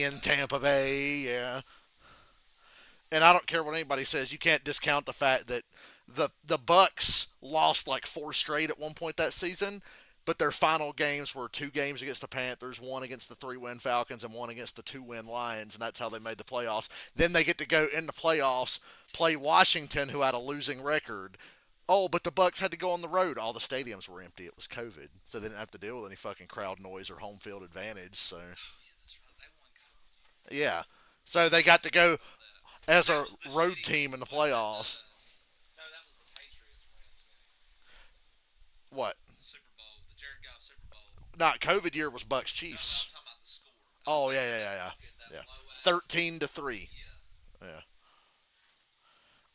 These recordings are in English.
in Tampa Bay. Yeah, and I don't care what anybody says. You can't discount the fact that the Bucks lost like four straight at one point that season, but their final games were two games against the Panthers, one against the three-win Falcons, and one against the two-win Lions, and that's how they made the playoffs. Then they get to go in the playoffs, play Washington, who had a losing record. Oh, but the Bucks had to go on the road. All the stadiums were empty. It was COVID, so they didn't have to deal with any fucking crowd noise or home field advantage. So yeah, so they got to go as a road team in the playoffs. What? Not COVID year was Bucks Chiefs. Oh yeah, yeah, yeah, yeah. Yeah. 13-3. Yeah.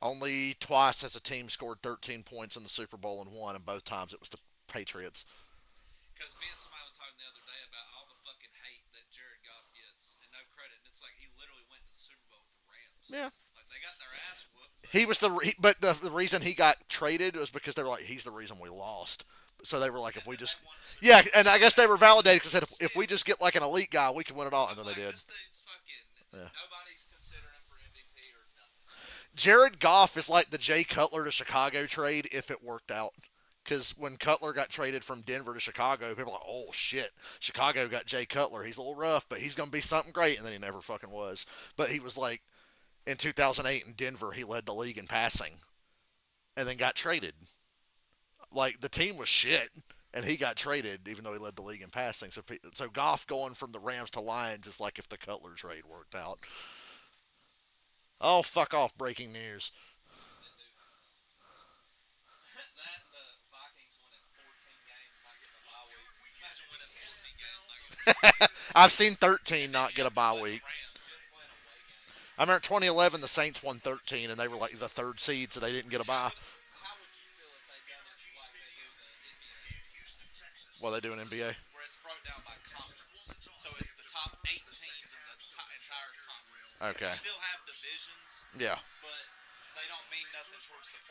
Only twice has a team scored 13 points in the Super Bowl and won, and both times it was the Patriots. Yeah. He was but the reason he got traded was because they were like, he's the reason we lost. So they were like, if we just, yeah, and I guess they were validated because said if we just get like an elite guy, we can win it all, and then they did. Yeah. Jared Goff is like the Jay Cutler to Chicago trade if it worked out. Because when Cutler got traded from Denver to Chicago, people were like, oh shit, Chicago got Jay Cutler. He's a little rough, but he's going to be something great. And then he never fucking was. But he was like, in 2008 in Denver, he led the league in passing and then got traded. Like, the team was shit. And he got traded, even though he led the league in passing. So Goff going from the Rams to Lions is like if the Cutler trade worked out. Oh, fuck off! Breaking news. I've seen 13 not get a bye week. I remember 2011, the Saints won 13, and they were like the third seed, so they didn't get a bye. What they do in NBA? Okay. Yeah.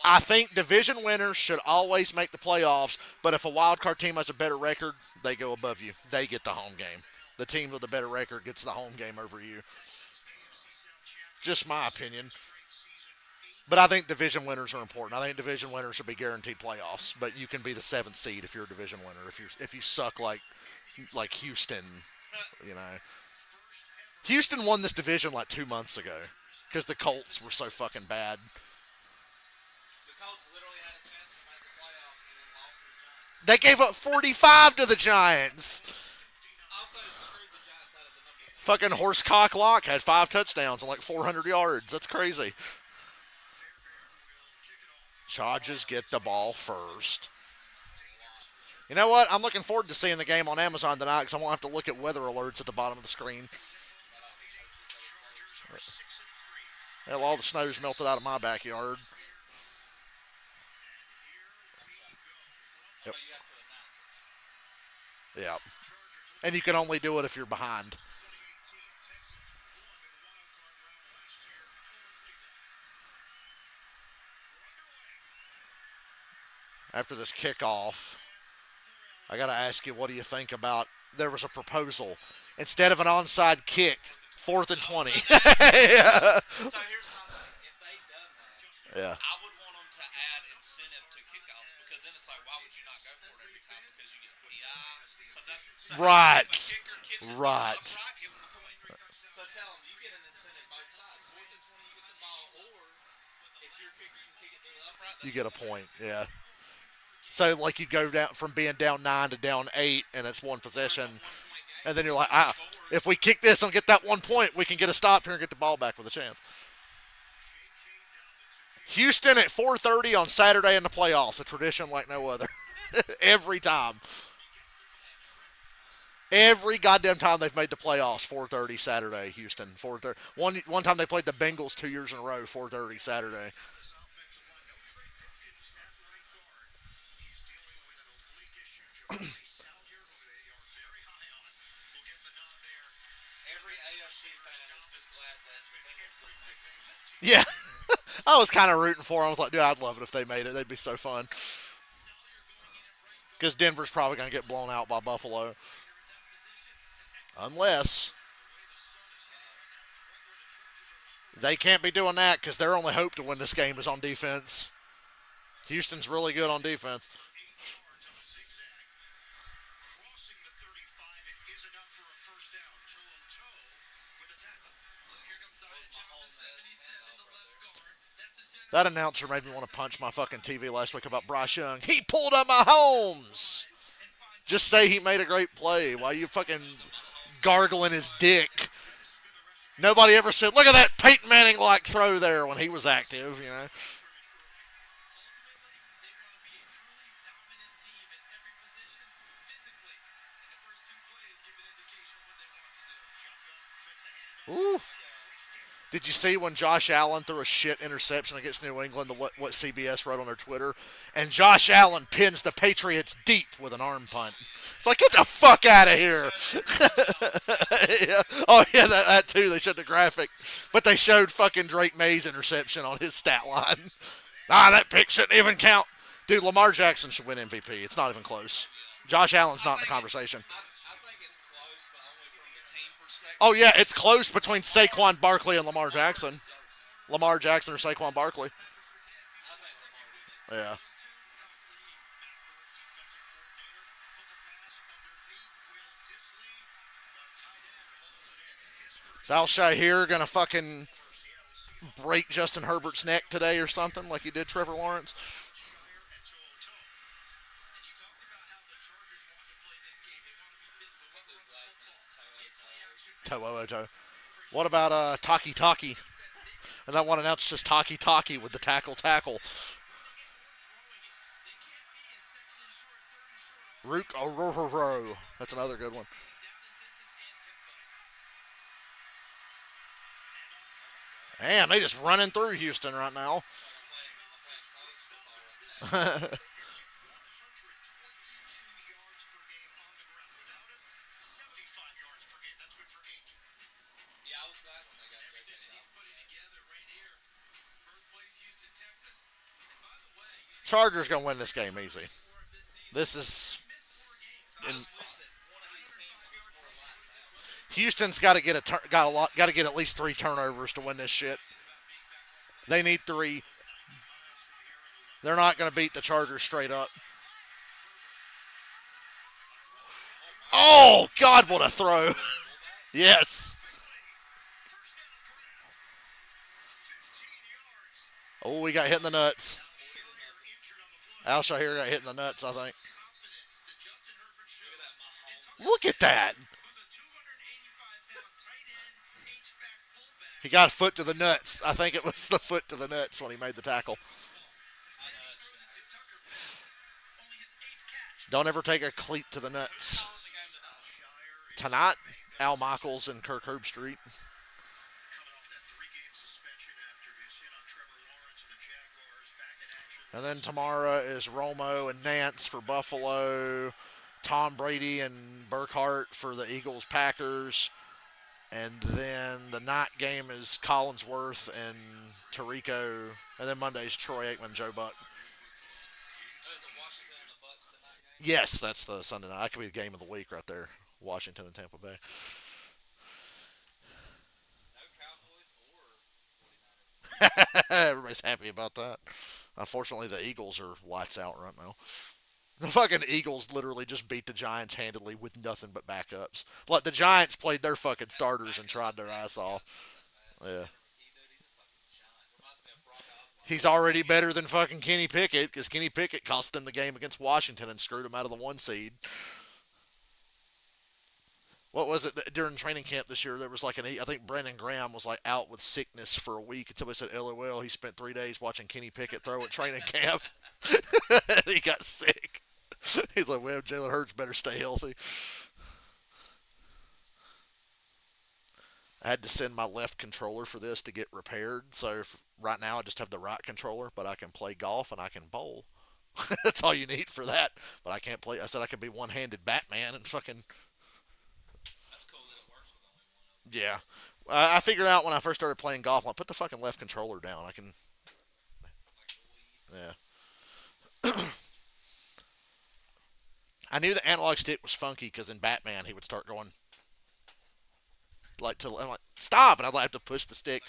I think division winners should always make the playoffs, but if a wild card team has a better record, they go above you. They get the home game. The team with the better record gets the home game over you. Just my opinion. But I think division winners are important. I think division winners should be guaranteed playoffs, but you can be the seventh seed if you're a division winner. If you suck like Houston, you know. Houston won this division like 2 months ago because the Colts were so fucking bad. They gave up 45 to the Giants. Fucking Horsecock Lock had 5 touchdowns and like 400 yards. That's crazy. Chargers get the ball first. You know what? I'm looking forward to seeing the game on Amazon tonight because I won't have to look at weather alerts at the bottom of the screen. Hell, all the snow's melted out of my backyard. Yep. Yeah. And you can only do it if you're behind. After this kickoff, I got to ask you, what do you think about there was a proposal. Instead of an onside kick, 4th and 20. Yeah. Yeah. Right. Right. You get a point. Yeah. So like you go down from being down 9 to down 8, and it's one possession, and then you're like, if we kick this and get that 1 point, we can get a stop here and get the ball back with a chance. Houston at 4:30 on Saturday in the playoffs, a tradition like no other. Every time. Every goddamn time they've made the playoffs, 4:30 Saturday, Houston. 4:30. One time they played the Bengals 2 years in a row, 4:30 Saturday. Yeah, I was kind of rooting for them. I was like, dude, I'd love it if they made it. They'd be so fun. Because Denver's probably going to get blown out by Buffalo. Unless They can't be doing that because their only hope to win this game is on defense. Houston's really good on defense. That announcer made me want to punch my fucking TV last week about Bryce Young. He pulled up my homes. Just say he made a great play while you fucking gargling his dick. Nobody ever said, look at that Peyton Manning like throw there when he was active, you know. Ooh. Did you see when Josh Allen threw a shit interception against New England, what CBS wrote on their Twitter? And Josh Allen pins the Patriots deep with an arm punt. It's like, get the fuck out of here. Yeah. Oh, yeah, that too. They showed the graphic. But they showed fucking Drake May's interception on his stat line. That pick shouldn't even count. Dude, Lamar Jackson should win MVP. It's not even close. Josh Allen's not in the conversation. Oh, yeah, it's close between Saquon Barkley and Lamar Jackson. Lamar Jackson or Saquon Barkley. Yeah. Is Al Shahir going to fucking break Justin Herbert's neck today or something like he did Trevor Lawrence? To'o. What about Taki Taki? And that one announced just Taki Taki with the tackle. Rook Ororo. That's another good one. Damn, they just running through Houston right now. Chargers gonna win this game easy. This is in, Houston's got to get got to get at least 3 turnovers to win this shit. They need 3. They're not gonna beat the Chargers straight up. Oh God, what a throw! Yes. Oh, we got hit in the nuts. Al Shahir got hit in the nuts, I think. Look at that. He got a foot to the nuts. I think it was the foot to the nuts when he made the tackle. Don't ever take a cleat to the nuts. Tonight, Al Michaels and Kirk Herbstreit. And then tomorrow is Romo and Nance for Buffalo. Tom Brady and Burkhart for the Eagles Packers. And then the night game is Collinsworth and Tarico. And then Monday's Troy Aikman, Joe Buck. Yes, that's the Sunday night. That could be the game of the week right there. Washington and Tampa Bay. Everybody's happy about that. Unfortunately, the Eagles are lights out right now. The fucking Eagles literally just beat the Giants handily with nothing but backups. Like the Giants played their fucking starters and tried their ass off. Yeah. He's already better than fucking Kenny Pickett because Kenny Pickett cost them the game against Washington and screwed them out of the 1 seed. What was it during training camp this year? There was like I think Brandon Graham was like out with sickness for a week until they said, LOL, he spent 3 days watching Kenny Pickett throw at training camp. He got sick. He's like, well, Jalen Hurts better stay healthy. I had to send my left controller for this to get repaired. So right now I just have the right controller, but I can play golf and I can bowl. That's all you need for that. But I can't play. I said I could be one-handed Batman and fucking. Yeah. I figured out when I first started playing golf, I put the fucking left controller down. I can. Yeah. I knew the analog stick was funky because in Batman he would start going like I'm like stop, and I'd have to push the stick.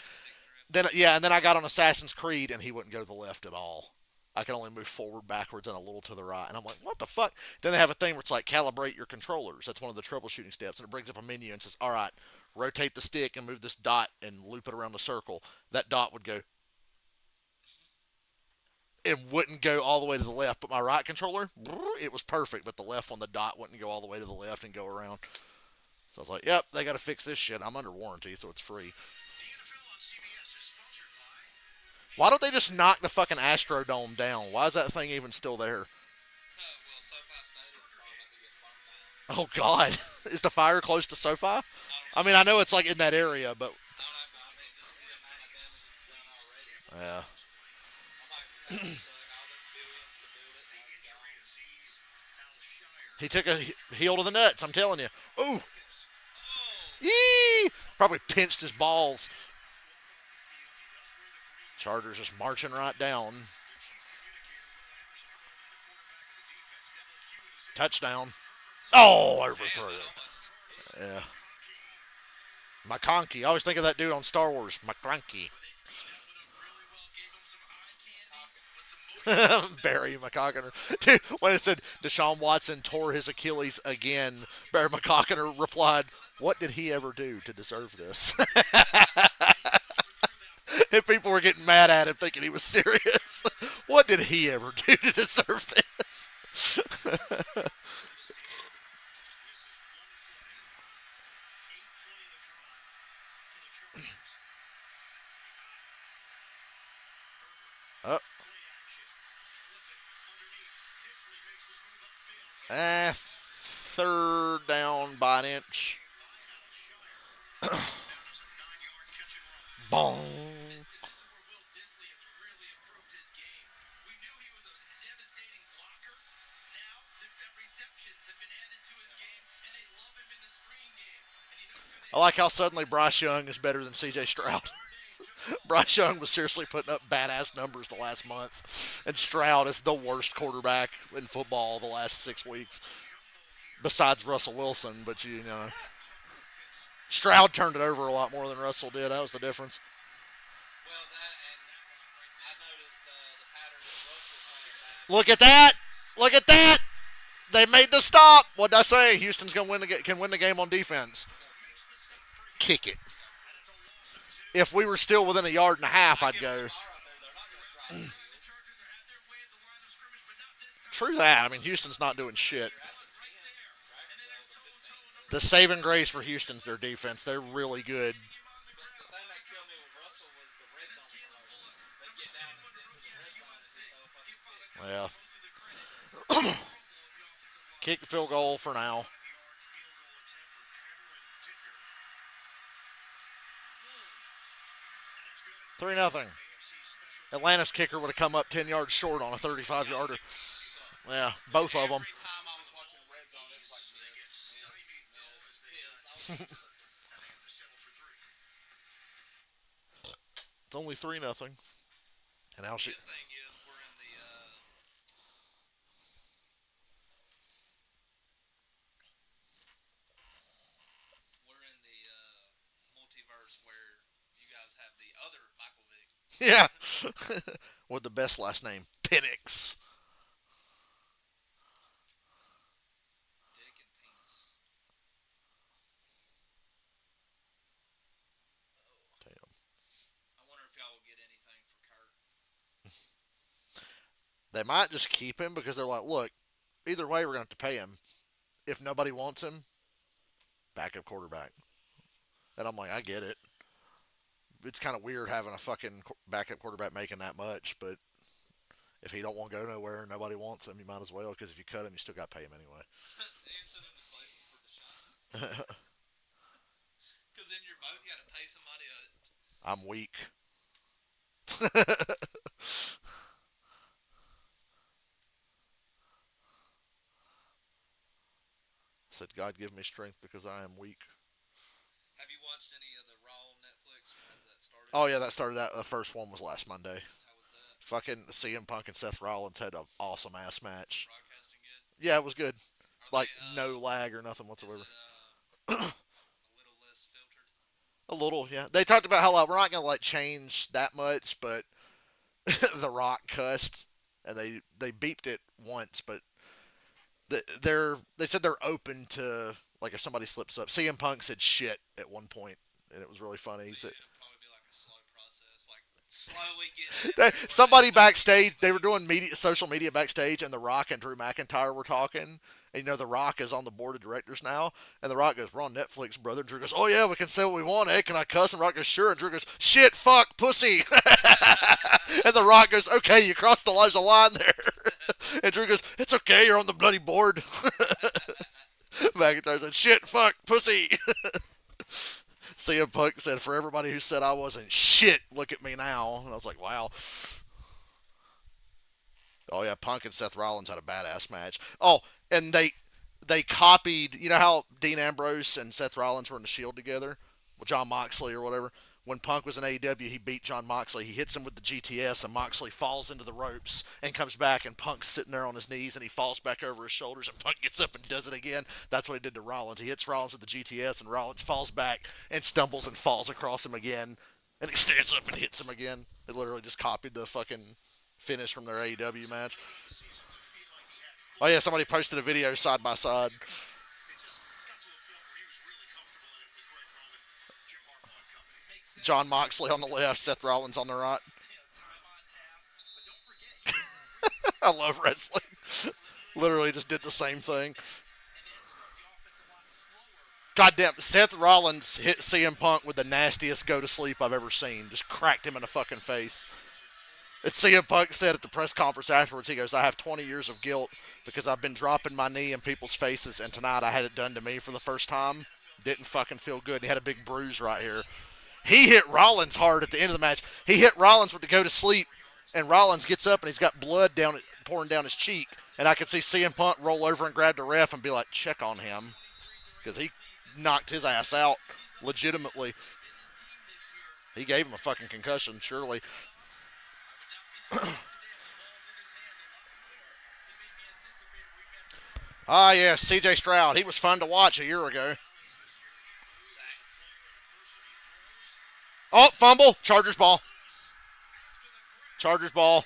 Then yeah, and then I got on Assassin's Creed, and he wouldn't go to the left at all. I can only move forward, backwards, and a little to the right. And I'm like, what the fuck? Then they have a thing where it's like calibrate your controllers. That's one of the troubleshooting steps, and it brings up a menu and says, all right, rotate the stick and move this dot and loop it around the circle. That dot would go it wouldn't go all the way to the left. But my right controller, it was perfect. But the left one, the dot wouldn't go all the way to the left and go around. So I was like, yep, they got to fix this shit. I'm under warranty, so it's free. Why don't they just knock the fucking Astrodome down? Why is that thing even still there? Oh God, is the fire close to SoFi? I mean, I know it's like in that area, but yeah, he took a heel to the nuts. I'm telling you. Ooh, yee! Probably pinched his balls. Chargers just marching right down. Touchdown. Oh, overthrow. Yeah. McConkey. I always think of that dude on Star Wars. McConkey. Barry McCockiner. Dude, when it said Deshaun Watson tore his Achilles again, Barry McCockiner replied, what did he ever do to deserve this? And people were getting mad at him thinking he was serious. What did he ever do to deserve this? Oh, third down by an inch. Bong. I like how suddenly Bryce Young is better than C.J. Stroud. Bryce Young was seriously putting up badass numbers the last month, and Stroud is the worst quarterback in football the last 6 weeks, besides Russell Wilson. But you know, Stroud turned it over a lot more than Russell did. That was the difference. Look at that! Look at that! They made the stop. What did I say? Houston's gonna can win the game on defense. Kick it. If we were still within a yard and a half, I'd go. True that. I mean, Houston's not doing shit. The saving grace for Houston's their defense. They're really good. Yeah. Kick the field goal for now. 3-0. Atlanta's kicker would have come up 10 yards short on a 35-yarder. Yeah, both of them. It's only 3-0. And now she. Yeah. With the best last name, Penix. Damn. They might just keep him because they're like, look, either way, we're going to have to pay him. If nobody wants him, backup quarterback. And I'm like, I get it. It's kind of weird having a fucking backup quarterback making that much, but if he don't want to go nowhere and nobody wants him, you might as well because if you cut him, you still got to pay him anyway. I'm weak. Said, God give me strength because I am weak. Oh yeah, that started. That the first one was last Monday. Fucking CM Punk and Seth Rollins had an awesome ass match. Yeah, it was good. Like no lag or nothing whatsoever. A little, yeah. They talked about how like we're not gonna like change that much, but The Rock cussed, and they beeped it once, but they said they're open to like if somebody slips up. CM Punk said shit at one point, and it was really funny. He said It'll probably be like a slow process, like slowly getting in there, where they somebody backstage, they were doing social media backstage, and The Rock and Drew McIntyre were talking. And The Rock is on the board of directors now. And The Rock goes, "We're on Netflix, brother." And Drew goes, "Oh, yeah, we can say what we want, eh? Can I cuss?" And Rock goes, "Sure." And Drew goes, "Shit, fuck, pussy." And The Rock goes, "Okay, you crossed the line there." And Drew goes, "It's okay, you're on the bloody board." McIntyre said, "Shit, fuck, pussy." CM Punk said, "For everybody who said I wasn't shit, look at me now." And I was like, wow. Oh yeah, Punk and Seth Rollins had a badass match. Oh, and they copied. You know how Dean Ambrose and Seth Rollins were in the Shield together with John Moxley or whatever. When Punk was in AEW, he beat John Moxley. He hits him with the GTS, and Moxley falls into the ropes and comes back, and Punk's sitting there on his knees, and he falls back over his shoulders, and Punk gets up and does it again. That's what he did to Rollins. He hits Rollins with the GTS, and Rollins falls back and stumbles and falls across him again, and he stands up and hits him again. They literally just copied the fucking finish from their AEW match. Oh yeah, somebody posted a video side by side. John Moxley on the left, Seth Rollins on the right. I love wrestling. Literally just did the same thing. Goddamn, Seth Rollins hit CM Punk with the nastiest go to sleep I've ever seen. Just cracked him in the fucking face. And CM Punk said at the press conference afterwards, he goes, "I have 20 years of guilt because I've been dropping my knee in people's faces, and tonight I had it done to me for the first time. Didn't fucking feel good. He had a big bruise right here." He hit Rollins hard at the end of the match. He hit Rollins with the go to sleep, and Rollins gets up and he's got blood pouring down his cheek. And I could see CM Punk roll over and grab the ref and be like, "Check on him," because he knocked his ass out legitimately. He gave him a fucking concussion, surely. Ah, yes, CJ Stroud. He was fun to watch a year ago. Oh, fumble. Chargers ball. Chargers ball.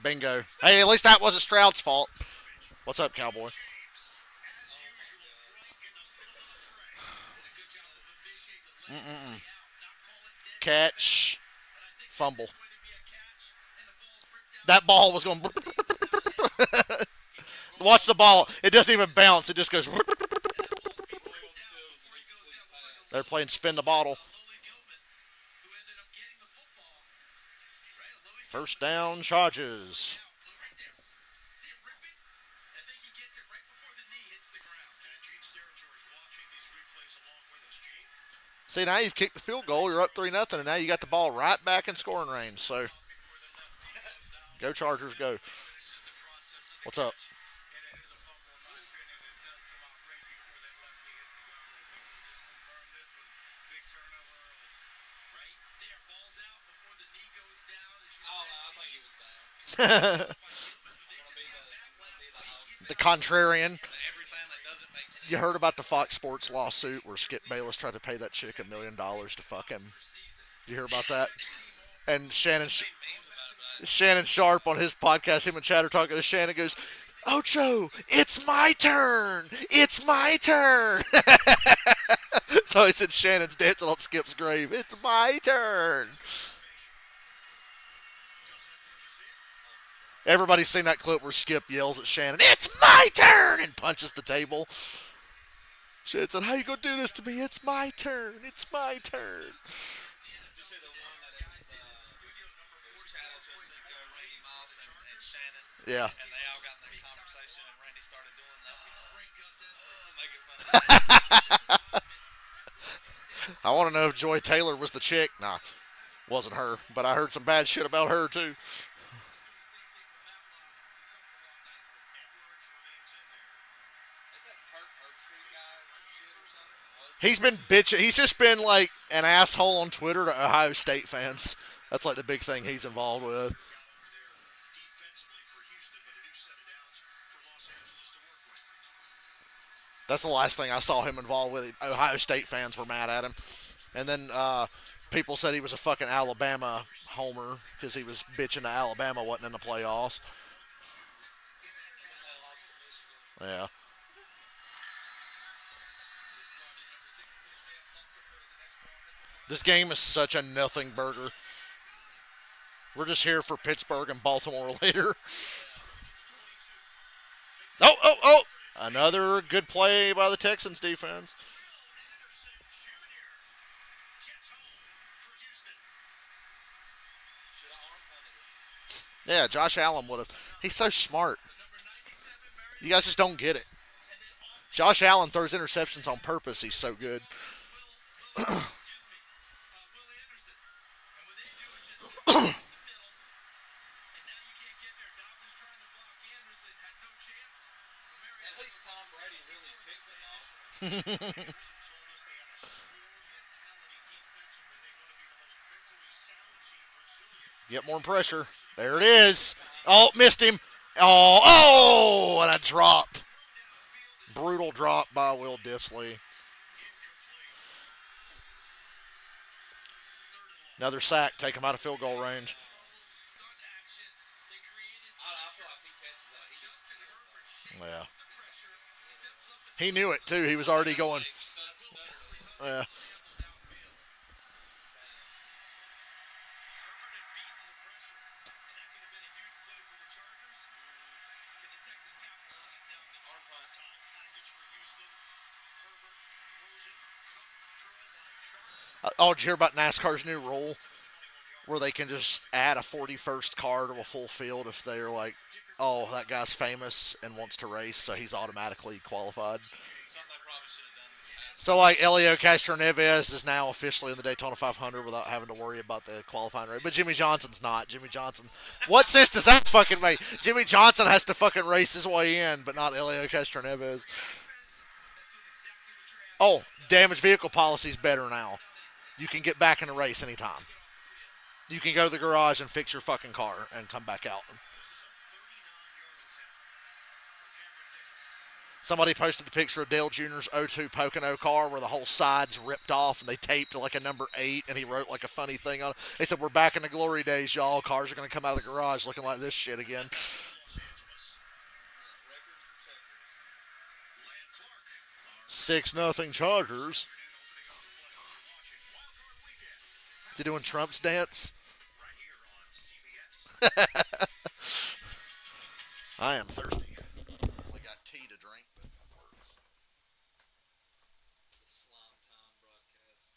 Bingo. Hey, at least that wasn't Stroud's fault. What's up, Cowboy? Mm-mm. Catch. Fumble. That ball was going. Watch the ball. It doesn't even bounce. It just goes. They're playing spin the bottle. First down, Chargers. See, now you've kicked the field goal. You're up 3-0, and now you got the ball right back in scoring range. So, go Chargers, go. What's up? The contrarian. You heard about the Fox Sports lawsuit where Skip Bayless tried to pay that chick $1 million to fuck him? You hear about that? And Shannon Sharp on his podcast, him and Chad are talking to Shannon, goes, "Ocho, it's my turn. It's my turn." So he said Shannon's dancing on Skip's grave. It's my turn. Everybody's seen that clip where Skip yells at Shannon, "It's my turn," and punches the table. Shannon said, "How you gonna do this to me? It's my turn. It's my turn." Yeah. I want to know if Joy Taylor was the chick. Nah, wasn't her. But I heard some bad shit about her too. He's been bitching. He's just been like an asshole on Twitter to Ohio State fans. That's like the big thing he's involved with. That's the last thing I saw him involved with. Ohio State fans were mad at him, and then people said he was a fucking Alabama homer because he was bitching that Alabama wasn't in the playoffs. And they lost to Michigan. Yeah, this game is such a nothing burger. We're just here for Pittsburgh and Baltimore later. Yeah. Oh, oh, oh! Another good play by the Texans defense. Should have arm punted it. Yeah, Josh Allen would have. He's so smart. You guys just don't get it. Josh Allen throws interceptions on purpose. He's so good. At least Tom Brady really picked it off. Get more pressure. There it is. Oh, missed him. Oh, oh, and a drop. Brutal drop by Will Disley. Another sack. Take him out of field goal range. I feel like if he catches that, he gets killed. Yeah. He knew it, too. He was already going. Like, stuck. Yeah. Arm punt. Oh, did you hear about NASCAR's new rule where they can just add a 41st car to a full field if they're like, oh, that guy's famous and wants to race, so he's automatically qualified. Something I probably should have done in the past. So, like, Elio Castroneves is now officially in the Daytona 500 without having to worry about the qualifying rate. But Jimmy Johnson's not. Jimmy Johnson. What sense does that fucking make? Jimmy Johnson has to fucking race his way in, but not Elio Castroneves. Oh, damaged vehicle policy's better now. You can get back in the race anytime. You can go to the garage and fix your fucking car and come back out. Somebody posted a picture of Dale Jr.'s '02 Pocono car where the whole side's ripped off and they taped like a number 8 and he wrote like a funny thing on it. They said, we're back in the glory days, y'all. Cars are going to come out of the garage looking like this shit again. Records for checkers. 6-0 Chargers. Is he doing Trump's dance? I am thirsty. Only got tea to drink, but that works. The Slime Time broadcast.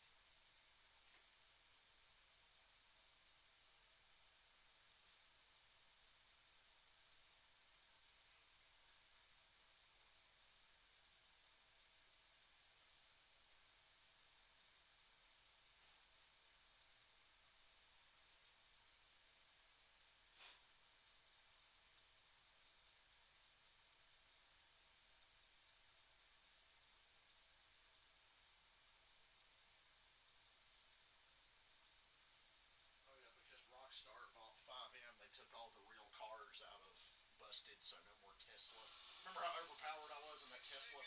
Oh yeah, because Rockstar bought 5M, they took all the real cars out of Busted, so no more Tesla. Remember how overpowered I was in that Tesla?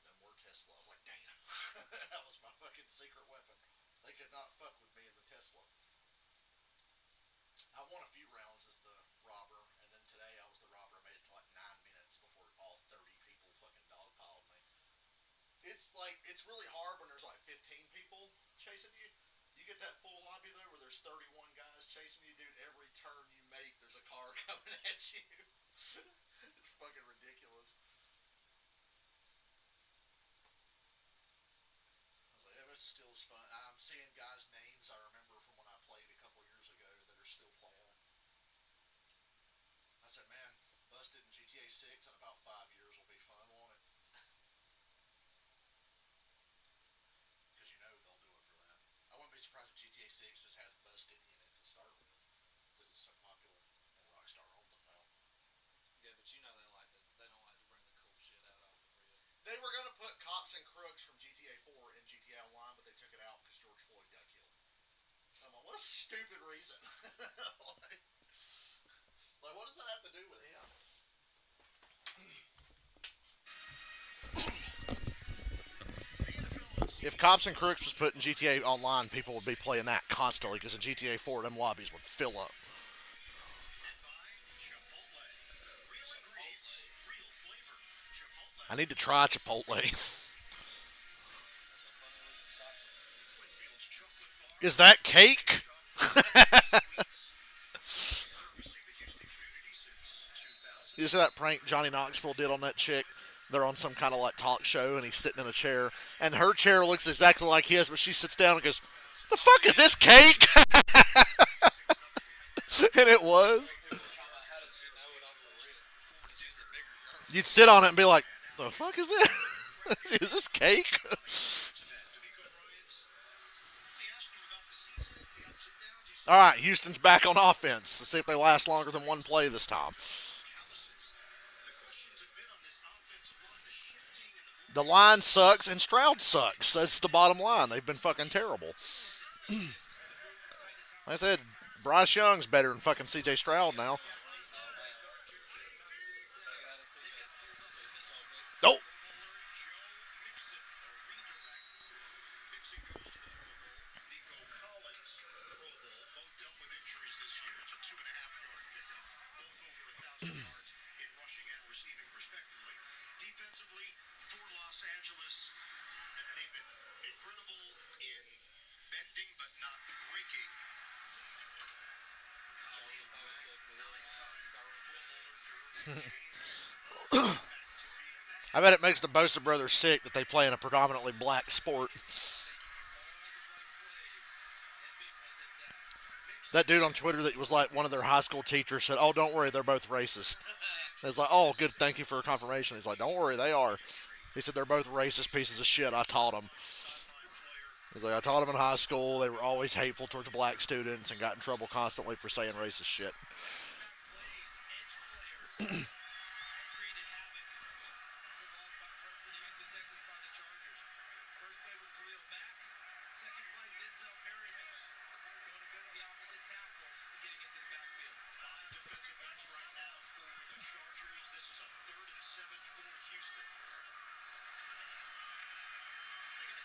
No more Tesla. I was like, damn, that was my fucking secret weapon. They could not fuck with me in the Tesla. I won a few rounds as the robber, and then today I was the robber. I made it to like 9 minutes before all 30 people fucking dogpiled me. It's like, it's really hard when there's like 15 people chasing you. You get that full lobby though where there's 31 guys chasing you, dude. Every turn you make, there's a car coming at you. It's fucking ridiculous. I was like, yeah, this is still as fun. I'm seeing guys' names I remember from when I played a couple years ago that are still playing it. I said, man, Busted in GTA 6 in about 5 years will be fun, won't it? Because you know they'll do it for that. I wouldn't be surprised if GTA 6 just has Busted in it to start with, because it's so popular and Rockstar owns it now. Yeah, but you know they don't like to bring the cool shit out off the rip. They were gonna put cops and crooks from GTA 4 in GTA Online, but they took it out because George Floyd got killed. I'm like, what a stupid reason. like, what does that have to do with him? If Cops and Crooks was put in GTA Online, people would be playing that constantly because in GTA 4, them lobbies would fill up. I need to try Chipotle. Is that cake? You see that prank Johnny Knoxville did on that chick? They're on some kind of like talk show, and he's sitting in a chair, and her chair looks exactly like his, but she sits down and goes, "The fuck is this cake?" And it was. People were talking about how did she know it off the rip? Because she was a bigger girl. You'd sit on it and be like, "The fuck is this? Is this cake?" All right, Houston's back on offense. Let's see if they last longer than one play this time. The line sucks and Stroud sucks. That's the bottom line. They've been fucking terrible. Like I said, Bryce Young's better than fucking CJ Stroud now. Oh, I bet it makes the Bosa brothers sick that they play in a predominantly black sport. That dude on Twitter that was like one of their high school teachers said, "Oh, don't worry, they're both racist." It's like, "Oh, good, thank you for confirmation." He's like, "Don't worry, they are." He said they're both racist pieces of shit. I taught them. He's like, I taught them in high school. They were always hateful towards black students and got in trouble constantly for saying racist shit.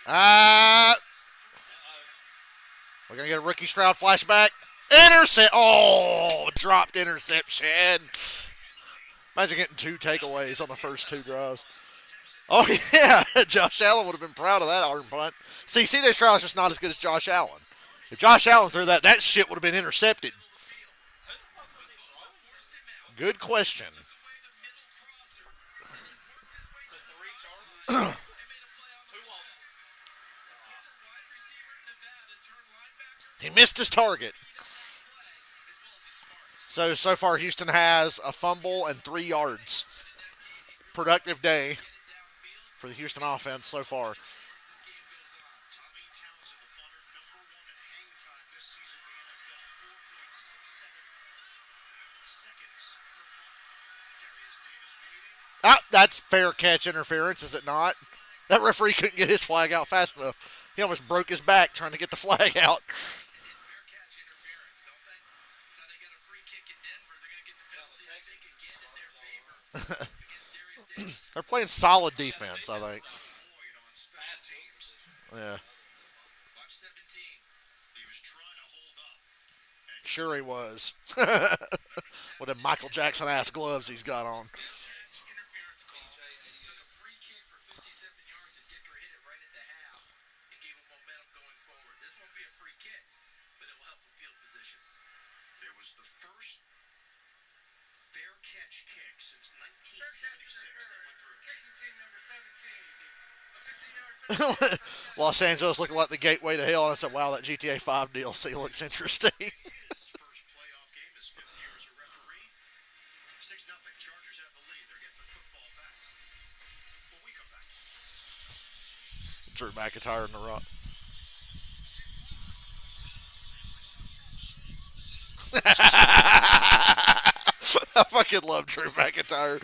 Ah, we're gonna get a rookie Stroud flashback. Intercept. Oh, dropped interception. Imagine getting two takeaways on the first two drives. Oh yeah, Josh Allen would have been proud of that arm punt. See, CJ Stroud's just not as good as Josh Allen. If Josh Allen threw that, that shit would have been intercepted. Good question. He missed his target. So far, Houston has a fumble and 3 yards. Productive day for the Houston offense so far. Ah, that's fair catch interference, is it not? That referee couldn't get his flag out fast enough. He almost broke his back trying to get the flag out. They're playing solid defense, I think. Yeah, sure he was. With them Michael Jackson ass gloves he's got on. Los Angeles looking like the gateway to hell, and I said, "Wow, that GTA 5 DLC looks interesting." Drew McIntyre in the rock. I fucking love Drew McIntyre.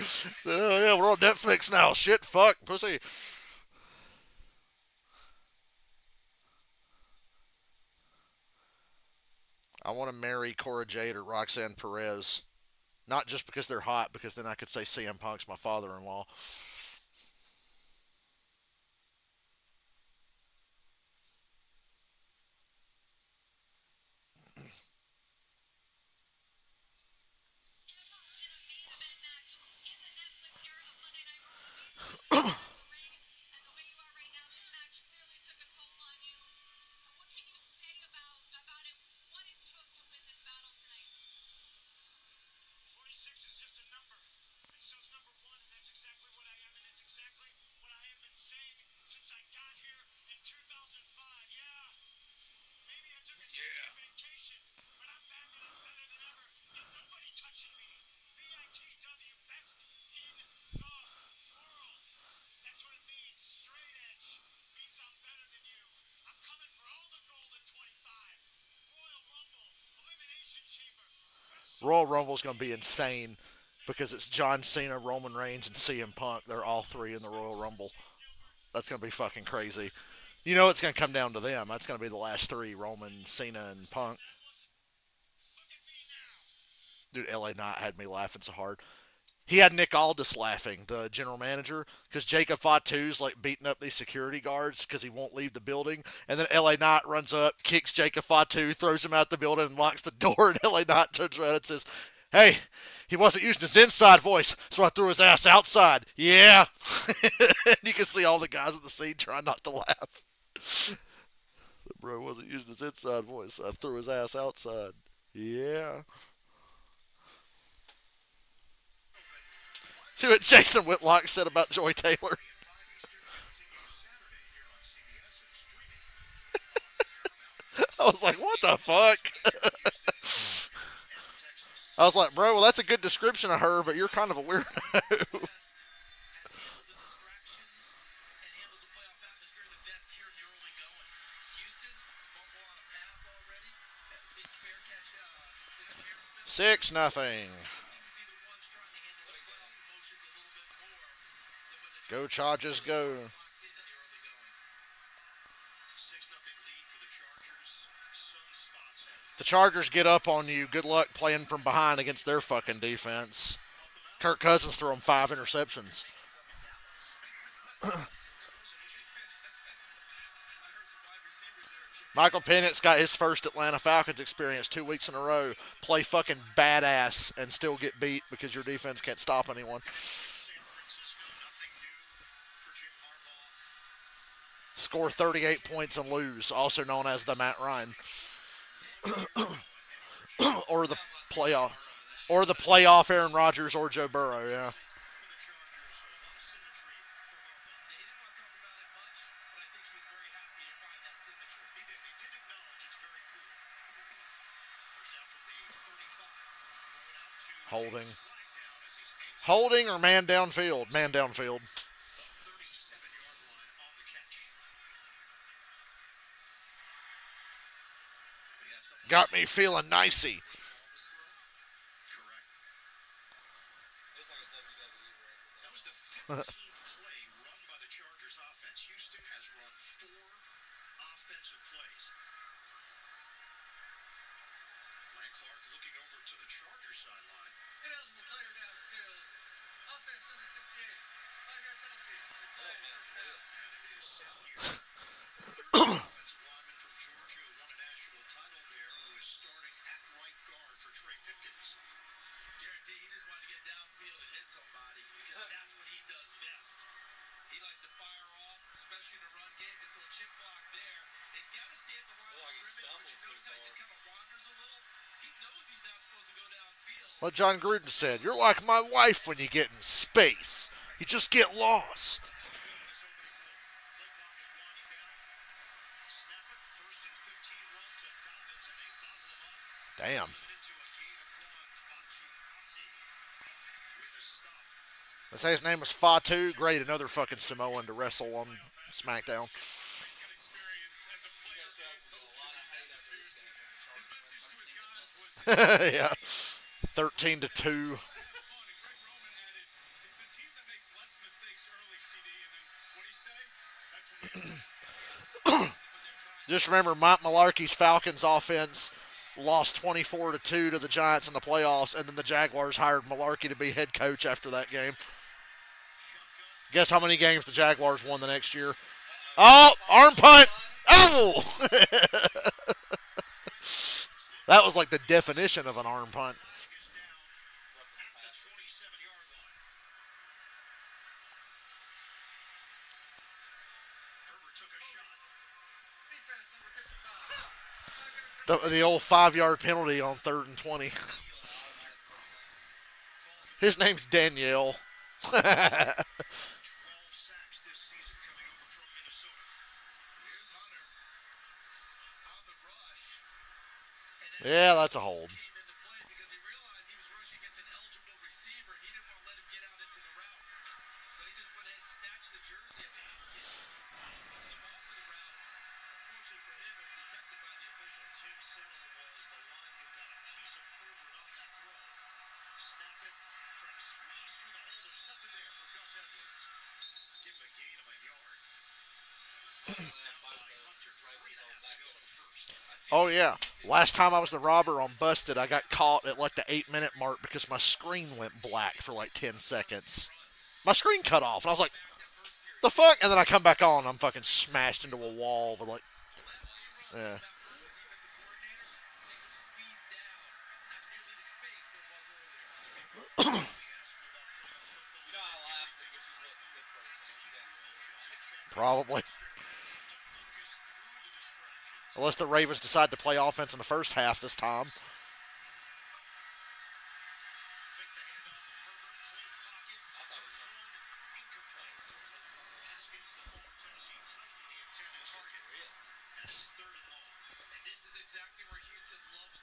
Oh yeah, we're on Netflix now. Shit, fuck, pussy. I want to marry Cora Jade or Roxanne Perez. Not just because they're hot, because then I could say CM Punk's my father-in-law. Royal Rumble is going to be insane because it's John Cena, Roman Reigns, and CM Punk. They're all three in the Royal Rumble. That's going to be fucking crazy. You know it's going to come down to them. That's going to be the last three: Roman, Cena, and Punk. Dude, LA Knight had me laughing so hard. He had Nick Aldis laughing, the general manager, because Jacob Fatu's like beating up these security guards because he won't leave the building. And then LA Knight runs up, kicks Jacob Fatu, throws him out the building, and locks the door. And LA Knight turns around and says, "Hey, he wasn't using his inside voice, so I threw his ass outside." Yeah. And you can see all the guys at the scene trying not to laugh. The bro wasn't using his inside voice, so I threw his ass outside. Yeah. See what Jason Whitlock said about Joy Taylor. I was like, what the fuck? I was like, bro, well, that's a good description of her, but you're kind of a weirdo. Six nothing. Go Chargers, go. The Chargers get up on you. Good luck playing from behind against their fucking defense. Kirk Cousins threw them 5 interceptions. Michael Pennett's got his first Atlanta Falcons experience 2 weeks in a row. Play fucking badass and still get beat because your defense can't stop anyone. Score 38 points and lose, also known as the Matt Ryan. Or the playoff. Or the playoff Aaron Rodgers or Joe Burrow, yeah. Holding. Holding or man downfield? Man downfield. Got me feeling nicey. What John Gruden said, you're like my wife when you get in space. You just get lost. Damn. They say his name was Fatu. Great, another fucking Samoan to wrestle on SmackDown. Yeah. 13-2. Just remember, Mike Mularkey's Falcons offense lost 24-2 to the Giants in the playoffs, and then the Jaguars hired Mularkey to be head coach after that game. Guess how many games the Jaguars won the next year? Oh, arm punt. Oh! That was like the definition of an arm punt. The old 5-yard penalty on 3rd and 20. His name's Danielle. Yeah, that's a hold. Oh yeah. Last time I was the robber on Busted, I got caught at like the 8 minute mark because my screen went black for like 10 seconds. My screen cut off, and I was like, "The fuck?" And then I come back on, I'm fucking smashed into a wall with like, yeah. You know, I laugh that this is what the Pittsburgh Steelers games are like. Probably. Unless the Ravens decide to play offense in the first half this time. I thought it was going to he just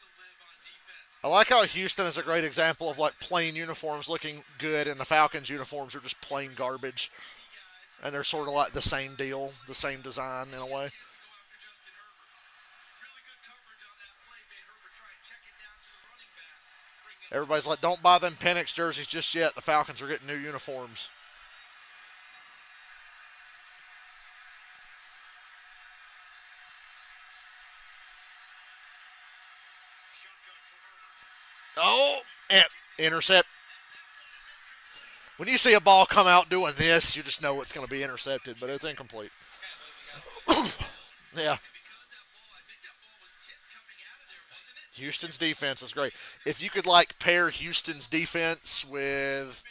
ripped. I like how Houston is a great example of like plain uniforms looking good, and the Falcons uniforms are just plain garbage, and they're sort of like the same deal, the same design in a way. Everybody's like, "Don't buy them Penix jerseys just yet. The Falcons are getting new uniforms." Oh, and intercept. When you see a ball come out doing this, you just know it's going to be intercepted, but it's incomplete. I can't believe we got through that. Yeah, Houston's defense is great. If you could like pair Houston's defense with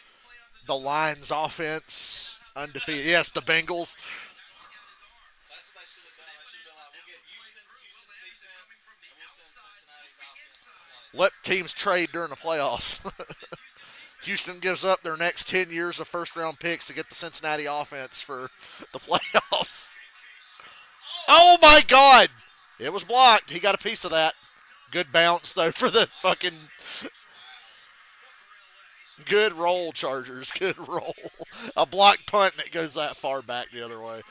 the Lions' offense, undefeated. Yes, the Bengals. That's what they should have done. They should have been like, we'll get Houston's defense, and we'll send Cincinnati's offense to play. Let teams trade during the playoffs. Houston gives up their next 10 years of first round picks to get the Cincinnati offense for the playoffs. Oh my God! It was blocked. He got a piece of that. Good bounce, though, for the fucking. Good roll, Chargers. Good roll. A blocked punt and it goes that far back the other way.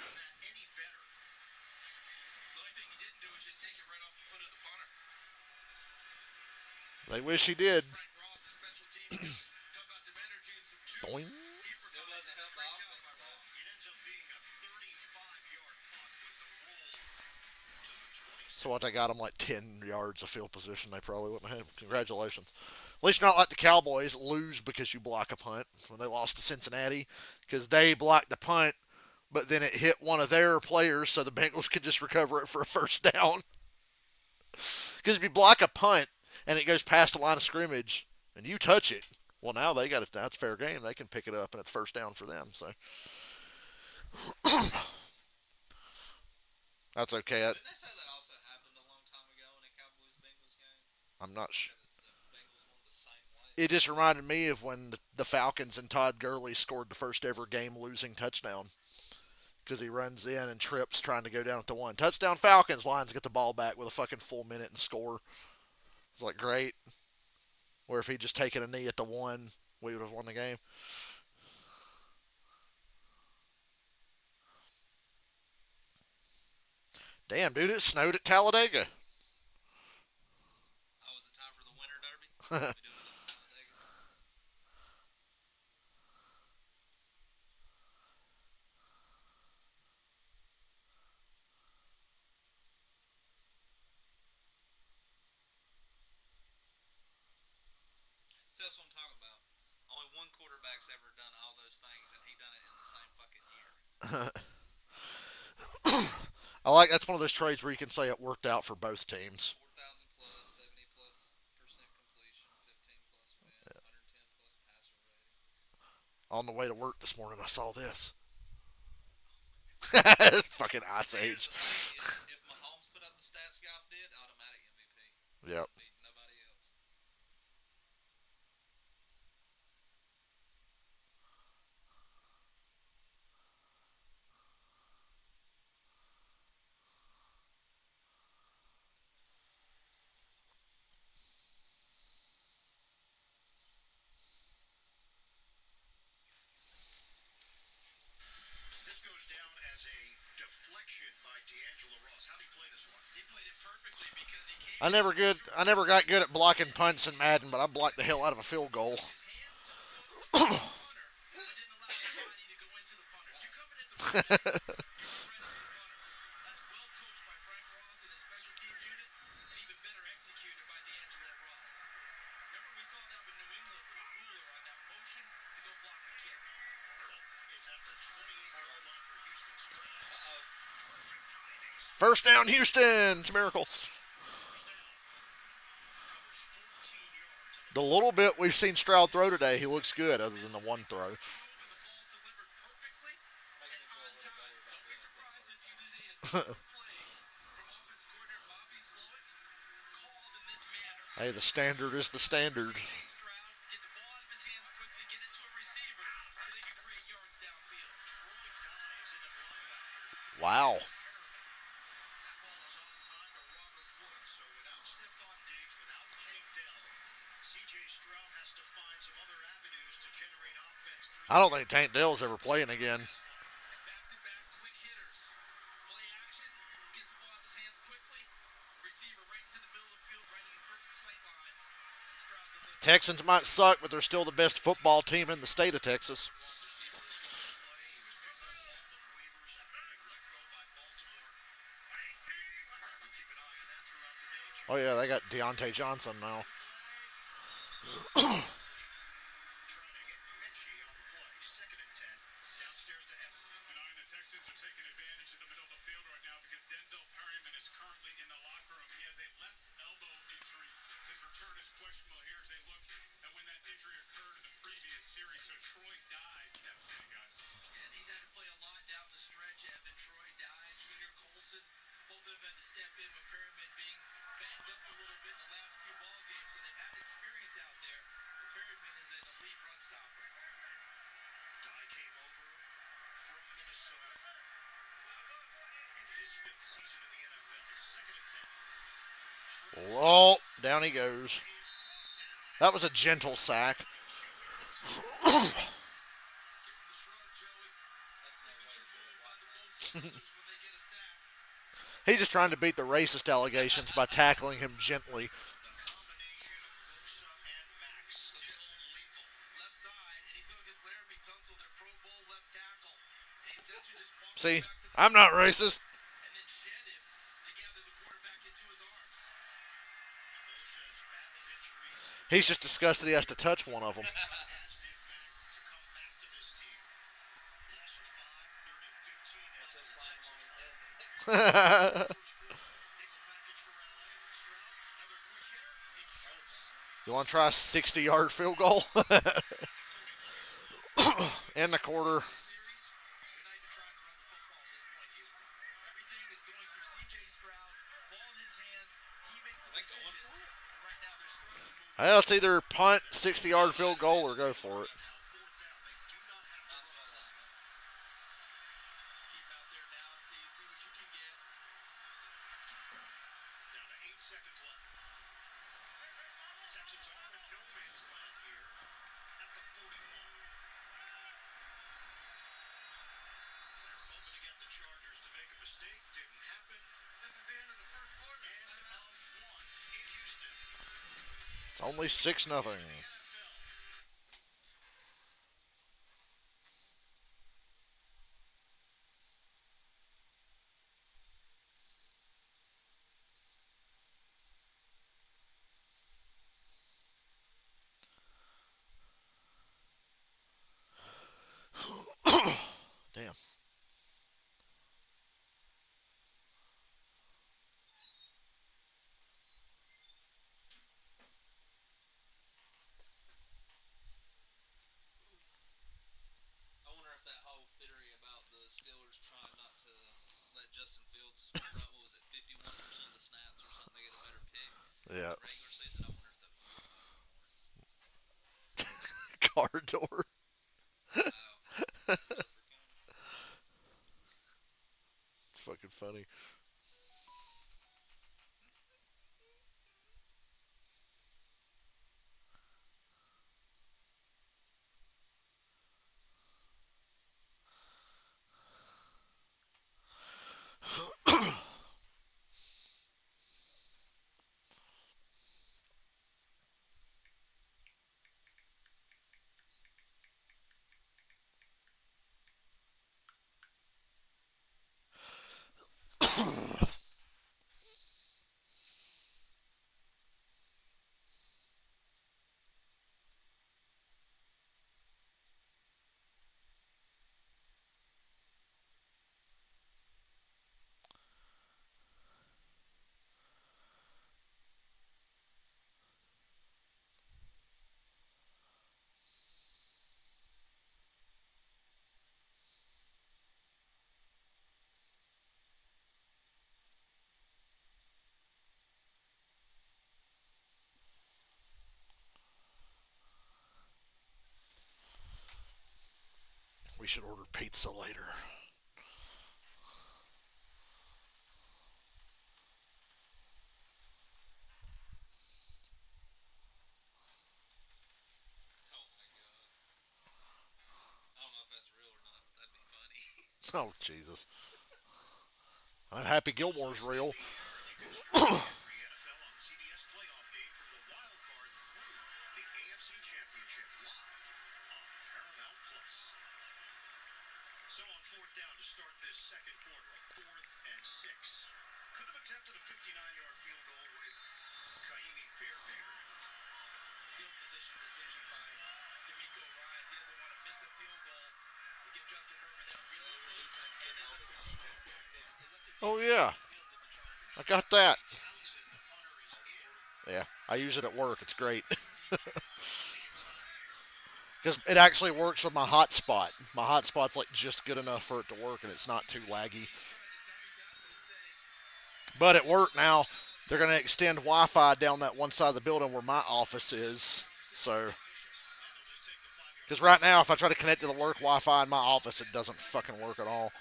They wish he did. Boing. Still doesn't help the offense, though. So what, they got him like 10 yards of field position. They probably wouldn't have. Congratulations. At least not like the Cowboys lose because you block a punt when they lost to Cincinnati because they blocked the punt, but then it hit one of their players, so the Bengals can just recover it for a first down. Because if you block a punt and it goes past the line of scrimmage and you touch it, well, now they got it. That's fair game. They can pick it up and it's first down for them. So that's okay. Didn't they say that also happened a long time ago in a Cowboys-Bengals game? I'm not sure. The Bengals won the same way. It just reminded me of when the Falcons and Todd Gurley scored the first ever game losing touchdown because he runs in and trips trying to go down at the one. Touchdown Falcons. Lions get the ball back with a fucking full minute and score. It's like great. Where if he'd just taken a knee at the one, we would have won the game. Damn, dude, it snowed at Talladega. Oh, is it time for the Winter Derby? We doing it at Talladega? See, that's what I'm talking about. Only one quarterback's ever done all those things, and he done it in the same fucking year. I like that's one of those trades where you can say it worked out for both teams. 4,000 plus, 70 plus percent completion, 15 plus wins, 110 plus passer rating. On the way to work this morning, I saw this. Fucking Ice Here's Age. the thing: if Mahomes put up the stats Goff did, automatic MVP. Yep. Beat nobody else. I never got good at blocking punts in Madden, but I blocked the hell out of a field goal. First down, Houston. It's a miracle. The little bit we've seen Stroud throw today, he looks good, other than the one throw. Makes me feel a little better about being a Pittsburgh fan. Hey, the standard is the standard. Wow. I don't think Tank Dell's ever playing again. Texans might suck, but they're still the best football team in the state of Texas. Oh yeah, they got Deontay Johnson now. Oh, down he goes. That was a gentle sack. He's just trying to beat the racist allegations by tackling him gently. See, I'm not racist. He's just disgusted he has to touch one of them. You want to try a 60-yard field goal? In the quarter. Well, it's either punt, 60-yard field goal, or go for it. It's only 6-0. Damn. I wonder if that whole theory about the Steelers trying not to let Justin Fields, what was it, 51% of the snaps or something, they get a better pick Yeah. regular season. I wonder if that was Car door. wow. It's fucking funny. should order pizza later. Oh my god. I don't know if that's real or not, but that'd be funny. Oh, Jesus. I'm happy Gilmore's real. Field position decision by D'Amico Ryans. He doesn't want to miss a field goal and give Justin Herbert that real estate. And it left their defense back there. It left their Oh, defense yeah. on the field to the Chargers. I got that. Yeah, I use it at work. It's great. Because it actually works with my hotspot. My hotspot's like just good enough for it to work, and it's not too laggy. But at work now, they're going to extend Wi-Fi down that one side of the building where my office is. So, because right now, if I try to connect to the work Wi-Fi in my office, it doesn't fucking work at all.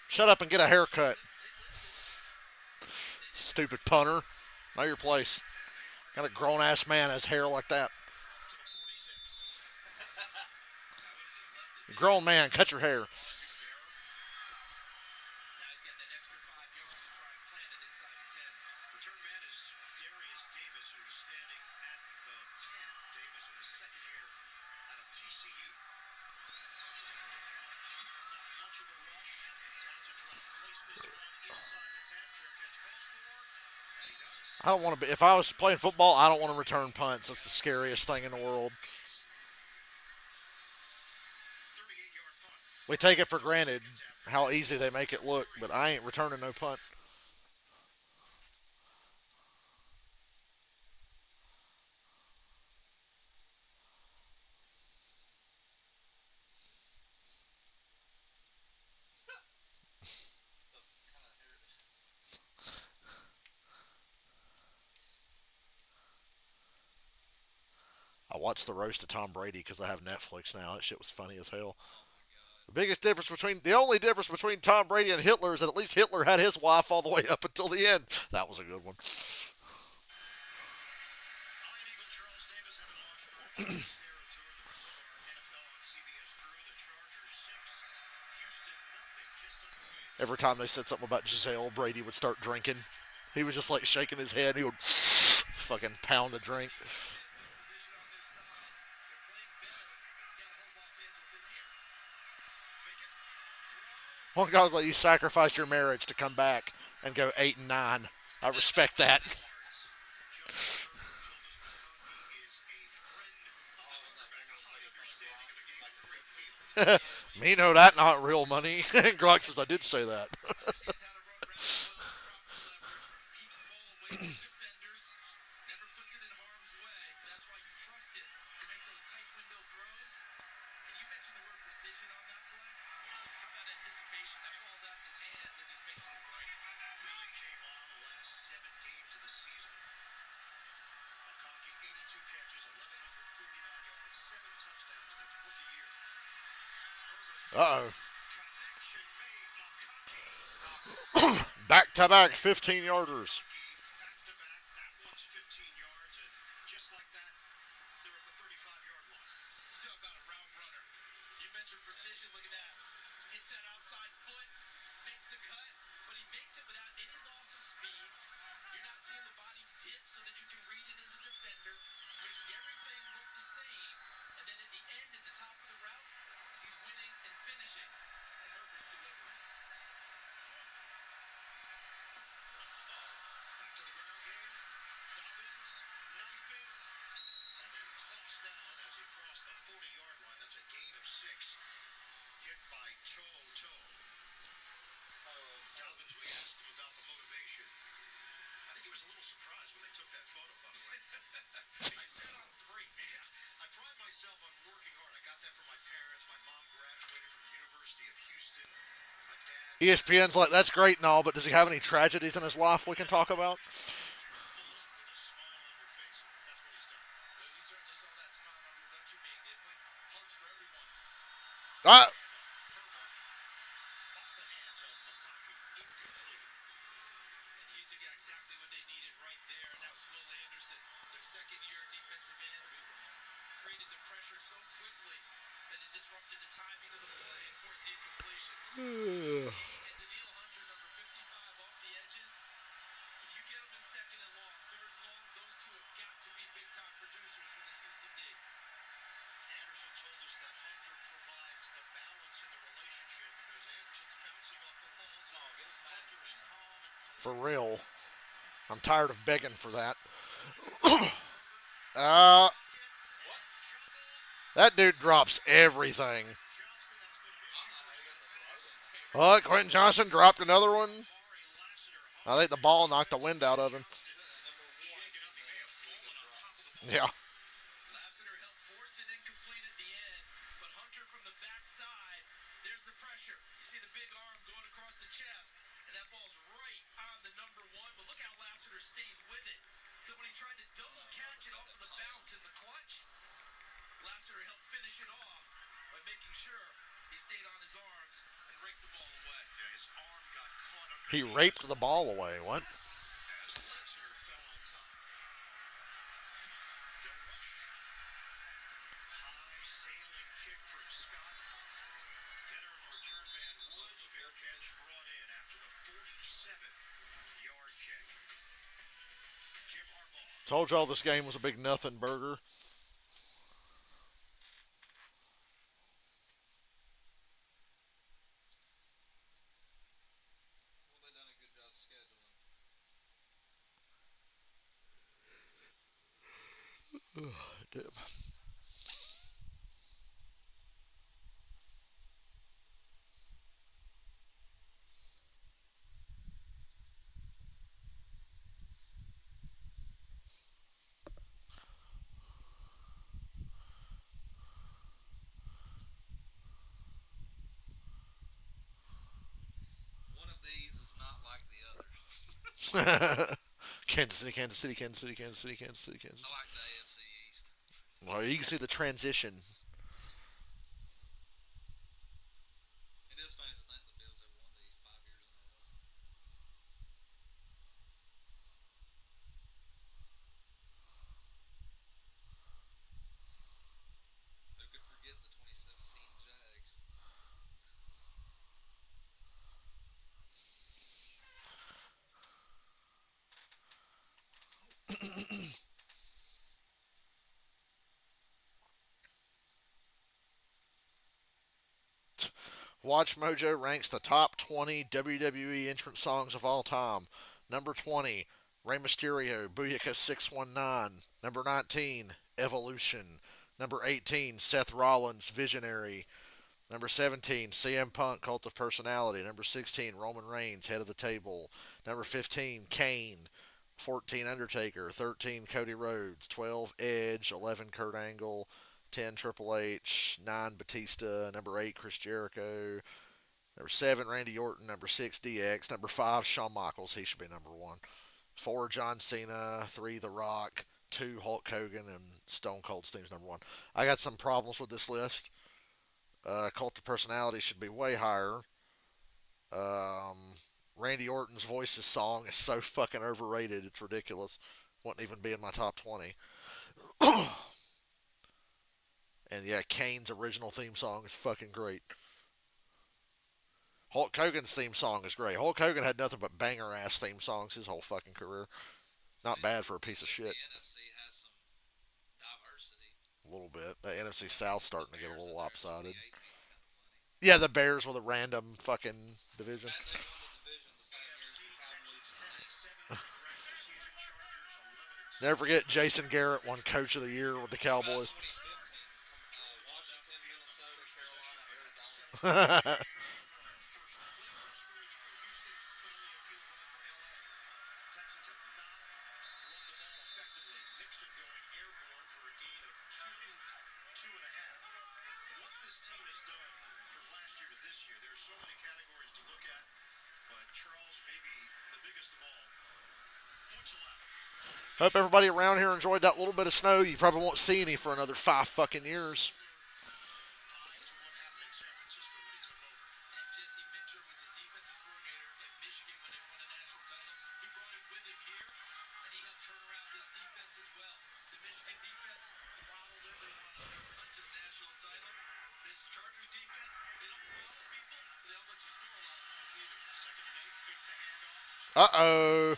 Shut up and get a haircut. Stupid punter. Know your place. Got a grown ass man has hair like that. Grown man, cut your hair. I don't want to be. If I was playing football, I don't want to return punts. That's the scariest thing in the world. We take it for granted how easy they make it look, but I ain't returning no punt. I watched the roast of Tom Brady because I have Netflix now. That shit was funny as hell. The only difference between Tom Brady and Hitler is that at least Hitler had his wife all the way up until the end. That was a good one. Every time they said something about Giselle, Brady would start drinking. He was just like shaking his head. He would fucking pound a drink. One guy was like, "You sacrificed your marriage to come back and go 8-9." I respect that. Me know that not real money. Glock says I did say that. Uh oh. Back to back 15 yarders. ESPN's like, that's great and all, but does he have any tragedies in his life we can talk about? We certainly saw that smile on production being, didn't we? Hugs for everyone. Ah, And Houston got exactly what they needed right there, and that was Will Anderson, their second-year defensive end, created the pressure so quickly that it disrupted the timing of the play and forced the incompletion. He and Daniil Hunter, number 55, off the edges. When you get them in second and long, third and long, those two have got to be big-time producers for this Houston D. Anderson told us that Hunter provides the balance in the relationship because Anderson's bouncing off the balls. Oh, get us Hunter is calm and for collected. real. I'm tired of begging for that. Uh, What? that dude drops everything. Johnston, that's going to be Oh, issue for Quentin Johnson dropped another one. Amari Lassiter. I think the ball knocked the wind out of him. Shaken up, he may have fallen on top of the ball. Yeah. Lassiter helped force it incomplete at the end, but Hunter from the backside, there's the pressure. You see the big arm going across the chest, and that ball's right on the number one, but look how Lassiter stays with it. Somebody tried to double catch it off of the bounce in the clutch. Lassiter helped finish it off by making sure he stayed on his arms and raked the ball away. Yeah, his arm got caught under He raped the ball away. What? as Lassiter fell on top. No rush. High sailing kick from Scott. Veteran return man Woods. Fair catch brought in after the 47-yard kick. Jim Harbaugh. Told y'all this game was a big nothing burger. Well, they done a good job scheduling. One of these is not like the others. Kansas City, Kansas City, Kansas City, Kansas City, Kansas City, Kansas I City. like the AFC East. Well, you can see the transition. It is funny to think the Bills have won these 5 years in a row. Who could forget the 2017 Jags? Watch Mojo ranks the top 20 WWE entrance songs of all time. Number 20, Rey Mysterio, Booyaka 619. Number 19, Evolution. Number 18, Seth Rollins, Visionary. Number 17, CM Punk, Cult of Personality. Number 16, Roman Reigns, Head of the Table. Number 15, Kane. 14, Undertaker. 13, Cody Rhodes. 12, Edge. 11, Kurt Angle. 10, Triple H. 9, Batista. Number 8, Chris Jericho. Number 7, Randy Orton. Number 6, DX. Number 5, Shawn Michaels. He should be number 1. 4, John Cena. 3, The Rock. 2, Hulk Hogan. And Stone Cold Steve's number 1. I got some problems with this list. Cult of Personality should be way higher. Um, Randy Orton's Voices song is so fucking overrated, it's ridiculous. Wouldn't even be in my top 20. And yeah, Kane's original theme song is fucking great. Hulk Hogan's theme song is great. Hulk Hogan had nothing but banger ass theme songs his whole fucking career. Not bad for a piece of At least shit. the NFC has some diversity. A little bit. The NFC South's starting to get a Bears little in there in lopsided. 2018 is kind of funny. Yeah, the Bears with a random fucking division. In fact, they won the division the same year as the Cowboys and Saints. Never forget Jason Garrett won Coach of the Year with the Cowboys. 2015, Washington, Minnesota, Carolina, Arizona. Texans have not run the ball effectively. Mixon going airborne for a gain of two and a half. What this team has done from last year to this year, there are so many categories to look at. Hope everybody around here enjoyed that little bit of snow. You probably won't see any for another 5 fucking years. And Jesse Minter was his defensive coordinator at Michigan when they won a national title. He brought him with him here, and he helped turn around this defense as well. The Michigan defense throttled everyone on their run to the national title. This Chargers defense, they don't throttle people, but they don't let you score a lot of points either. Second and 8, fake the handoff. Uh oh.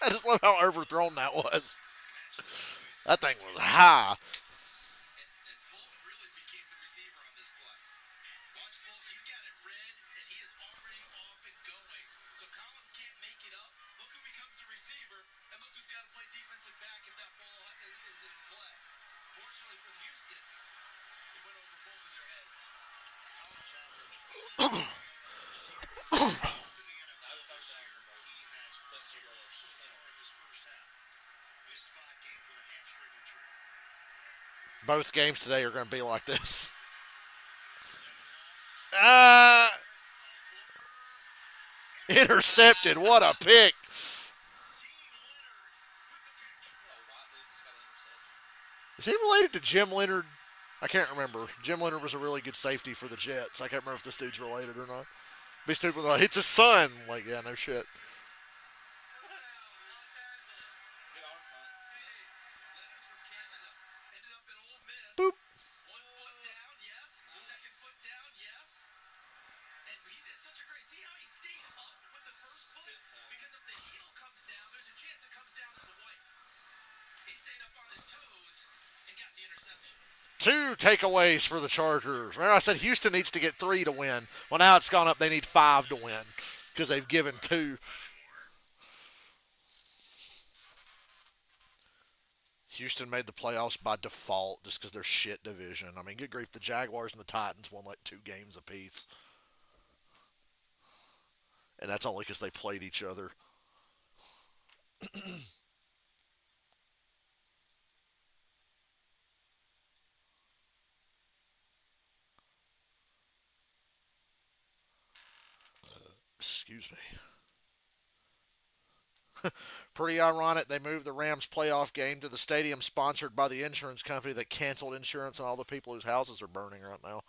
I just love how overthrown that was. That thing was high. And Fulton really became the receiver on this play. Watch Fulton. He's got it read, and he is already off and going. So Collins can't make it up. Look who becomes the receiver, and look who's got to play defensive back if that ball is in play. Fortunately for Houston, it went over both of their heads. Collins averaged Both games today are going to be like this. Uh, Intercepted. What a pick. Is he related to Jim Leonard? I can't remember. Jim Leonard was a really good safety for the Jets. I can't remember if this dude's related or not. Be stupid like, it's his son. Like, yeah, no shit. Leonard's from Canada. Ended up in Ole Miss. Boop. 1 foot down, yes. Second foot down, yes. And he did such a great. See how he stayed up with the first foot? Because if the heel comes down, there's a chance it comes down to the white. He stayed up on his toes and got the interception. 2 takeaways for the Chargers. Remember I said Houston needs to get 3 to win. Well, now it's gone up. They need 5 to win because they've given 2. Houston made the playoffs by default just because they're shit division. I mean, good grief, the Jaguars and the Titans won like 2 games apiece. And that's only because they played each other. Excuse me. Pretty ironic they moved the Rams playoff game to the stadium sponsored by the insurance company that canceled insurance on all the people whose houses are burning right now.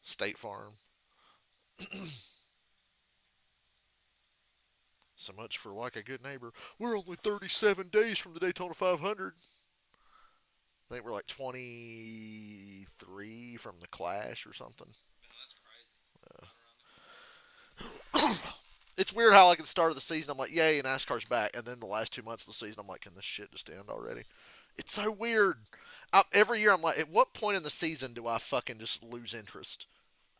State Farm. So much for like a good neighbor. We're only 37 days from the Daytona 500. I think we're like 23 from the Clash or something. Man, that's crazy. It's weird how like at the start of the season I'm like, yay, NASCAR's back, and then the last 2 months of the season I'm like, can this shit just end already? It's so weird. Every year I'm like, at what point in the season do I fucking just lose interest?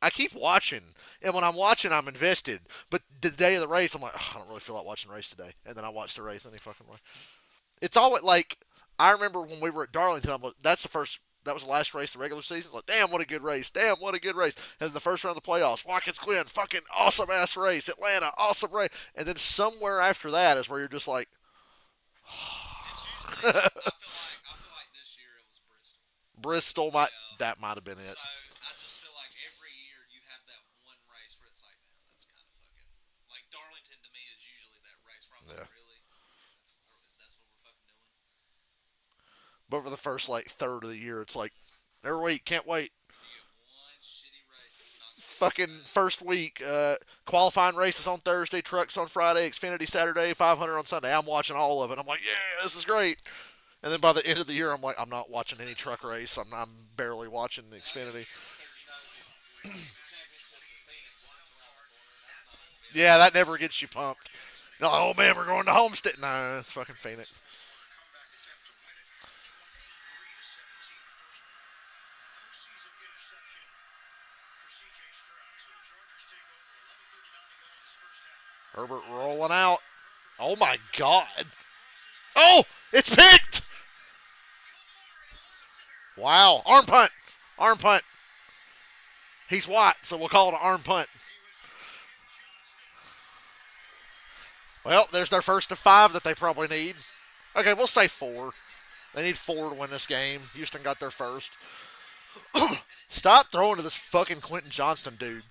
I keep watching, and when I'm watching, I'm invested. But the day of the race, I'm like, I don't really feel like watching the race today. And then I watch the race any fucking way. It's always like I remember when we were at Darlington. I'm like, that's the first. That was the last race of the regular season. Like, damn, what a good race! Damn, what a good race! And then the first round of the playoffs, Watkins Glen, fucking awesome ass race. Atlanta, awesome race. And then somewhere after that is where you're just like, It's usually, I feel like this year it was Bristol. Bristol might that might have been it. So I just feel like every year you have that one race where it's like, man, that's kind of fucking like Darlington to me is usually that race where I'm Yeah. like, really, that's what we're fucking doing. But for the first like third of the year, it's like every week, can't wait. You get one shitty race that's not supposed Fucking to be first week, qualifying races on Thursday, trucks on Friday, Xfinity Saturday, 500 on Sunday. I'm watching all of it. I'm like, yeah, this is great. And then by the end of the year, I'm like, I'm not watching any truck race. I'm barely watching the Xfinity. because the championships at Phoenix and that's around the corner. And that's not a big Yeah, that never gets you pumped. No, oh man, we're going to Homestead. No, it's fucking Phoenix. Herbert rolling out. Oh my God. Oh, it's picked. Wow. Arm punt. Arm punt. He's white, so we'll call it an arm punt. Well, there's their first of 5 that they probably need. Okay, we'll say 4. They need 4 to win this game. Houston got their first. Stop throwing to this fucking Quentin Johnston dude.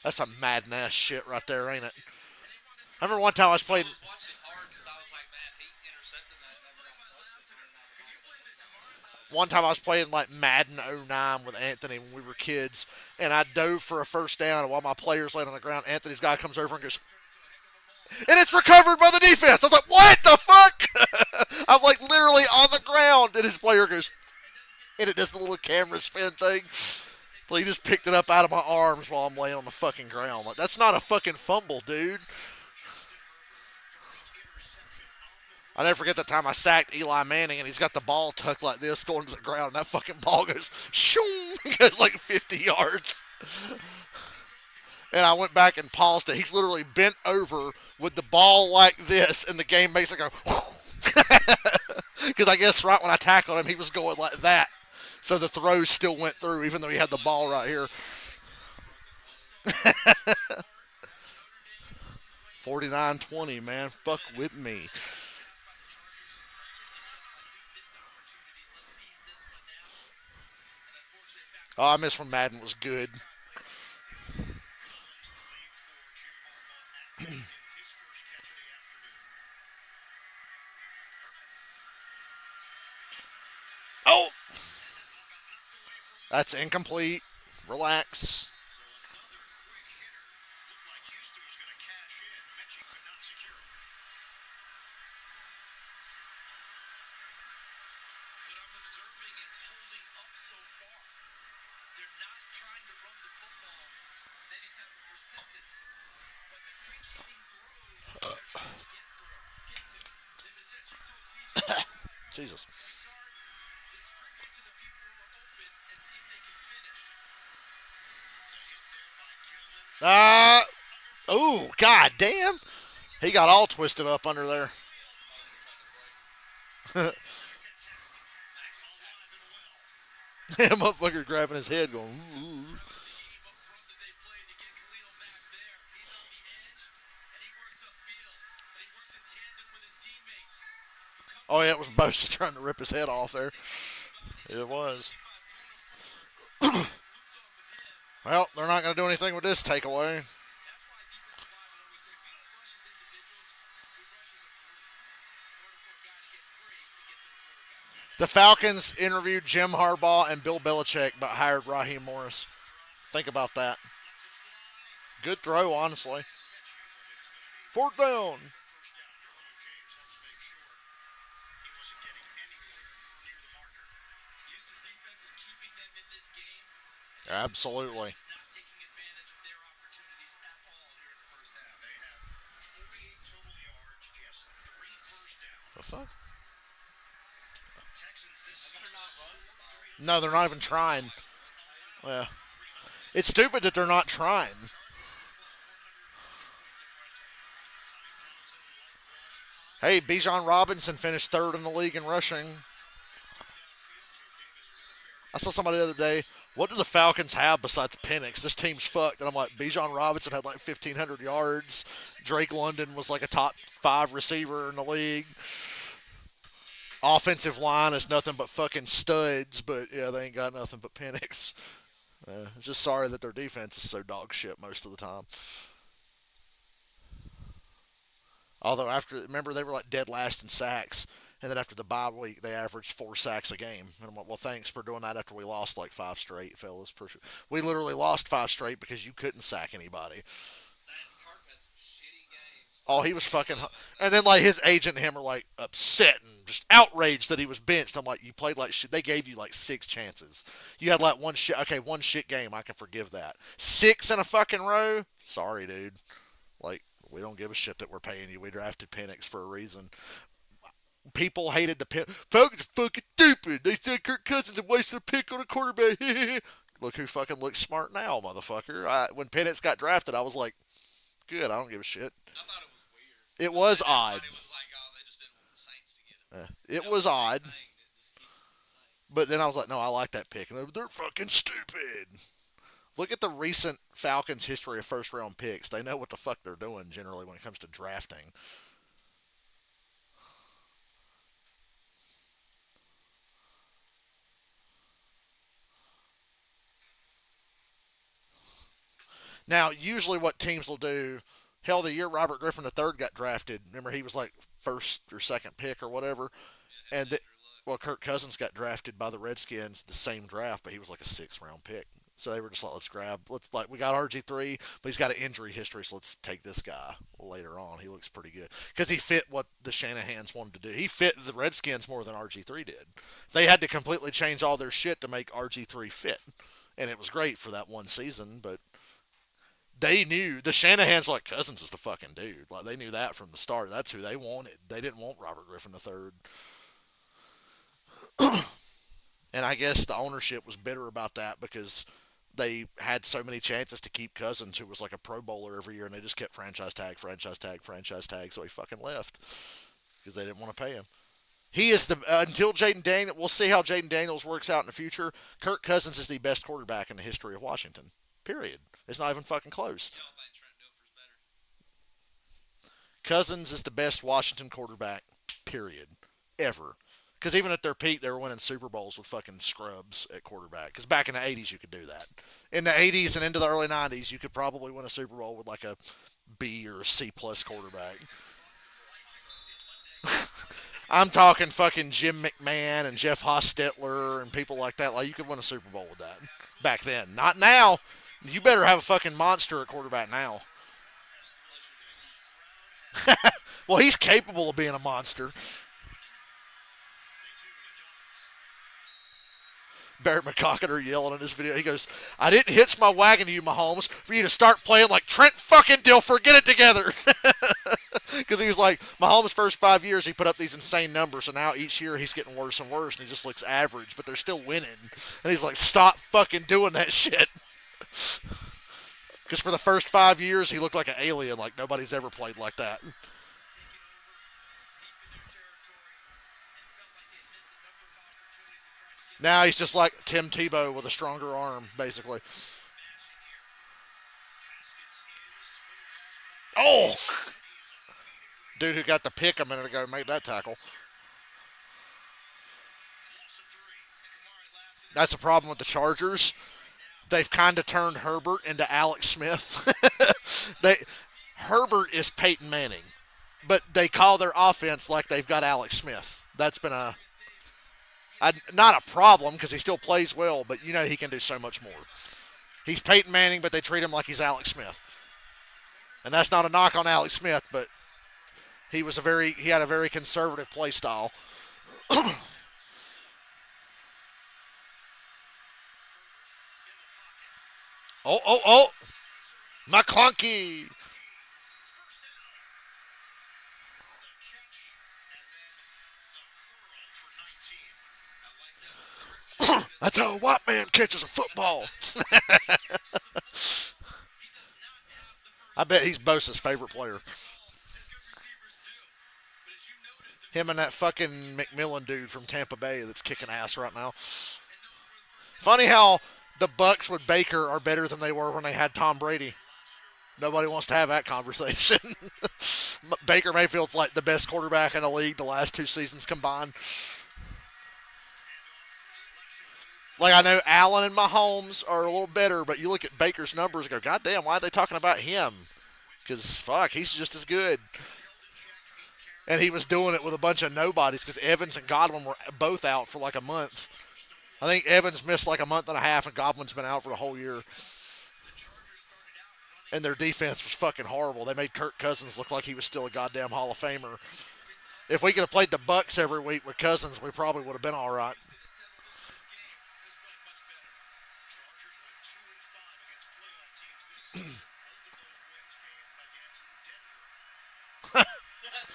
That's some Madden ass shit right there, ain't it? And they wanted I remember one time I was I playing. was watching it hard because I was like, man, he intercepted that, never got touched. It ran out of the ball in the end zone. One time I was playing like Madden '09 with Anthony when we were kids, and I dove for a first down, and while my player's laying on the ground, Anthony's guy comes over and goes, and it's recovered by the defense. I was like, what the fuck? I'm like literally on the ground, and his player goes, and it does the little camera spin thing. Well, he just picked it up out of my arms while I'm laying on the fucking ground. Like, that's not a fucking fumble, dude. I never forget the time I sacked Eli Manning and he's got the ball tucked like this going to the ground and that fucking ball goes shoom. It goes like 50 yards. And I went back and paused it. He's literally bent over with the ball like this and the game makes it go because I guess right when I tackled him he was going like that. So the throw still went through even though he had the ball right here. 49-20, man. Fuck with me. Oh, I miss when Madden was good. Oh, that's incomplete. Relax. what I'm observing is holding up so far. They're not trying to run the football with any type of persistence, but the quick hitting throws is what they're trying to get to. They've essentially told CJ Stroud, Jesus. Ricard, distribute to the people who are open and see if they can finish. Uh, oh, god damn. He got all twisted up under there. Mostly trying to break. That motherfucker grabbing his head going, ooh. Scheme up front that they played to get Khalil Mack there. He's on the edge, and he works upfield, and he works in tandem with his teammate, who comes Oh, yeah, it was Bosa trying to rip his head off there. It was. Well, they're not going to do anything with this takeaway. That's why defensive linemen always say we don't rush as individuals, we rush as a group. In order for a guy to get free and get to the quarterback. The Falcons interviewed Jim Harbaugh and Bill Belichick, but hired Raheem Morris. Think about that. Good throw, honestly. Fourth down. Houston's defense is keeping them in this game. Absolutely. It's not taking advantage of their opportunities at all here in the first half. They have 48 total yards, just 3 first downs. The fuck? Texans this And they're not running the ball. No, they're not even trying. Yeah. It's stupid that they're not trying. Hey, Bijan Robinson finished third in the league in rushing. I saw somebody the other day. What do the Falcons have besides Penix? This team's fucked. And I'm like, Bijan Robinson had like 1,500 yards. Drake London was like a top 5 receiver in the league. Offensive line is nothing but fucking studs, but yeah, they ain't got nothing but Penix. It's just sorry that their defense is so dog shit most of the time. Although after, remember they were like dead last in sacks, and then after the bye week they averaged 4 sacks a game. And I'm like, well, thanks for doing that after we lost like 5 straight, fellas. We literally lost 5 straight because you couldn't sack anybody. That Carp had some shitty games. Oh, he was fucking. And then like his agent and him were like upset and just outraged that he was benched. I'm like, you played like shit. They gave you like 6 chances. You had like one shit. Okay, one shit game. I can forgive that. 6 in a fucking row. Sorry, dude. Like, we don't give a shit that we're paying you. We drafted Penix for a reason. People hated the pick. Falcons are fucking stupid. They said Kirk Cousins had wasted a pick on a quarterback. Look who fucking looks smart now, motherfucker. When Penix got drafted, I was like, good. I don't give a shit. I thought it was weird. It was odd. Everybody was like, oh, they just didn't want the Saints to get him. It was odd. Thing to just keep him with the Saints. But then I was like, no, I like that pick. And they're fucking stupid. Look at the recent Falcons history of first round picks. They know what the fuck they're doing generally when it comes to drafting. Now, usually what teams will do, hell, the year Robert Griffin III got drafted, remember he was like first or second pick or whatever, Yeah, him and and Andrew Luck. well, Kirk Cousins got drafted by the Redskins the same draft, but he was like a sixth round pick. So they were just like, let's like, we got RG3, but he's got an injury history, so let's take this guy later on. He looks pretty good because he fit what the Shanahans wanted to do. He fit the Redskins more than RG3 did. They had to completely change all their shit to make RG3 fit, and it was great for that one season. But they knew the Shanahans were like Cousins is the fucking dude. Like they knew that from the start. That's who they wanted. They didn't want Robert Griffin III. And I guess the ownership was bitter about that because they had so many chances to keep Cousins, who was like a Pro Bowler every year, and they just kept franchise tag, franchise tag, franchise tag. So he fucking left because they didn't want to pay him. He is the until Jaden Daniels. We'll see how Jaden Daniels works out in the future. Kirk Cousins is the best quarterback in the history of Washington. Period. It's not even fucking close. Y'all think Trent Dilfer's better? Cousins is the best Washington quarterback. Period. Ever. Because even at their peak, they were winning Super Bowls with fucking scrubs at quarterback. Because back in the 80s, you could do that. In the 80s and into the early 90s, you could probably win a Super Bowl with like a B or a C plus quarterback. I'm talking fucking Jim McMahon and Jeff Hostetler and people like that. Like you could win a Super Bowl with that back then. Not now. You better have a fucking monster at quarterback now. Unless you're the Chiefs. Well, he's capable of being a monster. Barrett McCockett yelling in this video. He goes, I didn't hitch my wagon to you, Mahomes, for you to start playing like Trent fucking Dilfer. Get it together. Because he was like, Mahomes' first 5 years, he put up these insane numbers, and now each year he's getting worse and worse, and he just looks average, but they're still winning. And he's like, stop fucking doing that shit. Because for the first 5 years, he looked like an alien, like nobody's ever played like that. Now he's just like Tim Tebow with a stronger arm, basically. Oh! Dude who got the pick a minute ago made that tackle. That's a problem with the Chargers. They've kind of turned Herbert into Alex Smith. they Herbert is Peyton Manning, but they call their offense like they've got Alex Smith. That's been not a problem because he still plays well, but you know he can do so much more. He's Peyton Manning, but they treat him like he's Alex Smith, and that's not a knock on Alex Smith, but he had a very conservative play style. Oh, McClunky. That's how a white man catches a football. I bet he's Bosa's favorite player. Him and that fucking McMillan dude from Tampa Bay that's kicking ass right now. Funny how the Bucks with Baker are better than they were when they had Tom Brady. Nobody wants to have that conversation. Baker Mayfield's like the best quarterback in the league the last 2 seasons combined. Like I know Allen and Mahomes are a little better, but you look at Baker's numbers and go, God damn, why are they talking about him? Because fuck, he's just as good. And he was doing it with a bunch of nobodies because Evans and Godwin were both out for like a month. I think Evans missed like a month and a half, and Godwin's been out for the whole year. And their defense was fucking horrible. They made Kirk Cousins look like he was still a goddamn Hall of Famer. If we could have played the Bucks every week with Cousins, we probably would have been all right.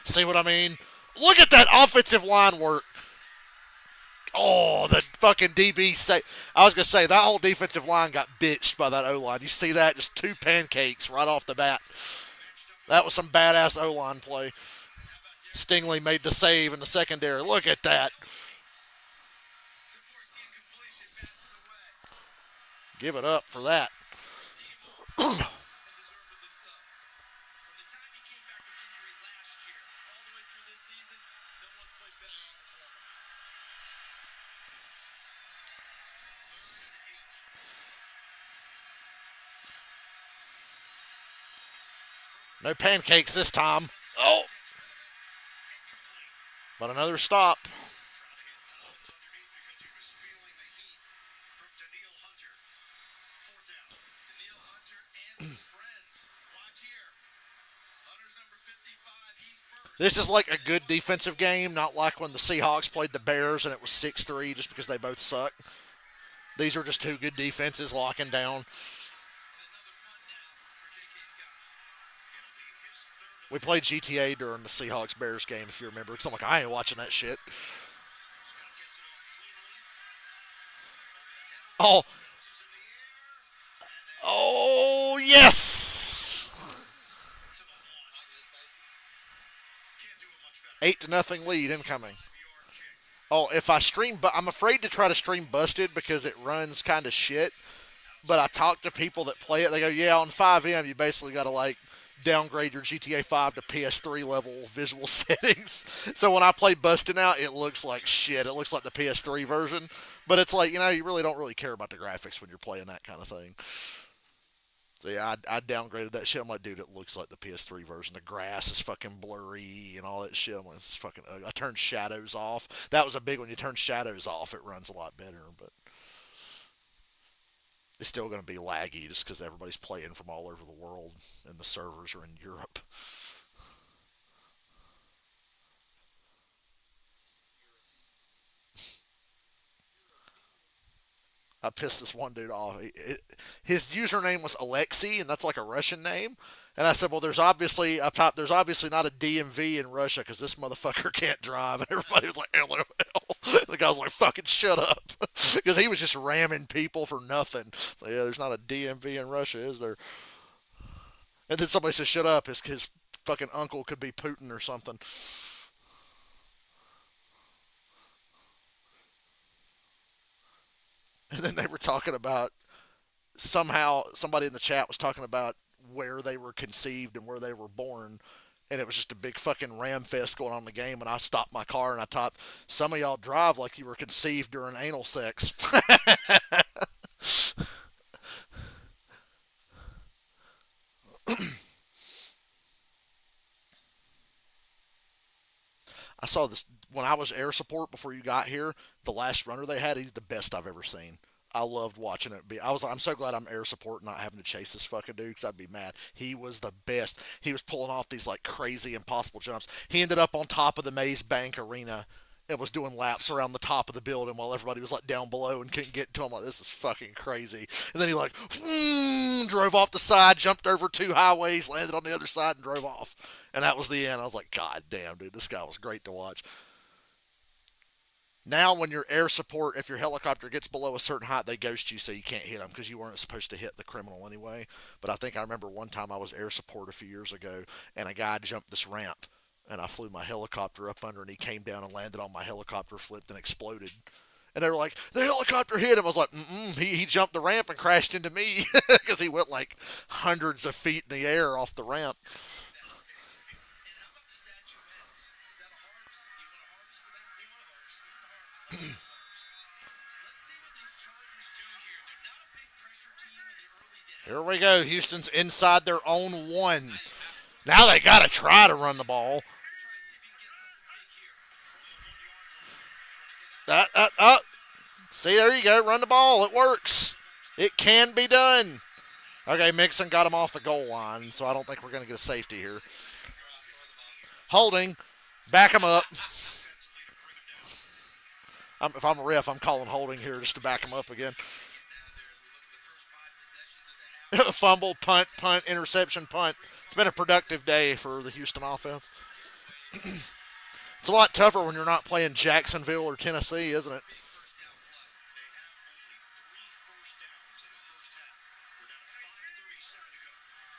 See what I mean? Look at that offensive line work. Oh, the fucking DB say. I was gonna say that whole defensive line got bitched by that O line. You see that? Just two pancakes right off the bat. That was some badass O line play. Stingley made the save in the secondary. Look at that. Give it up for that. No pancakes this time. Oh, but another stop. Daniil Hunter and some friends. Watch here. Hunter's number 55. He's first. This is like a good defensive game, not like when the Seahawks played the Bears and it was 6-3 just because they both suck. These are just two good defenses locking down. And another punt now for J.K. Scott. We played GTA during the Seahawks Bears game, if you remember. Because I'm like, I ain't watching that shit. Oh, oh yes! Might be the safety. 8-0 lead incoming. Oh, if I stream, but I'm afraid to try to stream Busted because it runs kind of shit. But I talk to people that play it. They go, yeah, on 5M, you basically got to like downgrade your GTA 5 to PS3 level visual settings. So when I play Busted now, it looks like shit. It looks like the PS3 version. But it's like, you really don't really care about the graphics when you're playing that kind of thing. So yeah, I downgraded that shit. I'm like, dude, it looks like the PS3 version. The grass is fucking blurry and all that shit. I'm like, this is fucking ugly. I turned shadows off. That was a big one. You turn shadows off, it runs a lot better. But it's still going to be laggy just because everybody's playing from all over the world and the servers are in Europe. I pissed this one dude off. His username was Alexei, and that's like a Russian name. And I said, well, there's obviously up top, there's obviously not a DMV in Russia because this motherfucker can't drive. And everybody was like, LOL. The guy was like, fucking shut up. Because he was just ramming people for nothing. So, yeah, there's not a DMV in Russia, is there? And then somebody says, shut up. His fucking uncle could be Putin or something. And then they were talking about somehow somebody in the chat was talking about where they were conceived and where they were born. And it was just a big fucking ram fest going on in the game. And I stopped my car and I typed, some of y'all drive like you were conceived during anal sex. I saw this when I was air support before you got here. The last runner they had, he's the best I've ever seen. I loved watching it be. I was like, I'm so glad I'm air support, not having to chase this fucking dude, because I'd be mad. He was the best. He was pulling off these like crazy, impossible jumps. He ended up on top of the Maze Bank Arena and was doing laps around the top of the building while everybody was like down below and couldn't get to him. Like, this is fucking crazy. And then he like drove off the side, jumped over two highways, landed on the other side, and drove off. And that was the end. I was like, God damn, dude, this guy was great to watch. Now, when you're air support, if your helicopter gets below a certain height, they ghost you so you can't hit them because you weren't supposed to hit the criminal anyway. But I think I remember one time I was air support a few years ago, and a guy jumped this ramp, and I flew my helicopter up under, and he came down and landed on my helicopter, flipped, and exploded. And they were like, the helicopter hit him. I was like, he jumped the ramp and crashed into me because he went like hundreds of feet in the air off the ramp. And how about the statuettes? Is that a harps? Do you want a harps for that? We want a harps. We want a harps. Let's see what these Chargers do here. They're not a big pressure team in the early days. Here we go. Houston's inside their own one. Now they got to try to run the ball. Try and see if you can get something big here. See, there you go. Run the ball. It works. It can be done. Okay, Mixon got him off the goal line, so I don't think we're going to get a safety here. Holding. Back him up. If I'm a ref, I'm calling holding here just to back him up again. Fumble, punt, interception, punt. It's been a productive day for the Houston offense. It's a lot tougher when you're not playing Jacksonville or Tennessee, isn't it?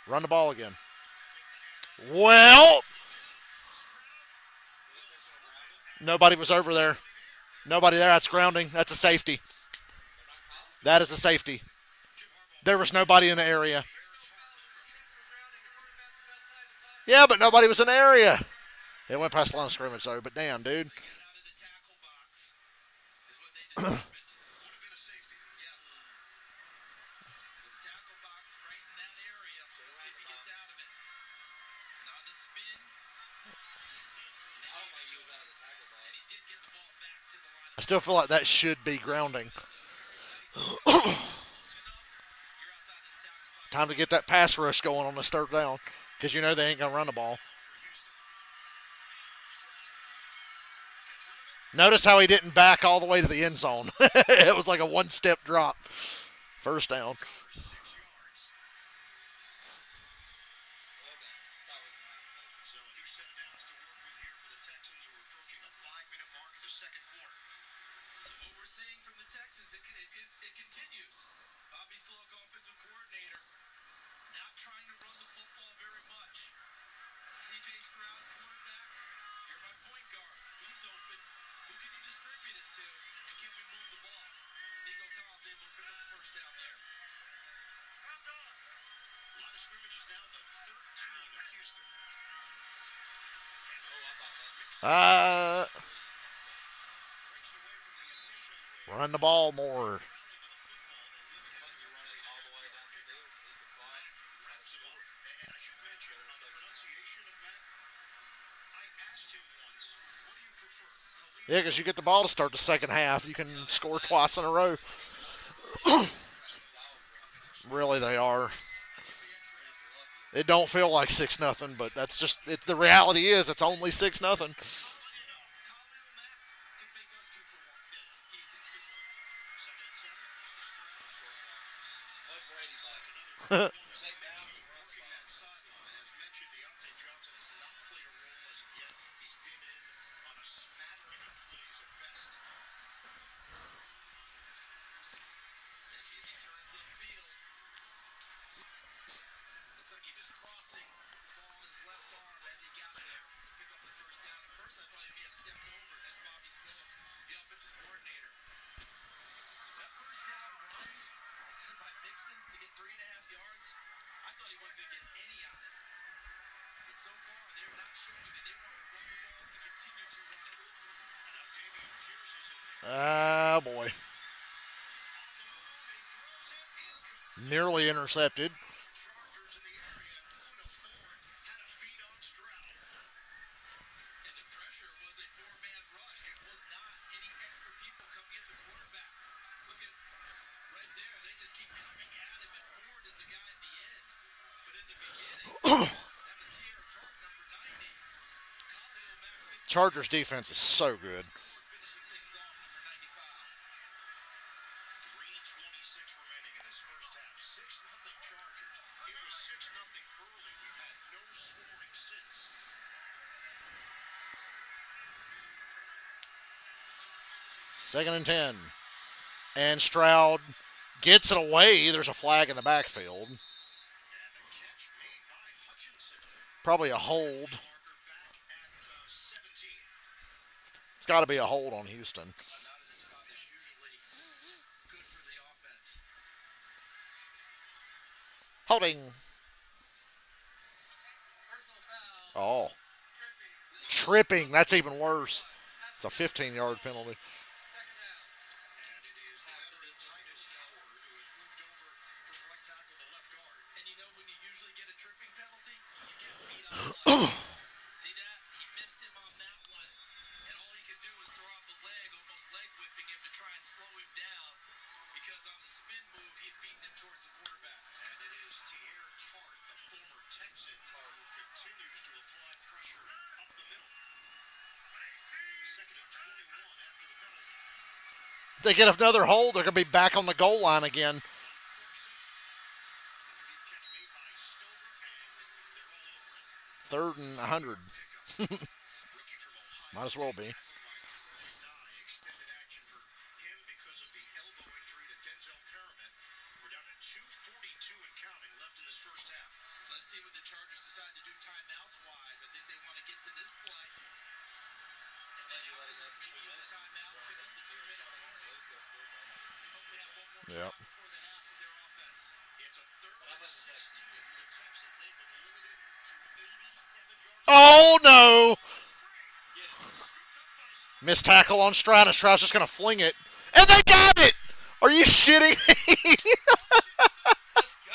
Run the ball again. Well, nobody was over there. Nobody there. That's grounding. That's a safety. That is a safety. There was nobody in the area. Yeah, but nobody was in the area. It went past the line of scrimmage, though. But damn, dude. Out of the tackle box is what they determined. Would have been a safety. Yes. To the tackle box right in that area. Let's see if he gets out of it. still feel like that should be grounding. Time to get that pass rush going on this third down because you know they ain't gonna run the ball. Notice how he didn't back all the way to the end zone. It was like a one-step drop. First down. So a new set of downs to work with here for the Texans. We're approaching the 5-minute mark of the second quarter. So what we're seeing from the Texans, it continues. Bobby Sloak, offensive coordinator, not trying to run the football very much. C.J. Stroud, quarterback, you're my point guard. Who's open? Who can you distribute it to? And can we move the ball? Nico Collins able to pick up the first down there. Line of scrimmage is now the 13 of Houston. Uh, Breaks away from the initial wave. run the ball more. With the football, the limit All the way down the field. Need the clock. wraps him up. And as you mentioned, on the pronunciation of Matt, I asked him once, what do you prefer? Khalil Yeah, because you get the ball to start the second half. You can score twice in a row. Really, they are. It don't feel like 6-0, but that's just it, the reality is it's only 6-0. Khalil Mack could make us 2 for 1. Easy. Second and 7. Let Brady ball. Another Check down. working that sideline. As mentioned, Deontay Johnson has not played a role as of yet. He's been in on a smattering of plays at best. Menchie, as he turns upfield, looks like he was crossing the ball on his left arm as he got there. Picked up the first down. At first, I thought he may have stepped over it as Bobby Sloak, the offensive coordinator. That first down run by Mixon to get 3.5 yards, I thought he wasn't going to get any on it. And so far, they're not showing that they want to run the ball and continue to run it. And now Dameon Pierce is in there. Ah, boy. On the move, and he throws it incomplete. Nearly intercepted. Chargers in the area, and Poona Ford had a beat on Stroud. And the pressure was a 4-man rush. It was not any extra people coming at the quarterback. Look at right there. They just keep coming at him, and Ford is the guy at the end. But in the beginning, that was Sierra Tart, number 90. Khalil Mack picked Chargers defense is so good. finishing things off, number 95. 3:26 remaining in this first half. 6-0 Chargers. It was 6-0 early. We've had no scoring since. Second and 10. And Stroud gets it away. There's a flag in the backfield. And a catch made by Hutchinson. Probably a hold. Marker back at 17. It's got to be a hold on Houston. Not in a spot that's usually good for the offense. Holding. Personal foul. Oh. Tripping. That's even worse. It's a 15-yard penalty. Second down. And it is the veteran Titus Howard who has moved over from right tackle to left guard. And you know when you usually get a tripping penalty, you get beat on the line. See that? He missed him on that one. And all he could do was throw out the leg, almost leg whipping him to try and slow him down. Because on the spin move, he had beaten him towards the quarterback. And it is Sierra Tart, the former Texan, who continues to apply pressure up the middle. Second and 21 after the penalty. If they get another hold, they're going to be back on the goal line again. Clarkson, underneath catch made by Stover, and they're all over it. Third and 100. Rookie from Ohio. Might as well be. Tackled by Troy Dye. Extended action for him because of the elbow injury to Denzel Perriman. We're down to 2:42 and counting left in this first half. Let's see what the Chargers decide to do timeouts wise. I think they want to get to this play. And then you let it go. Maybe use a timeout, pick up the 2-minute warning. Hopefully have one more Yep. shot before the half with their offense. It's a third and 16 for the Texans. They've been limited to 87 yards. Oh, no. Get it. Scooped up by Stroud. Missed tackle on Stroud, and Stroud's just going to fling it. And they got it! Are you shitting me? Let's go.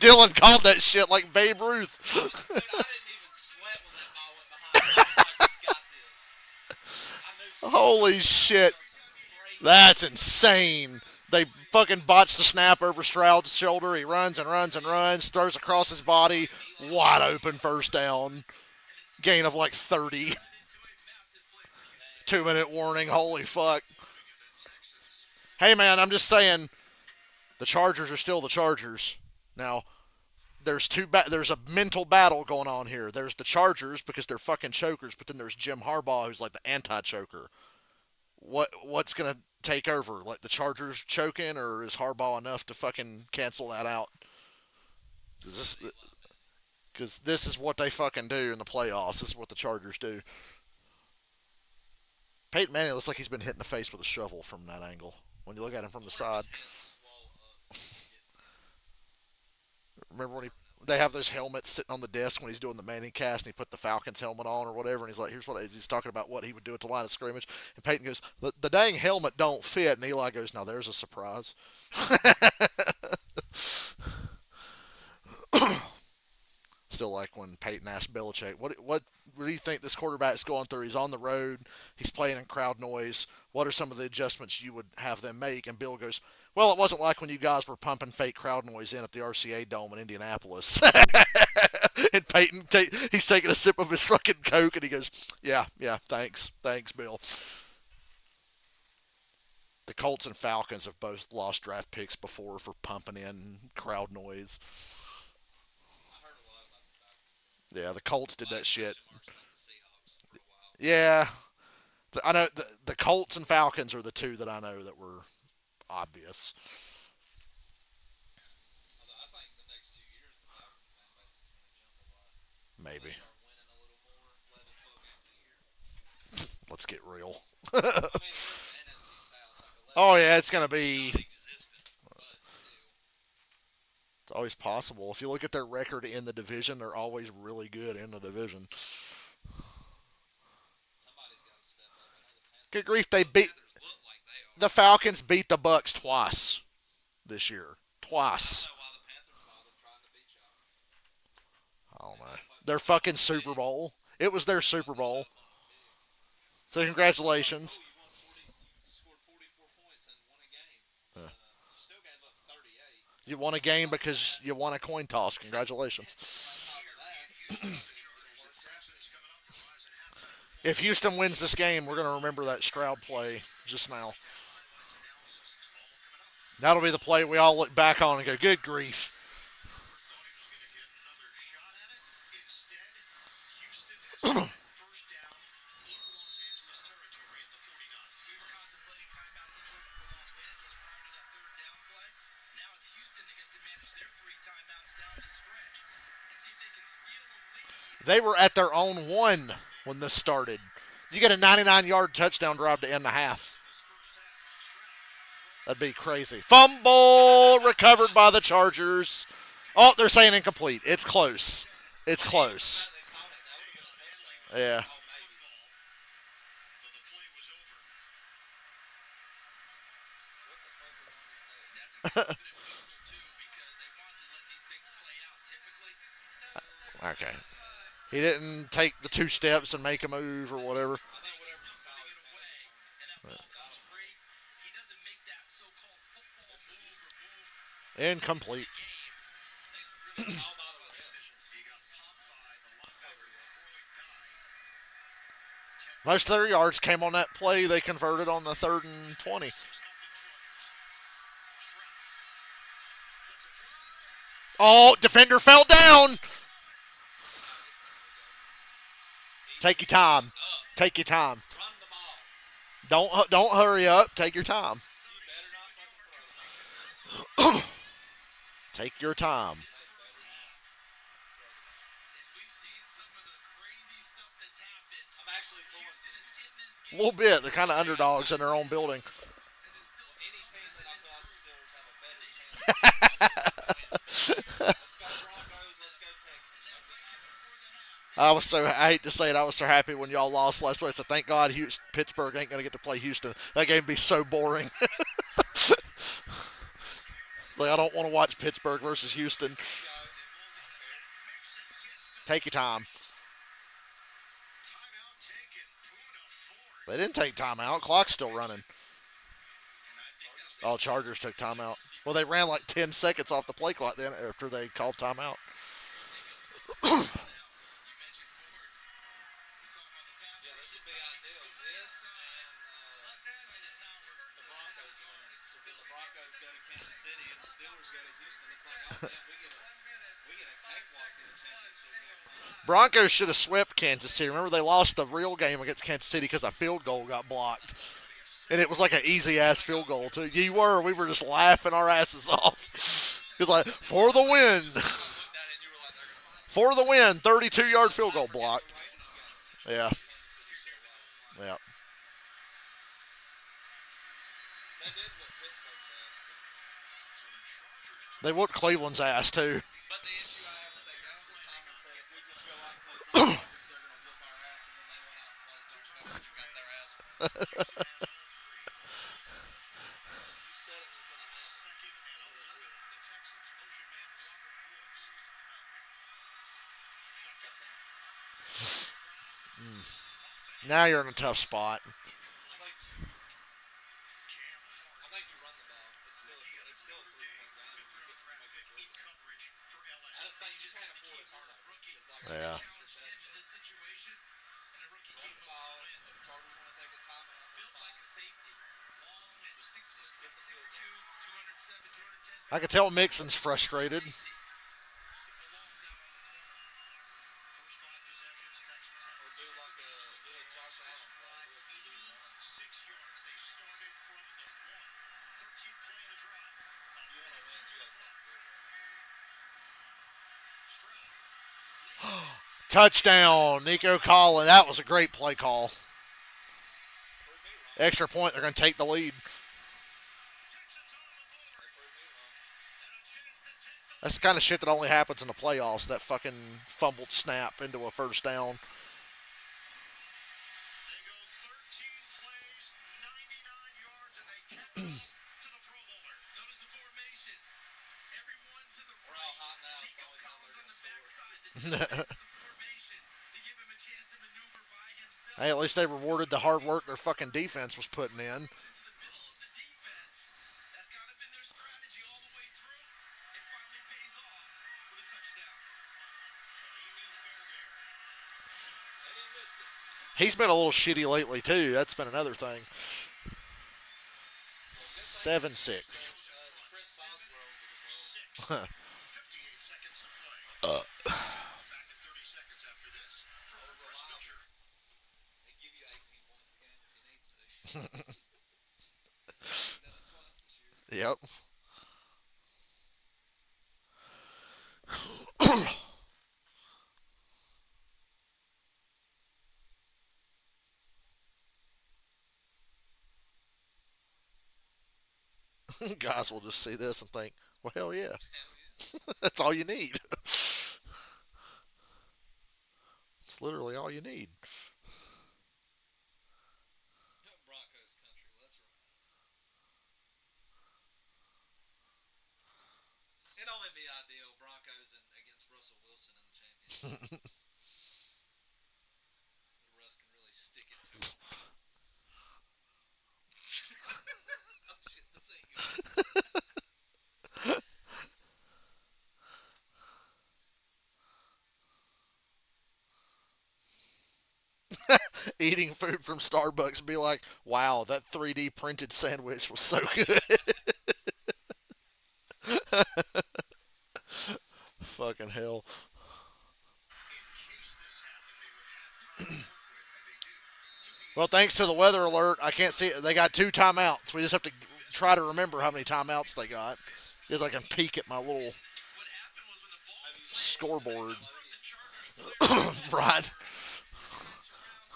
Dylan called that shit like Babe Ruth. Dude, I didn't even sweat when that ball went behind me. I was like, he's got this. I knew something. Holy shit. Second That's insane. They fucking botch the snap over Stroud's shoulder. He runs and runs and runs, throws across his body, wide open first down. Gain of like 30. 2 minute warning. Holy fuck. Hey man, I'm just saying the Chargers are still the Chargers. Now, there's a mental battle going on here. There's the Chargers because they're fucking chokers, but then there's Jim Harbaugh who's like the anti-choker. What's gonna take over? Like the Chargers choking, or is Harbaugh enough to fucking cancel that out? Because this is what they fucking do in the playoffs. This is what the Chargers do. Peyton Manning looks like he's been hit in the face with a shovel from that angle. When you look at him from the side, remember when they have those helmets sitting on the desk when he's doing the Manning cast, and he put the Falcons helmet on or whatever, and he's like, "Here's what he's talking about, what he would do at the line of scrimmage." And Peyton goes, "The dang helmet don't fit," and Eli goes, "Now there's a surprise." Still like when Peyton asked Belichick, what do you think this quarterback's going through? He's on the road. He's playing in crowd noise. What are some of the adjustments you would have them make?" And Bill goes, "Well, it wasn't like when you guys were pumping fake crowd noise in at the RCA Dome in Indianapolis." And he's taking a sip of his fucking Coke, and he goes, "Yeah, yeah, thanks, Bill." The Colts and Falcons have both lost draft picks before for pumping in crowd noise. I heard a lot about the Falcons. Yeah, the Colts did Might that have shit. switched worse about the Seahawks for a while. Yeah, I know the Colts and Falcons are the two that I know that were obvious. Although I think the next 2 years the Falcons fan base is going to jump a lot. They Maybe. start winning a little more, 11, 12 games a year. Let's get real. I mean, it is the NFC South. Like 11 Oh yeah, games it's gonna is be. non-existent, but still. It's always possible. If you look at their record in the division, they're always really good in the division. Somebody's got to step up. I know Good grief, they beat Panthers look like they are. the Falcons beat the Bucks twice this year. I don't Twice. know why the Panthers bothered trying to beat y'all. I don't They know. got fucking Their fucking Super Bowl. It was their Super Bowl. yourself on a pig. So congratulations. Oh, you won 40. You scored 44 points and won a game. Yeah. You still gave up 38. You won a game because you won a coin toss. Congratulations. On top of that, you're the worst draft pick. If Houston wins this game, we're going to remember that Stroud play just now. That'll be the play we all look back on and go, good grief. We were contemplating timeout situation for Los Angeles prior to that third down play. Now it's Houston that gets to manage their three timeouts down the stretch and see if they can steal a lead. They were at their own one when this started. You get a 99-yard touchdown drive to end the half. That'd be crazy. Fumble recovered by the Chargers. Oh, they're saying incomplete. It's close. It's close. They caught it. That would have been a touchdown. Yeah. Oh, maybe. What the fuck was on his neck? That's a confident whistle too because they wanted to let these things play out. Typically, Okay. He didn't take the 2 steps and make a move or whatever. I think whatever you call giving it, it away, and that ball goes free. He doesn't make that so-called football move or move Incomplete. game. Things really all by the ref. he got popped by the linebacker Troy Dye. Most of their yards came on that play they converted on the 3rd and 20. Oh, defender fell down. Take your time. Take your time. Run the ball. Don't hurry up. Take your time. You better not fucking throw the ball. Take your time. We've seen some of the crazy stuff that's happened. I'm actually pulling. Houston is in this A game. little bit. They're kind of underdogs in their own building. Any team that I thought the Steelers have a better chance of winning. Let's go Broncos. Let's go Texans. I hate to say it, I was so happy when y'all lost last week. So thank God Pittsburgh ain't going to get to play Houston. That game would be so boring. Like, I don't want to watch Pittsburgh versus Houston. Take your time. They didn't take time out. Clock's still running. Oh, Chargers took timeout. Well, they ran like 10 seconds off the play clock then after they called timeout. Yeah, this would be ideal. This and the Broncos winning. Because then the Broncos go to Kansas City and the Steelers go to Houston. It's like, oh man, we get a cakewalk in the championship game. Broncos should have swept Kansas City. Remember, they lost the real game against Kansas City because a field goal got blocked. And it was like an easy ass field goal, too. We were just laughing our asses off. It's like, for the win. And you were like, they're gonna win. For the win, 32-yard field goal blocked. The Ravens game. Yeah, Kansas City showed out. yeah. They did what Pittsburgh's ass. They whooped Cleveland's ass, too. But the issue I have with that game is Tomlin said if we just go out and play zone coverage, they're going to whoop our ass. And then they went out and played zone coverage and got their ass whooped. You said it was going to happen. The Texans motion man Robert Woods. Now you're in a tough spot. I think you run the ball. It's still a 3-point game. If you make it field goal. Coverage for LA. I just think you can't afford a turnover. It's like Yeah. your best chance. Situation, and the rookie Run came the ball. If Chargers want to take a timeout, that's built like a fine. safety. Long at 6'2", 207, 210. I can tell Mixon's frustrated. Belongs out on the corner. First 5 possessions, Texans Or had do like a Josh Allen play. Do a QB run. 6 yards. They started from the 1. 13th play of the drive. If you want to win, you got to take a field goal. Stroud. Touchdown, Nico Collins. That was a great play call. Prove me wrong. Extra point, they're going to take the lead. Texans on the board. They prove me wrong. And a chance to take the That's the kind of shit that only happens in the playoffs. That fucking fumbled snap into a first down. They go 13 plays, 99 yards, and they catch up to the Pro Bowler. Notice the formation. Everyone to the We're all hot now. It's the Nico only time Collins they're on going to the score. backside. The formation to give him a chance to maneuver by himself. Hey, at least they rewarded the hard work their fucking defense was putting in. Into the middle of the defense. That's kind of been their strategy all the way through. It finally pays off with a touchdown. Kaimi Fairbairn. And he missed it. He's been a little shitty lately, too. That's been another thing. 7-6. Chris Boswell's of the world. 58 seconds to play. Back in 30 seconds after this. For Oh, Chris Mitchell. They give you 18 points a game if he needs to. He's done it twice this year. Yep. Guys will just see this and think, well, hell yeah. Hell yeah. That's all you need. It's literally all you need. Broncos country. Let's ride. It'd only be ideal Broncos against Russell Wilson in the championship. The Russ can really stick it to him. Oh shit, this ain't good. Eating food from Starbucks be like, wow, that 3D printed sandwich was so good. Fucking hell. Well, thanks to the weather alert, I can't see it. They got 2 timeouts. We just have to try to remember how many timeouts they got. Because I can peek at my little What happened was when the ball scoreboard. the Chargers Right. surround Stroud,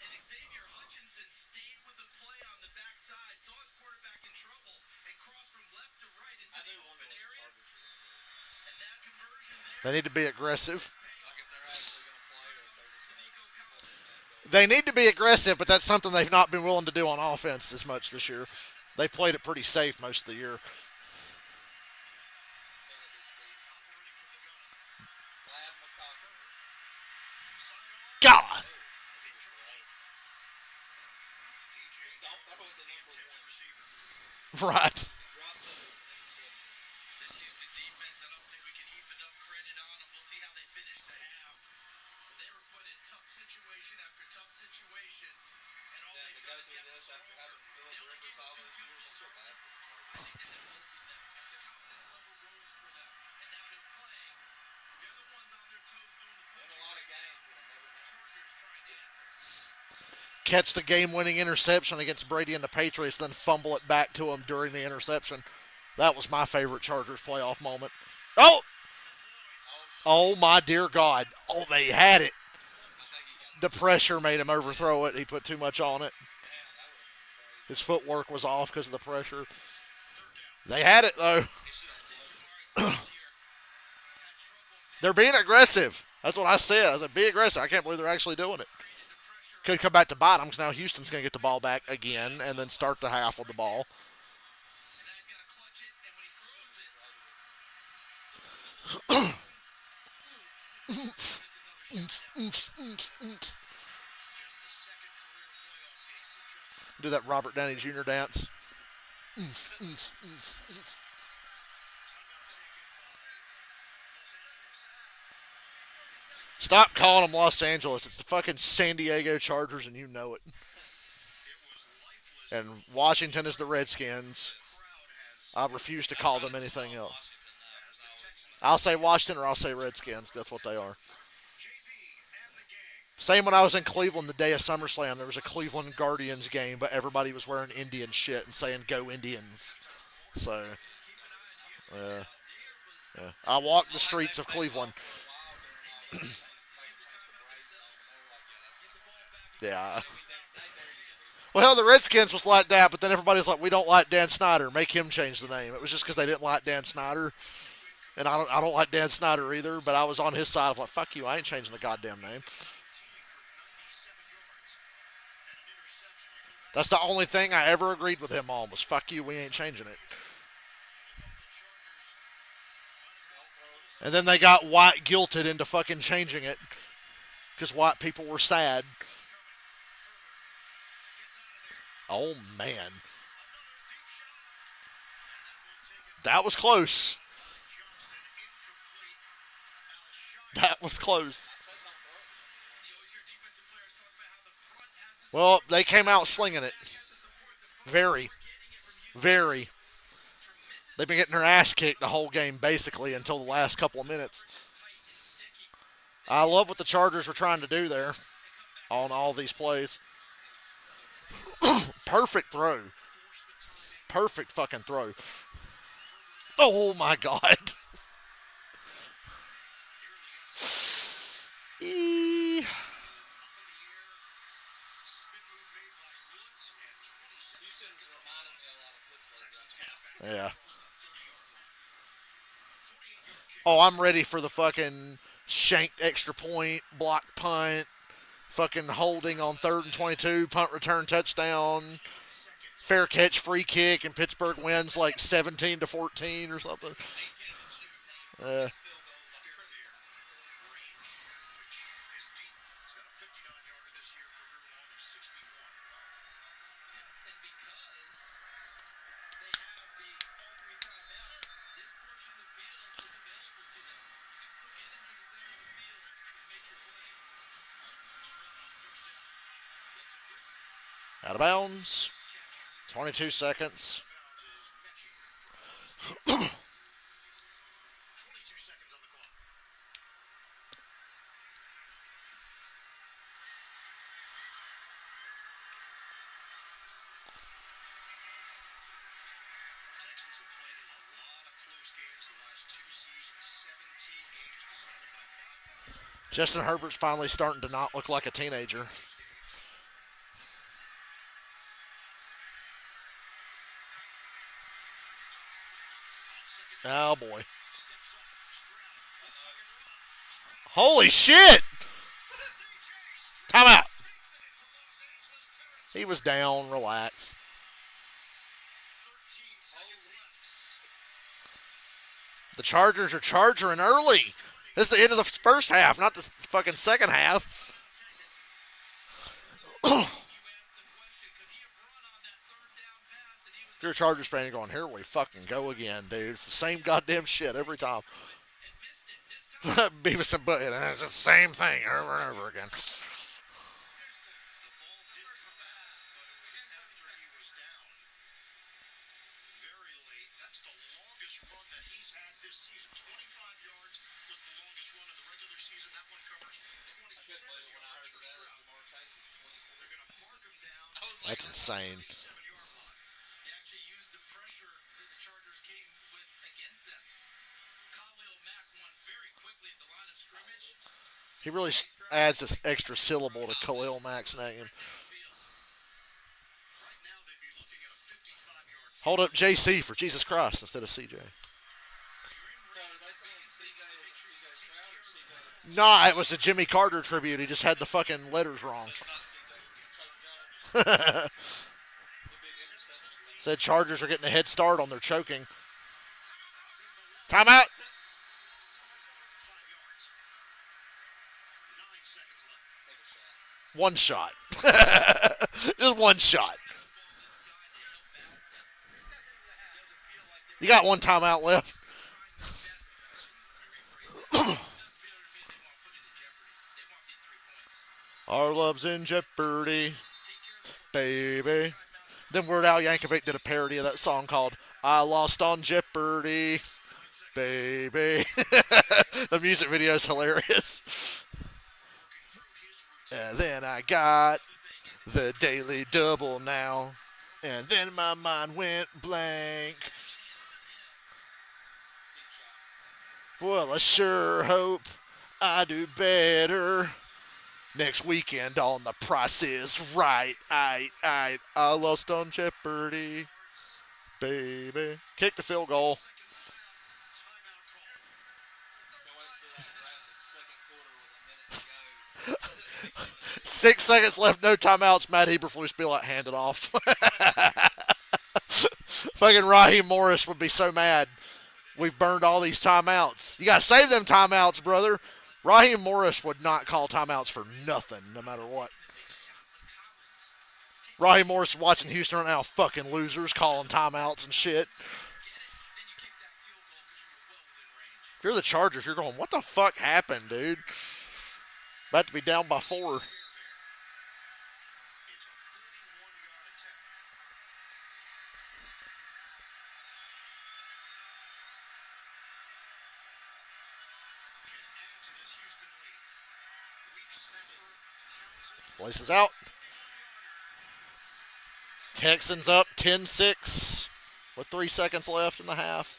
and Xavier Hutchinson stayed with the play on the backside, saw his quarterback in trouble, and crossed from left to right into I the do wonder open what the area. Chargers are going to do. And that conversion there. They need to be aggressive. Like if they're actually going to play or if they're just going to let this game go. They need to be aggressive, but that's something they've not been willing to do on offense as much this year. They played it pretty safe most of the year. Lad McConkey. God! Just don't throw it to number one. Right. Drops it, it's an interception. This Houston defense, I don't think we can heap enough credit on them. We'll see how they finish the half. But they were put in tough situation after tough situation, and all Then to they've go done is through get this after stronger. having Philip They only Rivers gave up all two those field years, I goals. feel bad for the I Chargers. think that emboldened them. The confidence level rose for them, and now they're playing. They're the ones on their toes doing the In a punching. lot of games and they never win. Chargers trying to answer. Catch the game-winning interception against Brady and the Patriots, then fumble it back to him during the interception. That was my favorite Chargers playoff moment. Oh, Oh shit! oh my dear God! Oh, they had it. I think he got The pressure made him overthrow it. He put too much on it. damn. That would have been crazy. His footwork was off because of the pressure. They had it though. He should have floated. They're being aggressive. That's what I said. I said, be aggressive. I can't believe they're actually doing it. Could come back to bite them because now Houston's going to get the ball back again and then start the half with the ball. And now he's got to clutch it, and when he throws it, Do that Robert Downey Jr. dance. Stop calling them Los Angeles. It's the fucking San Diego Chargers, and you know it. And Washington is the Redskins. I refuse to call them anything else. Washington now, 'cause I always I'll say Washington or I'll say Redskins. That's what they are. Same when I was in Cleveland the day of SummerSlam. There was a Cleveland Guardians game, but everybody was wearing Indian shit and saying "Go Indians." So, yeah. I walked the streets of Cleveland. for a while during all this, making change to Braves and they were like, yeah, that's Yeah. they dare you to do that. Well, the Redskins was like that, but then everybody was like, "We don't like Dan Snyder. Make him change the name." It was just because they didn't like Dan Snyder, and I don't like Dan Snyder either. But I was on his side of like, "Fuck you! I ain't changing the goddamn name." That's the only thing I ever agreed with him on was "Fuck you! We ain't changing it." And then they got White guilted into fucking changing it because white people were sad. Oh man, that was close. That was close. I said don't throw it. you always hear defensive players talk about how the front has to Well, they came out slinging it. support the Very, getting it from you. very. They've been getting their ass kicked the whole game basically until the last couple of minutes. Tight and sticky. I love what the Chargers were trying to do there on all these plays. Perfect throw. Perfect fucking throw. Oh my God. Eee. Houston's reminding me a lot of Pittsburgh right now. Yeah. Oh, I'm ready for the fucking shanked extra point, block punt, fucking holding on 3rd and 22, punt return touchdown, fair catch, free kick, and Pittsburgh wins like 17-14 or something. 18 to 16. Yeah. 6 field goals by Princeton. And because they have the all three timeouts, this portion of the field is available to them. You can still get into the center of the field and make your plays. Out of bounds. 22 seconds. Texans have played in a lot of close games the last 2 seasons. 17 games decided by 5. Justin Herbert's finally starting to not look like a teenager. Oh boy. Holy shit! Time out. He was down. Relax. The Chargers are charging early. This is the end of the first half, not the fucking second half. You asked the question, could he have run on that third down pass and he was If you're a Chargers fan, you're going, here we fucking go again, dude. It's the same goddamn shit every time. and missed it. This time Beavis and Butthead, and it's the same thing over and over again. the ball did come back, but it was after he was down very late. That's the longest run that he's had this season. 25 yards was the longest run in the regular season. That one covers I couldn't 27 believe it when I yards heard first that round. Jamar Chase was 24. They're going to mark him down I was like, That's insane. 7-yard line. They actually used the pressure that the Chargers came with against them. Khalil Mack won very quickly at the line of scrimmage. He really adds this extra syllable to Khalil Mack's name. Right now, they'd be looking at a 55-yard field. Hold up JC for Jesus Christ instead of CJ. so are they saying CJ isn't CJ Stroud or CJ isn't? Nah, it was a Jimmy Carter tribute. He just had the fucking letters wrong. It's not CJ from Choke Jones. The big interception thing. Said Chargers are getting a head start on their choking. Timeout. 5 yards. 9 seconds left. Take a shot. One shot. Just one shot. You got one timeout left. Our love's in jeopardy, baby. Then Weird Al Yankovic did a parody of that song called I Lost on Jeopardy, baby. The music video is hilarious. And then I got the daily double now. And then my mind went blank. Well, I sure hope I do better next weekend on The Price is Right. I lost on Jeopardy, baby. Kick the field goal. Can't wait to see that graphic. Second quarter with a minute to go. 6 seconds left, no timeouts. Matt Eberflus be like, hand it off. Fucking Raheem Morris would be so mad. We've burned all these timeouts. You got to save them timeouts, brother. Raheem Morris would not call timeouts for nothing, no matter what. Raheem Morris is watching Houston right now. Fucking losers calling timeouts and shit. If you're the Chargers, you're going, what the fuck happened, dude? About to be down by 4. It's a 31-yard attempt. Can add to this Houston lead. Weak snapper, Townsend. Places out. Texans up 10-6 with 3 seconds left in the half.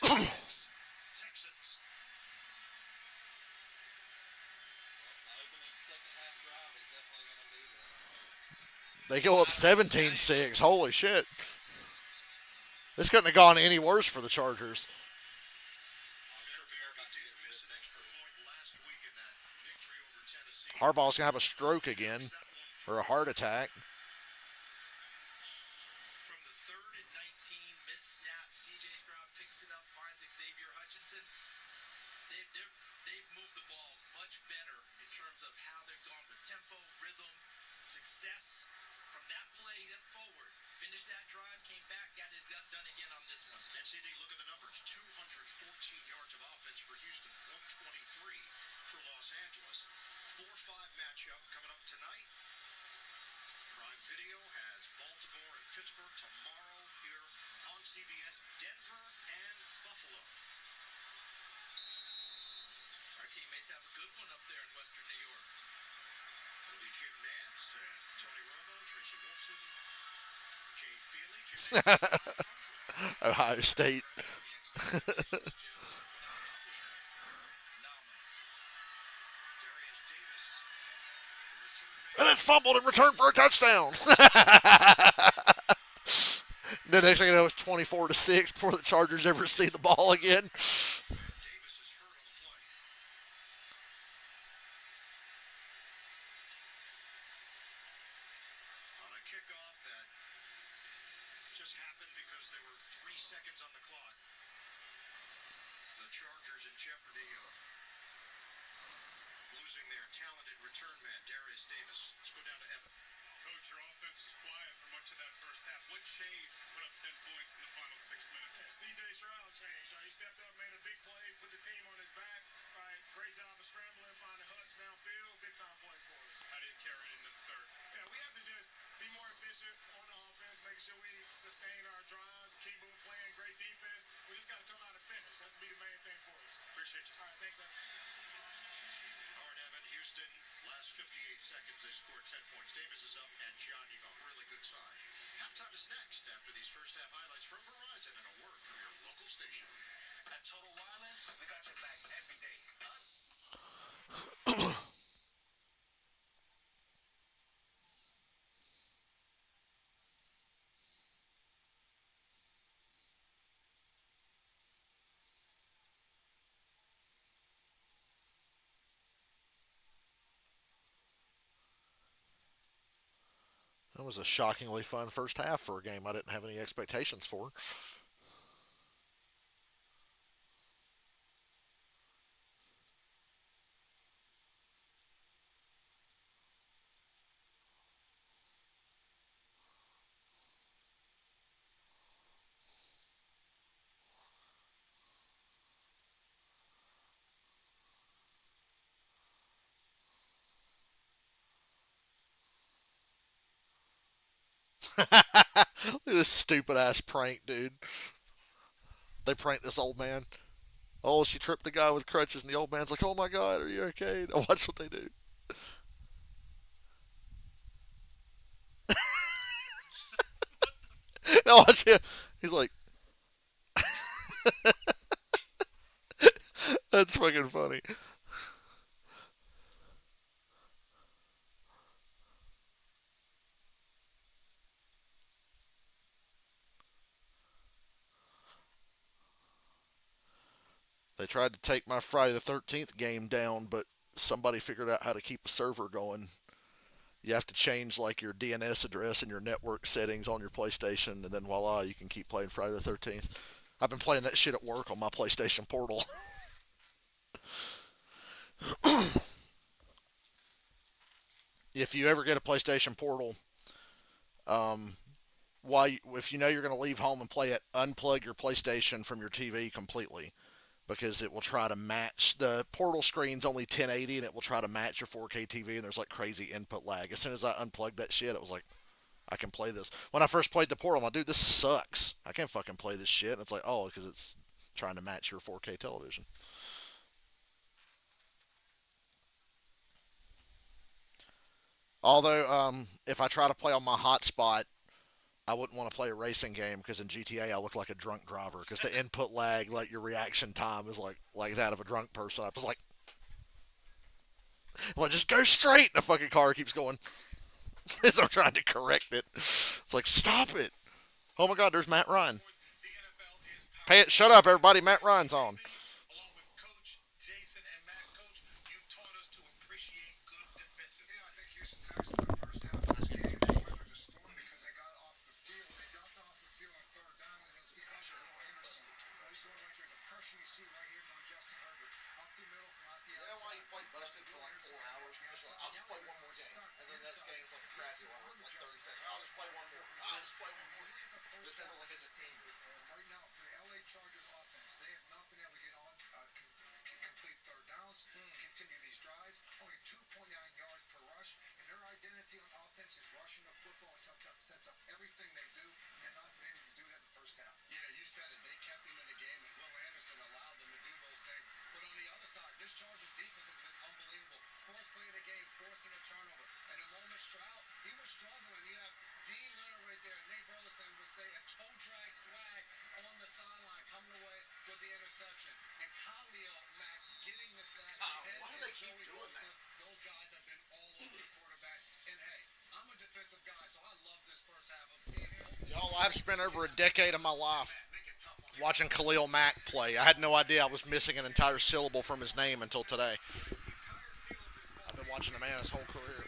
Texans. The opening second half drive is definitely going to be the They go up 17-6. Holy shit. This couldn't have gone any worse for the Chargers. I'm sure Bearby did miss an extra point last week in that victory over Tennessee. Harbaugh's going to have a stroke again or a heart attack. From the 3rd and 19, missed snap. C.J. Stroud picks it up, finds Xavier Hutchinson. They've moved the ball much better in terms of how they've gone with tempo, rhythm, success. From that play and forward, finished that drive, came back, got it done again on this one. And CD, look at the numbers: 214 yards of offense for Houston, 123 for Los Angeles. 4-5 matchup coming up tonight. Prime Video has Baltimore and Pittsburgh tomorrow here on CBS. Denver and Buffalo. Our teammates have a good one up there in Western New York. It'll be Jim Nance and Tony Romo, Tracy Wolfson, Jay Feely, Jim Ohio State. Darius Davis, the return man. And it's fumbled in return for a touchdown. The next thing you know, it's 24-6 before the Chargers ever see the ball again. Davis is hurt on the play. On a kickoff that just happened because there were 3 seconds on the clock. The Chargers in jeopardy of losing their talented return man, Darius Davis. Let's go down to Evan. Coach, your offense was quiet for much of that first half. What changed to put up 10 points in the final 6 minutes? C.J. Stroud changed. He stepped up, made a big play, put the team on his back. Right, great job of scrambling, finding Hutch downfield. Big time play for us. How do you carry it into the third? Yeah, we have to just be more efficient on the offense, make sure we sustain our drives, keep moving, playing great defense. We just got to come out and finish. That's to be the main thing for us. Appreciate you. All right, thanks, Evan. All right, Evan, Houston, last 58 seconds, they scored 10 points. Davis is up, and John, you got a really good sign. Halftime is next after these first half highlights from Verizon and a word from your local station. At Total Wireless, we got your back every day. That was a shockingly fun first half for a game I didn't have any expectations for. Look at this stupid ass prank, dude. They pranked this old man. Oh, she tripped the guy with crutches, and the old man's like, "Oh my God, are you okay?" Now watch what they do. Now watch him. He's like, "That's fucking funny." They tried to take my Friday the 13th game down, but somebody figured out how to keep a server going. You have to change like your DNS address and your network settings on your PlayStation, and then voila, you can keep playing Friday the 13th. I've been playing that shit at work on my PlayStation Portal. If you ever get a PlayStation Portal, um, if you know you're going to leave home and play it, unplug your PlayStation from your TV completely because it will try to match the portal screen's only 1080 and it will try to match your 4K TV and there's like crazy input lag. As soon as I unplugged that shit, it was like I can play this. When I first played the portal, I'm like, dude, this sucks. I can't fucking play this shit. And it's like, oh, because it's trying to match your 4K television. Although, if I try to play on my hotspot, I wouldn't want to play a racing game because in GTA I look like a drunk driver because the input lag, like your reaction time, is like that of a drunk person. I was like, well, just go straight, and the fucking car keeps going. As I'm trying to correct it, it's like, stop it! Oh my God, there's Matt Ryan. The NFL is Pay it! Shut up, everybody! Matt Ryan's on. along with Coach Jason and Matt. Coach, you've taught us to appreciate good defensive. Yeah, I think Houston Texans in the first half of this game, they weathered the storm because they got off the field. They dropped off the field on third down, and it's because of Will Anderson. He's going right there. The pressure you see right here from Justin Herbert. Up the middle from out the outside. Yeah, why you play busted for like 4 hours? I'll just play one more game, and then next game's like a crappy one. It's like 30 seconds. I'll just play one more. I'll just play one more. There's never like a team. Right now, for the LA Chargers offense, they have not been able to get on, complete third downs, continue these drives. Only 2.9 yards per rush, and their identity on offense is rushing the football. Sets up everything they do, and they're not been able to do that in the first half. Yeah, you said it. They kept him in the game, and Will Anderson allowed them to do those things. But on the other side, this Chargers defense has been unbelievable. First play of the game, forcing a turnover. And in moment Stroud, he was struggling. You have Dean Leonard right there. Nate Burleson would say a toe drag swag on the sideline, coming away with the interception. And Khalil Mack getting the sack. Why do they keep doing that? Those guys have been all over the quarterback. And hey, I'm a defensive guy, so I love this first half of seeing him. Y'all, I've spent over a decade of my life watching Khalil Mack play. I had no idea I was missing an entire syllable from his name until today. I've been watching the man his whole career.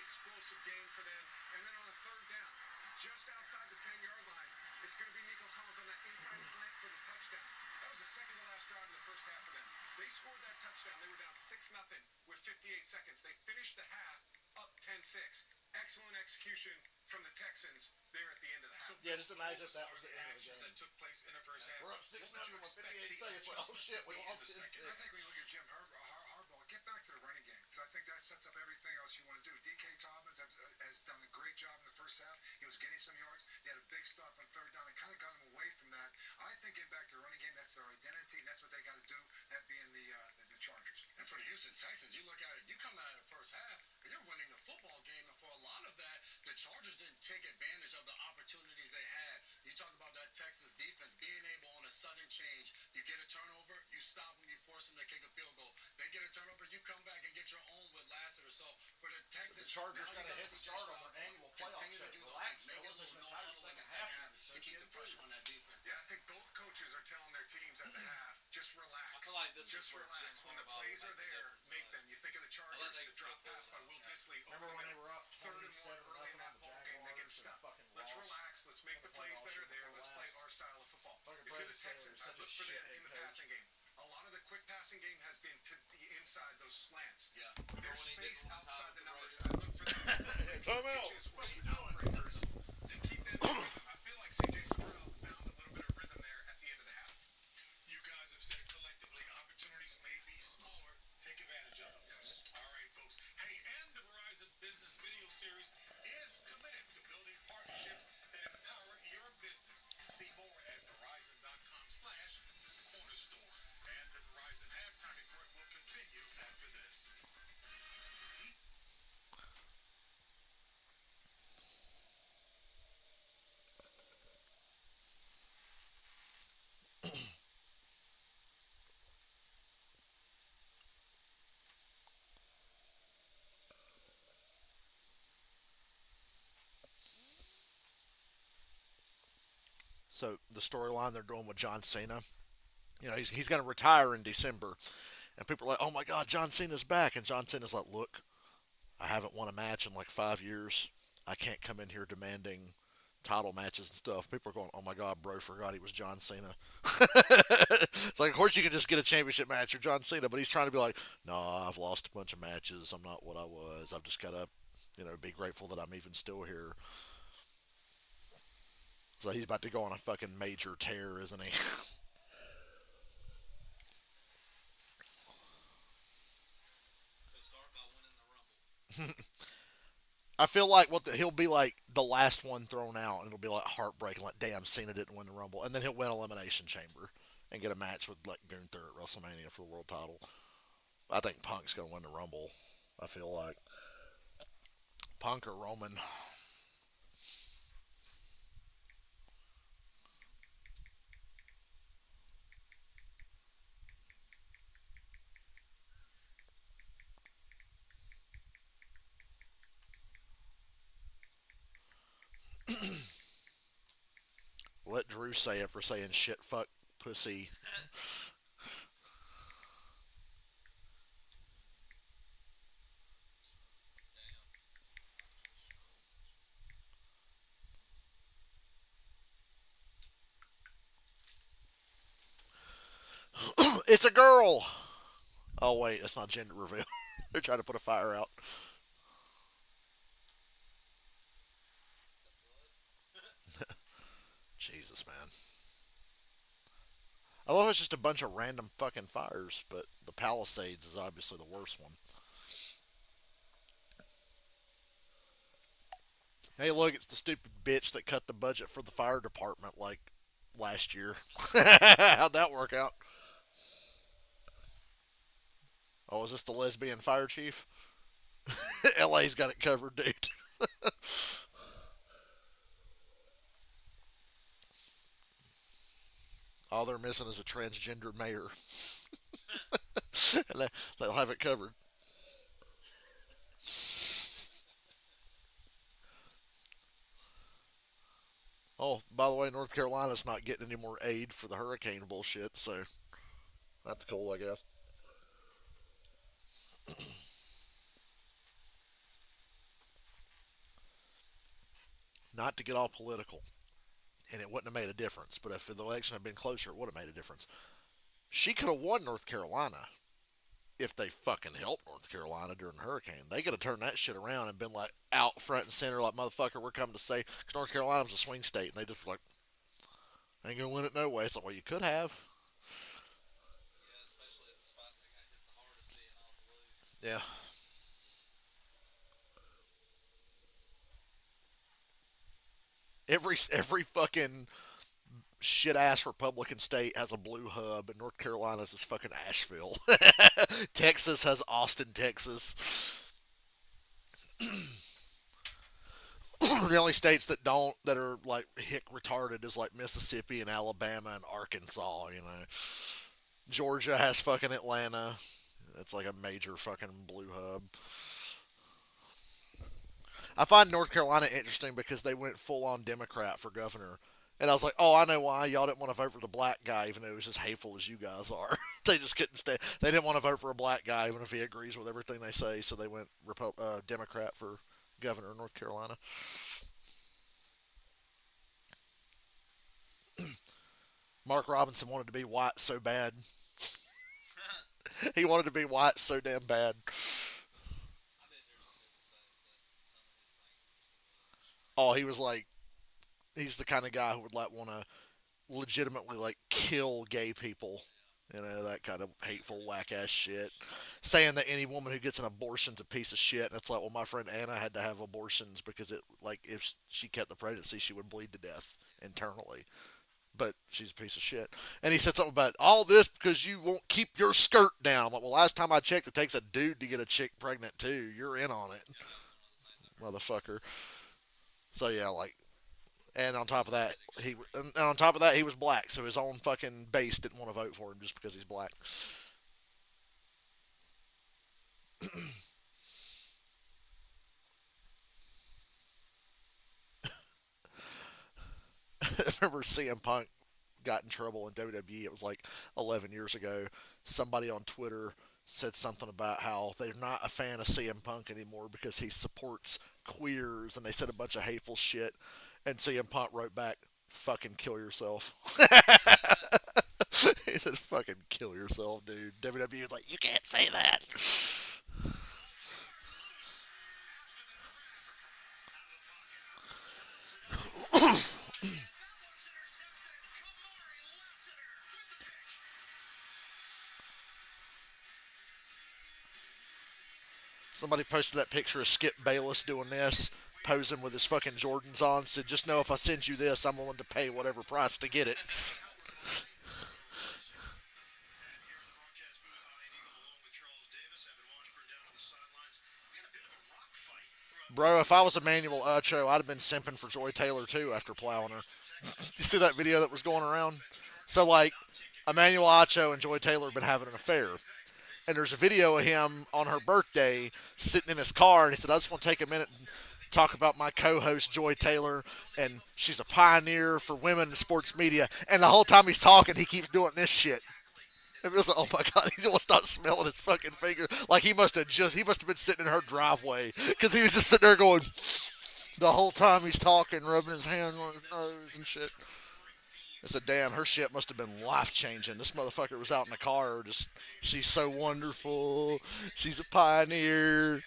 Explosive game for them. And then on a third down, just outside the 10-yard line. It's going to be Nico Collins on that inside slant for the touchdown. That was the second to last drive in the first half for them. They scored that touchdown. They were down 6-0 with 58 seconds. They finished the half up 10-6. Excellent execution from the Texans there at the end of the half. Yeah, just imagine if that was the end of the actions game. that took place in the first half. We're up 6 What would you nothing with expect 58 the seconds. Oh adjustments shit, to we be in lost the in second? I think when you look at Jim Harbaugh, get back to the running game because I think that sets up everything else you want to do. D.K. Tobbins has done a great job in the first half. He was getting some yards. They had a big stop on third down and kind of got him away from that. I think getting back to the running game, that's their identity, and that's what they got to do, that being the Chargers. And for the Houston Texans, you look at it, you come out of the first half, and you're winning the football game, and for a lot of that, the Chargers didn't take advantage of the opportunities they had. You talk about that Texans defense being able on a sudden change. You get a turnover, you stop them, you force them to kick a field goal. They get a turnover, you come back and get your own with Lassiter. So for the Texans, The Chargers now got a you head see start Josh on their annual playoff continue to trip. do those Relax, things. Make it fellas. so There's an no entire huddle in second the half second here, so to keep get the into pressure it. on that defense. Yeah, I think both coaches are telling their teams at the half, just relax. I feel like this is just where relax. Jim When the Harbaugh plays will are make the there, difference, make like, them. You think of the Chargers, they the can drop still pass pull by it Will out, yeah. Disley over Remember the when they middle. were up Third and 27 one early in that nothing on the ball game, they get Jaguars and stuffed. fucking Let's lost relax. Let's make in the the plays that playoffs are there. before Let's play last? our style of football. Fucking If you're Brady the Taylor Texans, is I such a look for them shithead in the coach. passing game. A lot of the quick passing game has been to the inside, those slants. Yeah. There's Remember when he did space one time outside with the the numbers. Raiders? I look for them. Time out. Pitches or some outbreakers to keep them in rhythm. I feel like C.J. Stroud found a little bit of rhythm there at the end of the half. You guys have said collectively opportunities may be smaller. Take advantage of them. Yes. All right, folks. Hey, and the Verizon Business Video Series is committed to building partnerships that empower your business. See more at Verizon.com/cornerstore. And the Verizon halftime report will continue after this. See? So the storyline they're doing with John Cena, he's going to retire in December, and people are like, "Oh my God, John Cena's back!" And John Cena's like, "Look, I haven't won a match in like 5 years. I can't come in here demanding title matches and stuff." People are going, "Oh my God, bro, forgot he was John Cena." It's like, of course you can just get a championship match with John Cena, but he's trying to be like, "No, I've lost a bunch of matches. I'm not what I was. I've just got to, be grateful that I'm even still here." So he's about to go on a fucking major tear, isn't he? He'll start by winning the Rumble. I feel like he'll be like the last one thrown out, and it'll be like heartbreaking. Like, damn, Cena didn't win the Rumble, and then he'll win Elimination Chamber and get a match with like Gunther at WrestleMania for the world title. I think Punk's gonna win the Rumble. I feel like Punk or Roman. Let Drew say it for saying shit, fuck, pussy. It's a girl. Oh wait, that's not gender reveal. They're trying to put a fire out. Jesus, man. I love it's just a bunch of random fucking fires, but the Palisades is obviously the worst one. Hey, look, it's the stupid bitch that cut the budget for the fire department like last year. How'd that work out? Oh, is this the lesbian fire chief? LA's got it covered, dude. All they're missing is a transgender mayor. And they'll have it covered. Oh, by the way, North Carolina's not getting any more aid for the hurricane bullshit, so that's cool, I guess. Not to get all political, and it wouldn't have made a difference. But if the election had been closer, it would have made a difference. She could have won North Carolina if they fucking helped North Carolina during the hurricane. They could have turned that shit around and been like out front and center, like motherfucker, we're coming to say, because North Carolina was a swing state, and they just were like, ain't gonna win it no way. It's like, well, you could have. Yeah, especially at the spot that got hit the hardest being all blue. Yeah. Every fucking shit ass Republican state has a blue hub, and North Carolina's is fucking Asheville. Texas has Austin, Texas. The only states that don't, that are like hick retarded, is like Mississippi and Alabama and Arkansas. Georgia has fucking Atlanta. It's like a major fucking blue hub. I find North Carolina interesting because they went full on Democrat for governor. And I was like, oh, I know why. Y'all didn't want to vote for the black guy, even though he was as hateful as you guys are. They just couldn't stay. They didn't want to vote for a black guy, even if he agrees with everything they say. So they went Democrat for governor of North Carolina. Mark Robinson wanted to be white so bad. He wanted to be white so damn bad. I did hear some people say that some of his things were just a little Oh, he was like, he's the kind of guy who would like want to legitimately like kill gay people. That kind of hateful, whack ass shit. Saying that any woman who gets an abortion's a piece of shit. And it's like, well, my friend Anna had to have abortions because if she kept the pregnancy, she would bleed to death internally. But she's a piece of shit. And he said something about all this because you won't keep your skirt down. I'm like, well, last time I checked, it takes a dude to get a chick pregnant too. You're in on it, motherfucker. So yeah, like, and on top of that, he was black, so his own fucking base didn't want to vote for him just because he's black. I remember CM Punk got in trouble in WWE. It was like 11 years ago. Somebody on Twitter said something about how they're not a fan of CM Punk anymore because he supports queers, and they said a bunch of hateful shit. And CM Punk wrote back, "Fucking kill yourself." He said, "Fucking kill yourself, dude." WWE was like, "You can't say that." Somebody posted that picture of Skip Bayless doing this, posing with his fucking Jordans on. Said, "Just know if I send you this, I'm willing to pay whatever price to get it." Bro, if I was Emmanuel Ocho, I'd have been simping for Joy Taylor too after plowing her. You see that video that was going around? So like, Emmanuel Ocho and Joy Taylor have been having an affair. And there's a video of him on her birthday sitting in his car, and he said, "I just want to take a minute and talk about my co-host Joy Taylor, and she's a pioneer for women in sports media." And the whole time he's talking, he keeps doing this shit. It was like, oh my god, he almost not smelling his fucking finger. Like he must have been sitting in her driveway because he was just sitting there going the whole time he's talking, rubbing his hand on his nose and shit. I said, damn, her shit must have been life changing. This motherfucker was out in the car, just, she's so wonderful. She's a pioneer.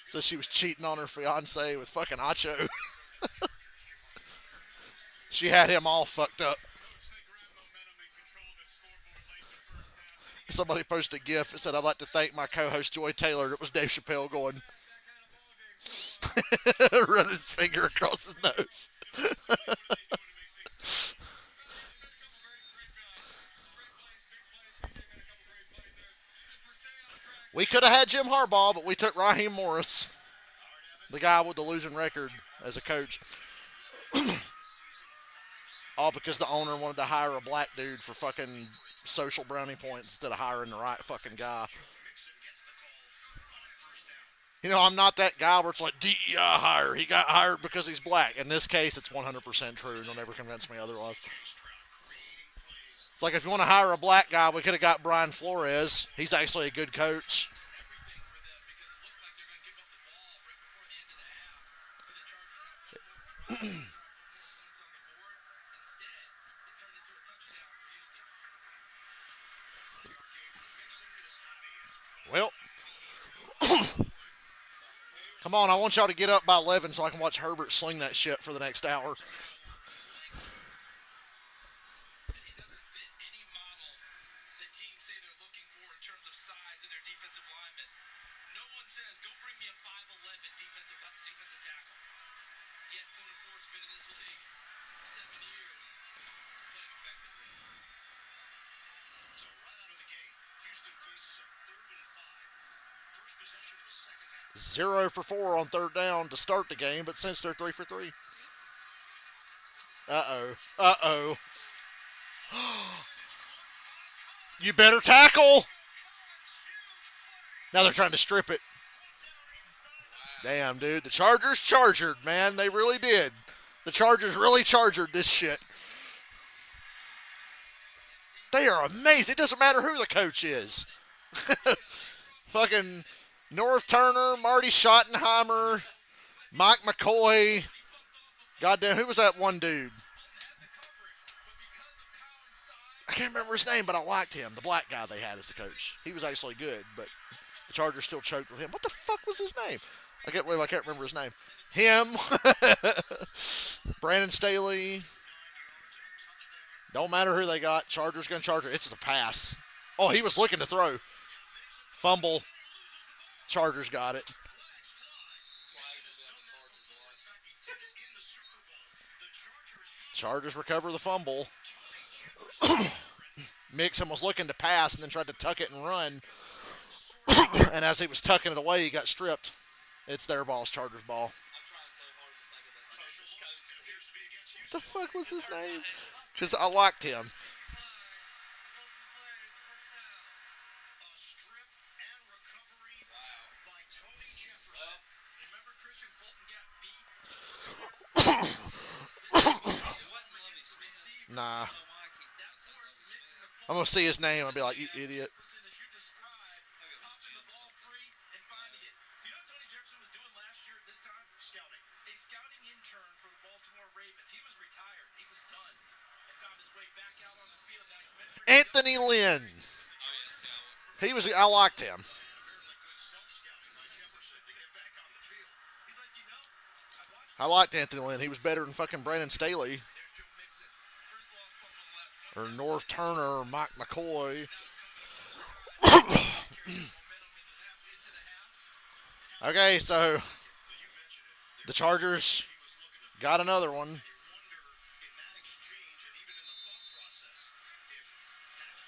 So she was cheating on her fiance with fucking Acho. She had him all fucked up. Somebody posted a GIF that said, "I'd like to thank my co-host Joy Taylor." It was Dave Chappelle going, running his finger across his nose. We could have had Jim Harbaugh, but we took Raheem Morris, the guy with the losing record, as a coach. All because the owner wanted to hire a black dude for fucking social brownie points instead of hiring the right fucking guy. I'm not that guy where it's like DEI hire. He got hired because he's black. In this case, it's 100% true. You'll never convince me otherwise. It's like if you want to hire a black guy, we could have got Brian Flores. He's actually a good coach. everything for them because it looked like they're going to give up the ball right before the end of the half for the Chargers to have one more drive, try and put more points on the board. Instead, it turned into a touchdown for Houston. Well, come on, I want y'all to get up by 11 so I can watch Herbert sling that shit for the next hour. That he doesn't fit any model that teams say they're looking for in terms of size in their defensive linemen. No one says, go bring me a 5'11 defensive tackle. Yet Conan Ford's been in this league for 7 years, playing effectively. So right out of the gate, Houston faces a 3rd and 5. First possession of the second half. 0 for 4 on 3rd down to start the game, but since they're 3 for 3. Uh-oh. You better tackle. Now they're trying to strip it. Damn, dude. The Chargers chargered, man. They really did. The Chargers really chargered this shit. They are amazing. It doesn't matter who the coach is. Fucking North Turner, Marty Schottenheimer, Mike McCoy. Goddamn, who was that one dude? I can't remember his name, but I liked him. The black guy they had as the coach. He was actually good, but the Chargers still choked with him. What the fuck was his name? I can't remember his name. Him. Brandon Staley. Don't matter who they got. Chargers gonna charge it. It's the pass. Oh, he was looking to throw. Fumble. Chargers got it. Chargers recover the fumble. Mixon was looking to pass and then tried to tuck it and run. And as he was tucking it away, he got stripped. It's their ball. It's Chargers ball. I'm trying so hard to think of that Chargers coach. What the fuck was his name? Because I liked him. A strip and recovery by Tony Jefferson. Remember Christian Fulton got beat? It wasn't Lovie Smith. Nah. That forced Mixon to I'm going to see his name. I'll be like, you idiot. Jefferson, as you described, popping the ball free and finding it. You know what Tony Jefferson was doing last year at this time? Scouting. A scouting intern for the Baltimore Ravens. He was retired. He was done. And found his way back out on the field. Now he's mentoring Anthony Lynn. Oh, yes, yeah. I liked him. Apparently good self-scouting by Jefferson to get back on the field. He's like, I watched I liked Anthony Lynn. He was better than fucking Brandon Staley. There's Joe Mixon. First loss punt on the last one. Or North Turner or Mike McCoy. Okay, so the Chargers got another one. You wonder in that exchange and even in the thought process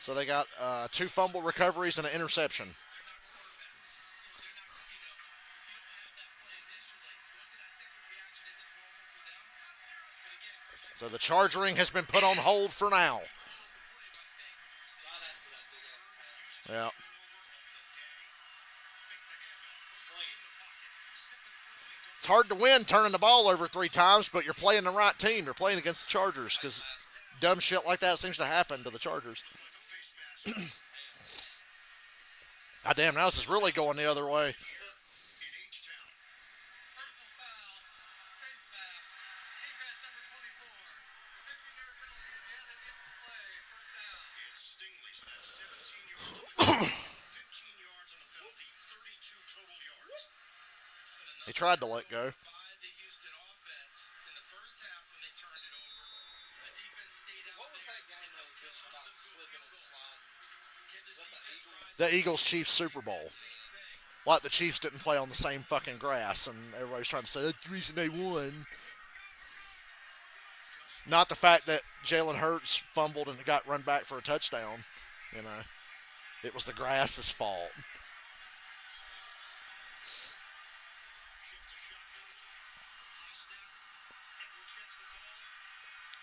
if So they got 2 fumble recoveries and an interception. So the charging has been put on hold for now. Not after that big ass pass. Yeah. It's hard to win turning the ball over 3 times, but you're playing the right team. You're playing against the Chargers because dumb shit like that seems to happen to the Chargers. God damn, now this is really going the other way. in H-Town. Personal foul, face mask, defense number 24. 15-yard penalty at the end of the play, first down. It's Stingley, so that's 17 yards. 15 yards on the penalty, 32 total yards. He tried to let go. By the Houston offense in the first half when they turned it over, the defense stayed out. What was that game that was bitching about slipping and sliding? Was that the Eagles? The Eagles-Chiefs Super Bowl. Like the Chiefs didn't play on the same fucking grass, and everybody's trying to say that's the reason they won. Not the fact that Jalen Hurts fumbled and got run back for a touchdown. You know, it was the grass's fault. Shift to shotgun. High snap. Edwards gets the call. And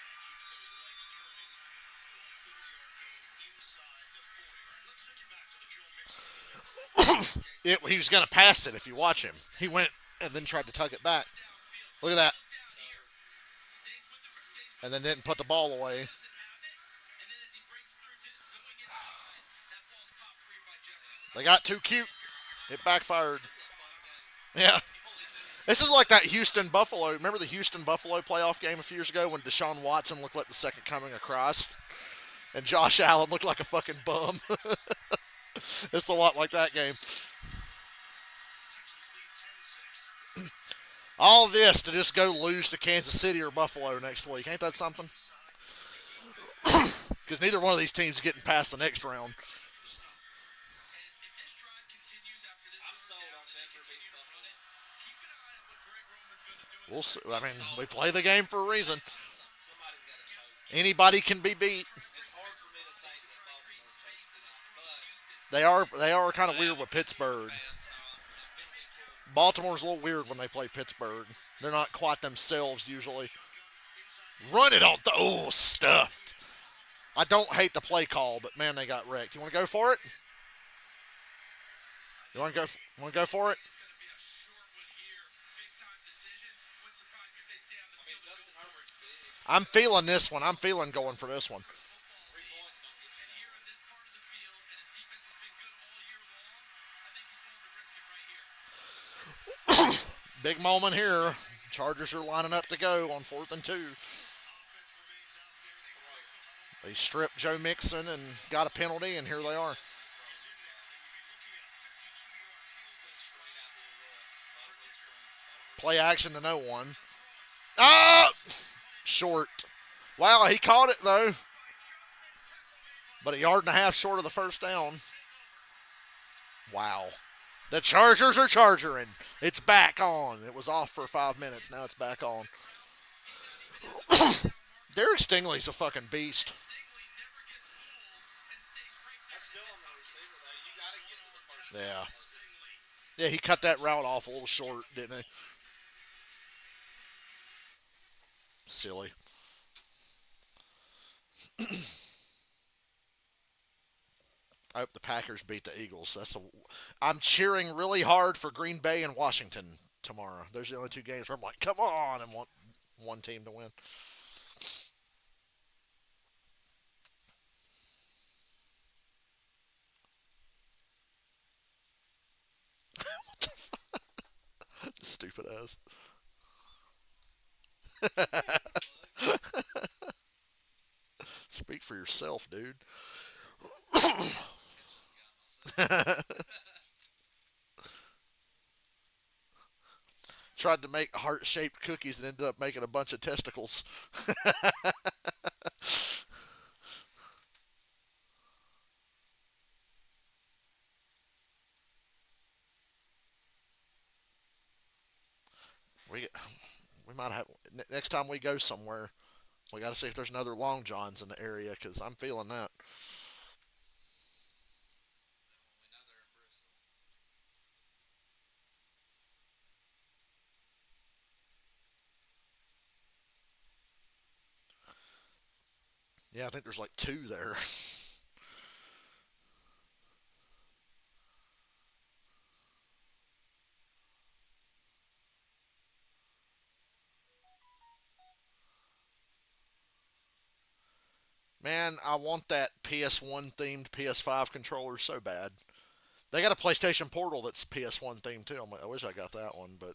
keeps those legs turning for a 30-yard gain inside the 40. All right, let's take you back to the Joe Mixon. He was going to pass it if you watch him. He went and then tried to tug it back. Look at that. And then didn't put the ball away. They got too cute. It backfired. It's a fun game. Yeah. It's only Tennessee. This is like that Houston Buffalo. Remember the Houston Buffalo playoff game a few years ago when Deshaun Watson looked like the second coming of Christ and Josh Allen looked like a fucking bum? It's a lot like that game. All this to just go lose to Kansas City or Buffalo next week. Ain't that something? Because neither one of these teams is getting past the next round. And if this drive continues after this I'm third sold down on and they Denver continue beating to run Buffalo. it, keep an eye on what Greg Roman's going to do in We'll this see. I mean, we play the game for a reason. Somebody's got to choke. Anybody can be beat. It's hard for me to think that Baltimore chokes tonight, but They are kind of weird with Pittsburgh. fans, so I'm going to be pulling. Baltimore's a little weird when they play Pittsburgh. They're not quite themselves usually. Run it off the stuffed. I don't hate the play call, but man, they got wrecked. You want to go for it? You want to go? Want to go for it? It's going to be a short one here. Big time decision. Wouldn't surprise me if they stay on the I mean, field. Justin Herbert's big. I'm feeling this one. I'm feeling going for this one. 3 points don't get you And here nowhere. in this part of the field, and his defense has been good all year long, I think he's willing to risk it right here. Big moment here. Chargers are lining up to go on 4th and 2. They stripped Joe Mixon and got a penalty, and here they are. Play action to no one. Ah! Short. Wow, he caught it, though. But a yard and a half short of the first down. Wow. The Chargers are chargering. It's back on. It was off for 5 minutes. Now it's back on. Derek Stingley's a fucking beast. Stingley never gets pulled and stays right there. That's still on the receiver, though. You got to get to the first Yeah. down. Yeah, he cut that route off a little short, didn't he? Silly. I hope the Packers beat the Eagles. I'm cheering really hard for Green Bay and Washington tomorrow. Those are the only two games where I'm like, come on, and want one team to win. Stupid ass. Speak for yourself, dude. Tried to make heart-shaped cookies and ended up making a bunch of testicles. we we might have next time we go somewhere. We got to see if there's another Long Johns in the area because I'm feeling that. We know they're in Bristol. Yeah, I think there's like two there. Man, I want that PS1 themed PS5 controller so bad. They got a PlayStation Portal that's PS1 themed too. I wish I got that one, but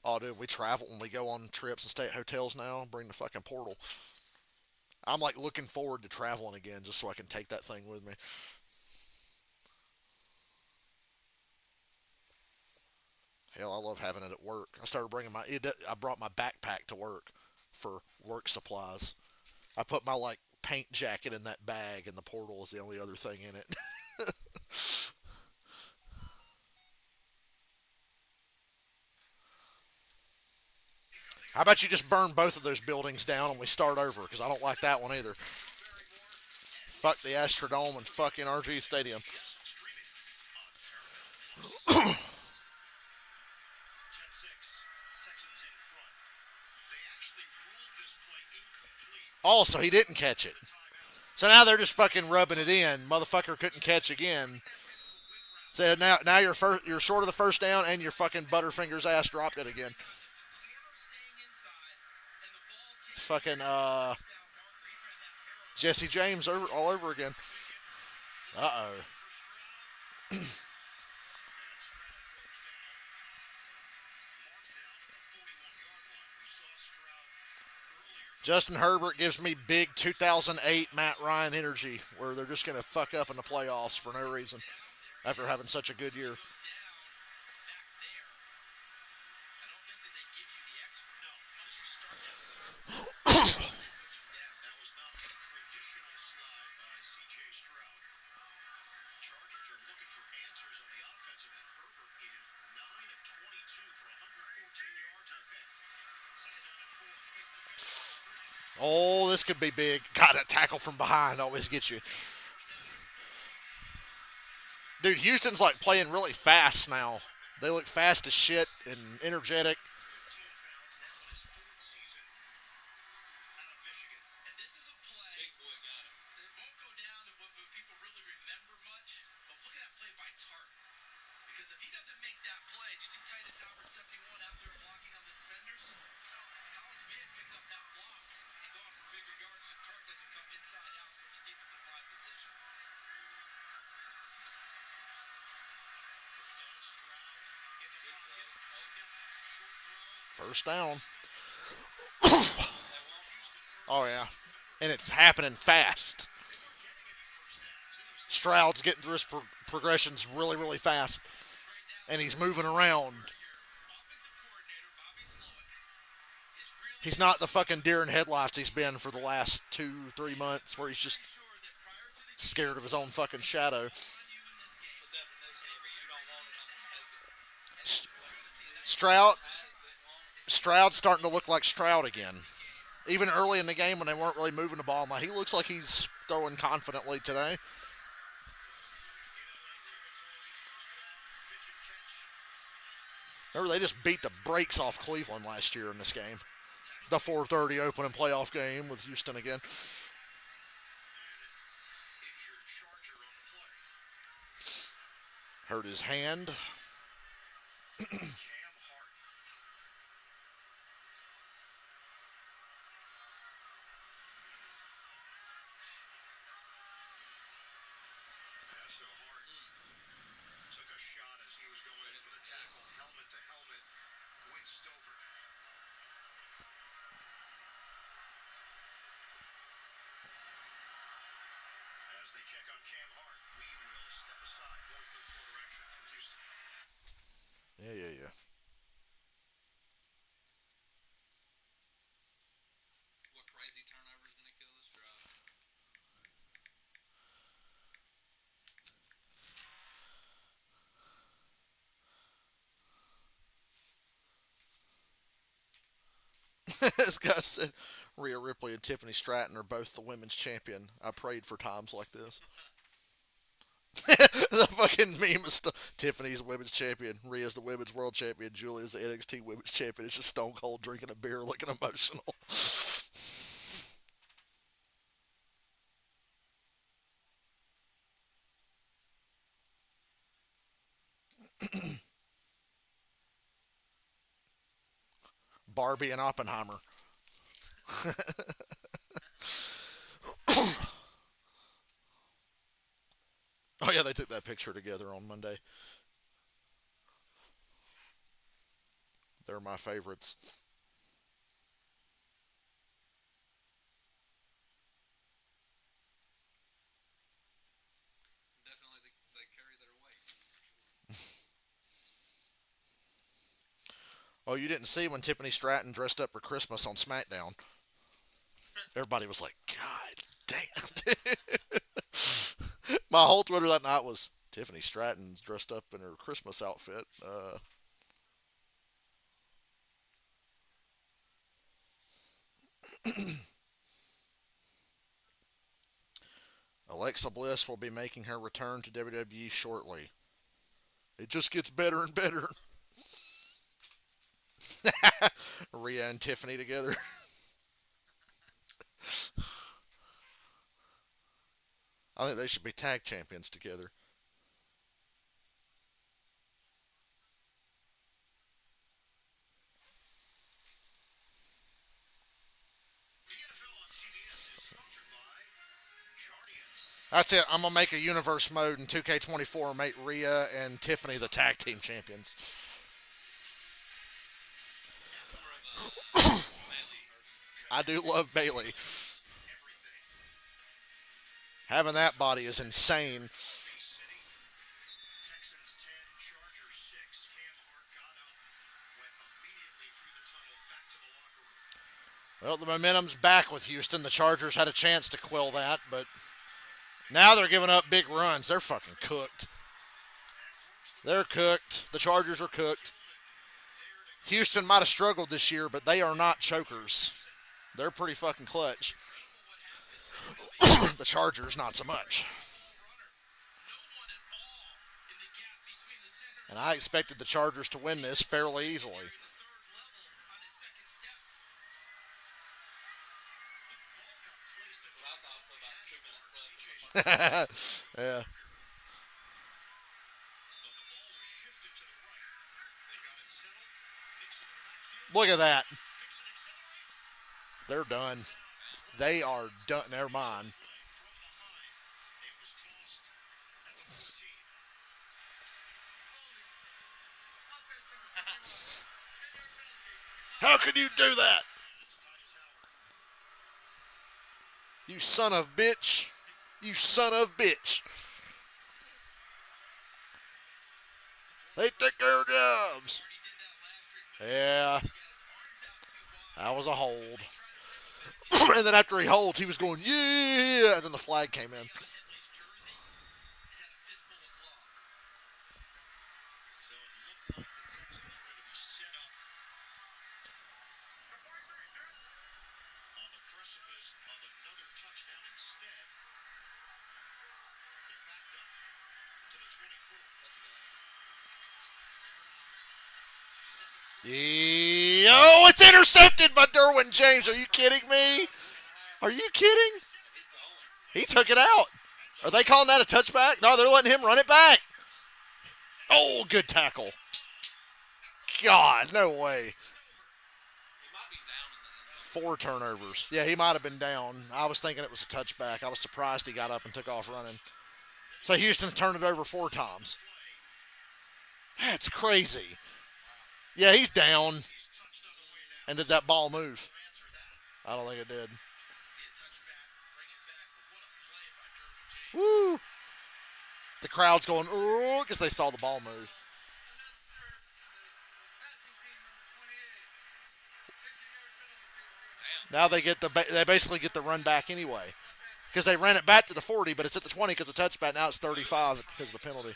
oh, dude, we travel when we go on trips and stay at hotels now. Bring the fucking Portal. I'm like looking forward to traveling again just so I can take that thing with me. Hell, I love having it at work. I started bringing I brought my backpack to work for work supplies. I put my like paint jacket in that bag, and the Portal is the only other thing in it. How about you just burn both of those buildings down and we start over? Because I don't like that one either. Fuck the Astrodome and fucking RG Stadium. Oh, so he didn't catch it. So now they're just fucking rubbing it in. Motherfucker couldn't catch again. So now you're short of the first down and your fucking Butterfinger's ass dropped it again. Fucking Jesse James all over again. Uh oh. Justin Herbert gives me big 2008 Matt Ryan energy, where they're just going to fuck up in the playoffs for no reason after having such a good year. Goes down back there. I don't think that they give you the extra. No. Once you start that process, they put you down. That was not the traditional slide by C.J. Stroud. Chargers are looking for answers on the offensive end. Herbert is 9 of 22 for 114 yards and a pick. Second down and 4. Fake the pitch. Oh, this could be big. God, that tackle from behind always gets you. Dude, Houston's like playing really fast now. They look fast as shit and energetic. 15 pounds now in his fourth season out of Michigan. And this is a play. Big boy got him. It won't go down to what people really remember much, but look at that play by Tart. Because if he doesn't make that play, do you see Titus Howard 71 out there blocking on the defenders? Collins may have picked up that block and gone for bigger yards if Tart doesn't come inside out from his defensive line position. First down, Stroud in the pocket. Step, short throw. First down. They won't. Oh, yeah. And it's happening fast. Stroud's getting through his progressions really, really fast. And he's moving around. Offensive coordinator Bobby Slowick is really He's not the fucking deer in headlights he's been for the last 2-3 months, where he's just sure that prior to the scared of his own fucking shadow. on you in this game, The definition of it, you don't want it, I'm gonna take it. Stroud, Had it, didn't want it. Stroud's starting to look like Stroud again. Even early in the game when they weren't really moving the ball, I'm like, he looks like he's throwing confidently today. Remember, they just beat the brakes off Cleveland last year in this game. The 4:30 opening playoff game with Houston again. Injured Charger on the play. Hurt his hand. Cam Hart. So Hart took a shot as he was going in for the tackle, helmet to helmet with Stover. As they check on Cam Hart, we will step aside. More third quarter action from Houston. Yeah. What crazy turnover is gonna kill this drive? This guy said Rhea Ripley and Tiffany Stratton are both the women's champion. I prayed for times like this. The fucking meme is Tiffany's the women's champion, Rhea's the women's world champion, Julia's the NXT women's champion. It's just Stone Cold drinking a beer looking emotional. Barbie and Oppenheimer. Oh yeah, they took that picture together on Monday. They're my favorites. Definitely they carry their weight. Oh, you didn't see when Tiffany Stratton dressed up for Christmas on SmackDown. Everybody was like, God damn. My whole Twitter that night was Tiffany Stratton's dressed up in her Christmas outfit. Alexa Bliss will be making her return to WWE shortly. It just gets better and better. Rhea and Tiffany together. I think they should be tag champions together. The NFL on CBS is sponsored by Jardiance. That's it. I'm gonna make a universe mode in 2K24 and make Rhea and Tiffany the tag team champions. More of a Bailey person. I do love Bailey. Having that body is insane. Texans 10, Chargers 6. Cam Hart got up, went immediately through the tunnel back to the locker room. Well, the momentum's back with Houston. The Chargers had a chance to quill that, but now they're giving up big runs. They're fucking cooked. They're cooked. The Chargers are cooked. Houston might have struggled this year, but they are not chokers. They're pretty fucking clutch. The Chargers, not so much. And I expected the Chargers to win this fairly easily. That's what I thought until about 2 minutes left in the first. Yeah. But the ball was shifted to the right. They got it settled. Mixon in the backfield. Look at that. Mixon accelerates. They're done. They are done. Never mind. From behind, it was tossed at the 14. How can you do that? Titus Howard. You son of bitch. You son of bitch. They take their jobs. Yeah. That was a hold. And then after he holds, he was going, yeah. And then the flag came in. So it looked like the Texans were going to be set up on the precipice of another touchdown. Instead, they're backed up to the 24. Yo, it's intercepted by Derwin James. Are you kidding me? Are you kidding? He took it out. Are they calling that a touchback? No, they're letting him run it back. Oh, good tackle. God, no way. He might be down in the end. 4 turnovers. Yeah, he might have been down. I was thinking it was a touchback. I was surprised he got up and took off running. So Houston's turned it over 4 times. That's crazy. Yeah, he's down. And did that ball move? I don't think it did. Woo! The crowd's going, ooh, because they saw the ball move. Now they basically get the run back anyway. Because they ran it back to the 40, but it's at the 20 because the touchback. Now it's 35 because of the penalty.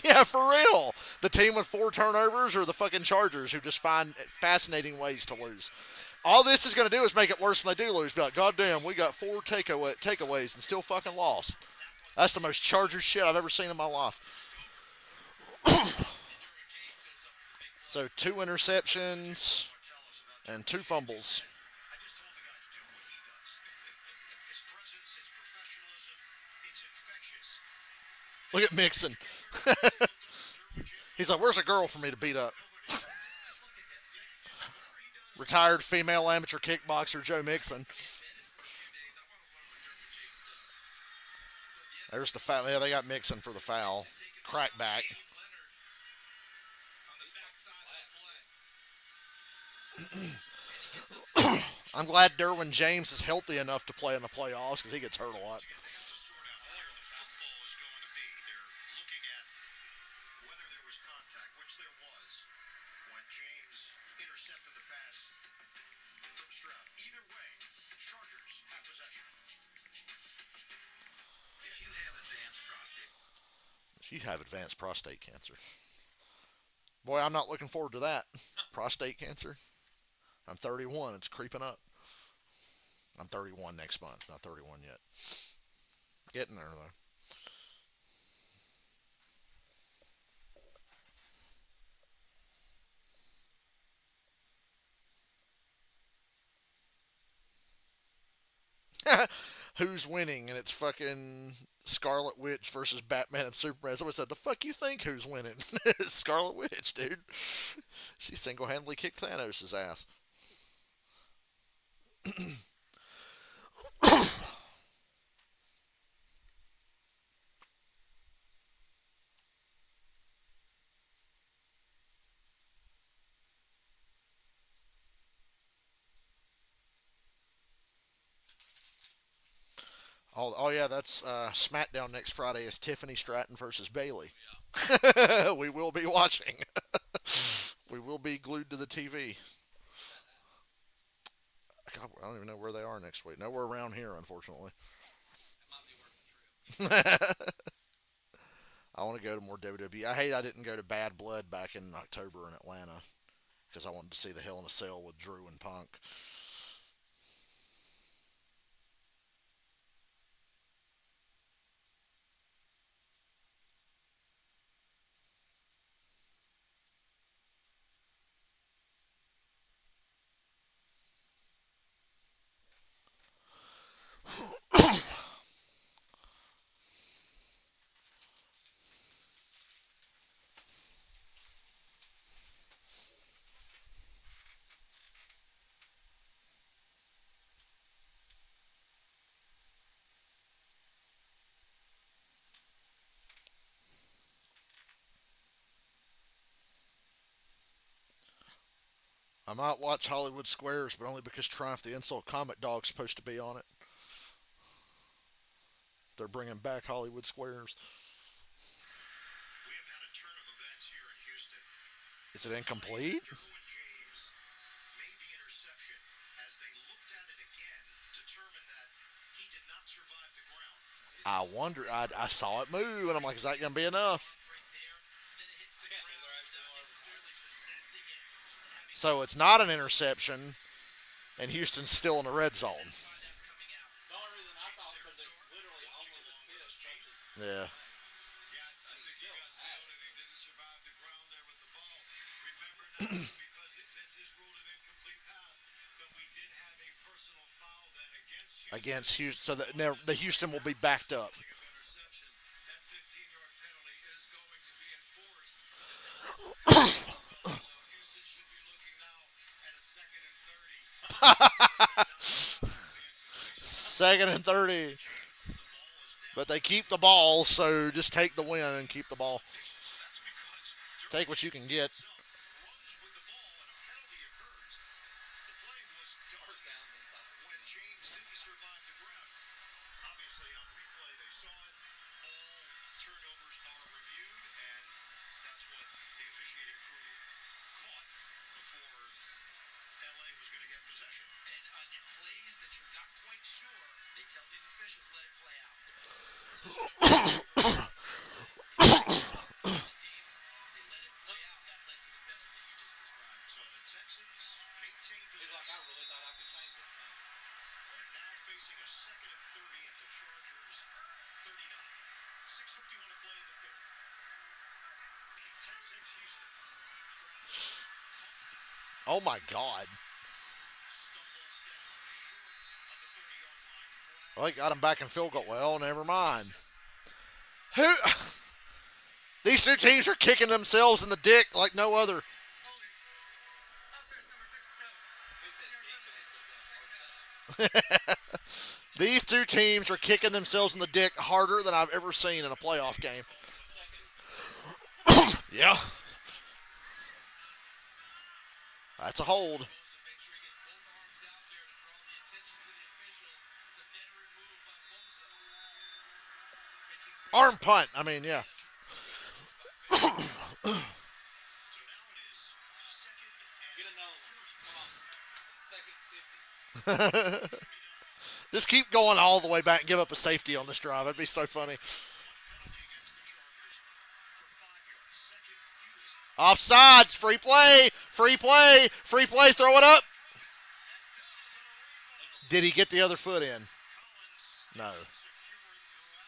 Yeah, for real. The team with 4 turnovers or the fucking Chargers who just find fascinating ways to lose. All this is going to do is make it worse when they do lose. Be like, God damn, we got 4 takeaways and still fucking lost. That's the most Chargers shit I've ever seen in my life. So 2 interceptions and 2 fumbles. I just told the guys, do what he does. His presence, his professionalism, it's infectious. Look at Mixon. He's like, where's a girl for me to beat up? Retired female amateur kickboxer Joe Mixon. There's the foul. Yeah, they got Mixon for the foul. Crackback. I'm glad Derwin James is healthy enough to play in the playoffs because he gets hurt a lot. Sort out where the football is going to be. They're looking at whether there was contact, which there was when James intercepted the pass from Stroud. Either way, Chargers have possession. If you have advanced prostate, You have advanced prostate cancer. Boy, I'm not looking forward to that. Prostate cancer. I'm 31. It's creeping up. I'm 31 next month. Not 31 yet. Getting there, though. Who's winning? And it's fucking Scarlet Witch versus Batman and Superman. Somebody said, the fuck you think who's winning? Scarlet Witch, dude. She single-handedly kicked Thanos' ass. Oh yeah, that's SmackDown next Friday is Tiffany Stratton versus Bailey. Yeah. We will be watching. We will be glued to the TV. Where's that at? God, I don't even know where they are next week. Nowhere around here, unfortunately. It might be worth the trip. I want to go to more WWE. I hate I didn't go to Bad Blood back in October in Atlanta because I wanted to see the Hell in a Cell with Drew and Punk. I might watch Hollywood Squares, but only because Triumph the Insult Comic Dog's supposed to be on it. They're bringing back Hollywood Squares. We have had a turn of events here in Houston. Is it incomplete? Derwin James made the interception. As they looked at it again, determined that he did not survive the ground. I wonder. I saw it move, and I'm like, is that going to be enough? I can't believe they're actually more of a So it's not an interception, and Houston's still in the red zone. The only reason I thought because it's literally only the tip touches. Yeah. Yeah, I think you guys noted he didn't survive the ground there with the ball. Remember now, because this is ruled an incomplete pass, but we did have a personal foul then against Houston. Against Houston, so the Houston will be backed up. Of interception. That 15-yard penalty is going to be enforced. So Houston should be looking now at a 2nd and 30. Second and 30. But they keep the ball, so just take the win and keep the ball. That's because Take what you can get. runs with the ball and a penalty occurs. The play was First done down inside the when 10. James didn't survive the ground. Obviously, on replay, they saw it. All turnovers are reviewed, and that's what the officiating crew caught before LA was going to get possession. And on plays that you're not quite sure, they tell these officials let it play out. Teams, they let it play out. That led to the penalty you just described. So the Texans maintain He's like, possession. I really thought I could change this thing. And now facing a 2nd and 30 at the Chargers 39. 6:51 to play in the third. 10-6 Houston. Stroud Oh my God. stumbles down short of the 30-yard line. Flag. Well, they got him back in field goal. Well, never mind. Who? These two teams are kicking themselves in the dick like no other. He said defense and then first down. These two teams are kicking themselves in the dick harder than I've ever seen in a playoff game. Second. Yeah. That's a hold. To make sure he gets both arms out there to draw the attention to the officials. It's a veteran move by Bosa. Making Arm punt. I mean, yeah. So now it is 2nd Get and another one. Come on. Second 50. Just keep going all the way back and give up a safety on this drive. That'd be so funny. penalty against the Chargers for 5 yards. 2nd fewest. Offsides. Free play. Free play. Free play. Throw it up. Did he get the other foot in? No. Secure it throughout.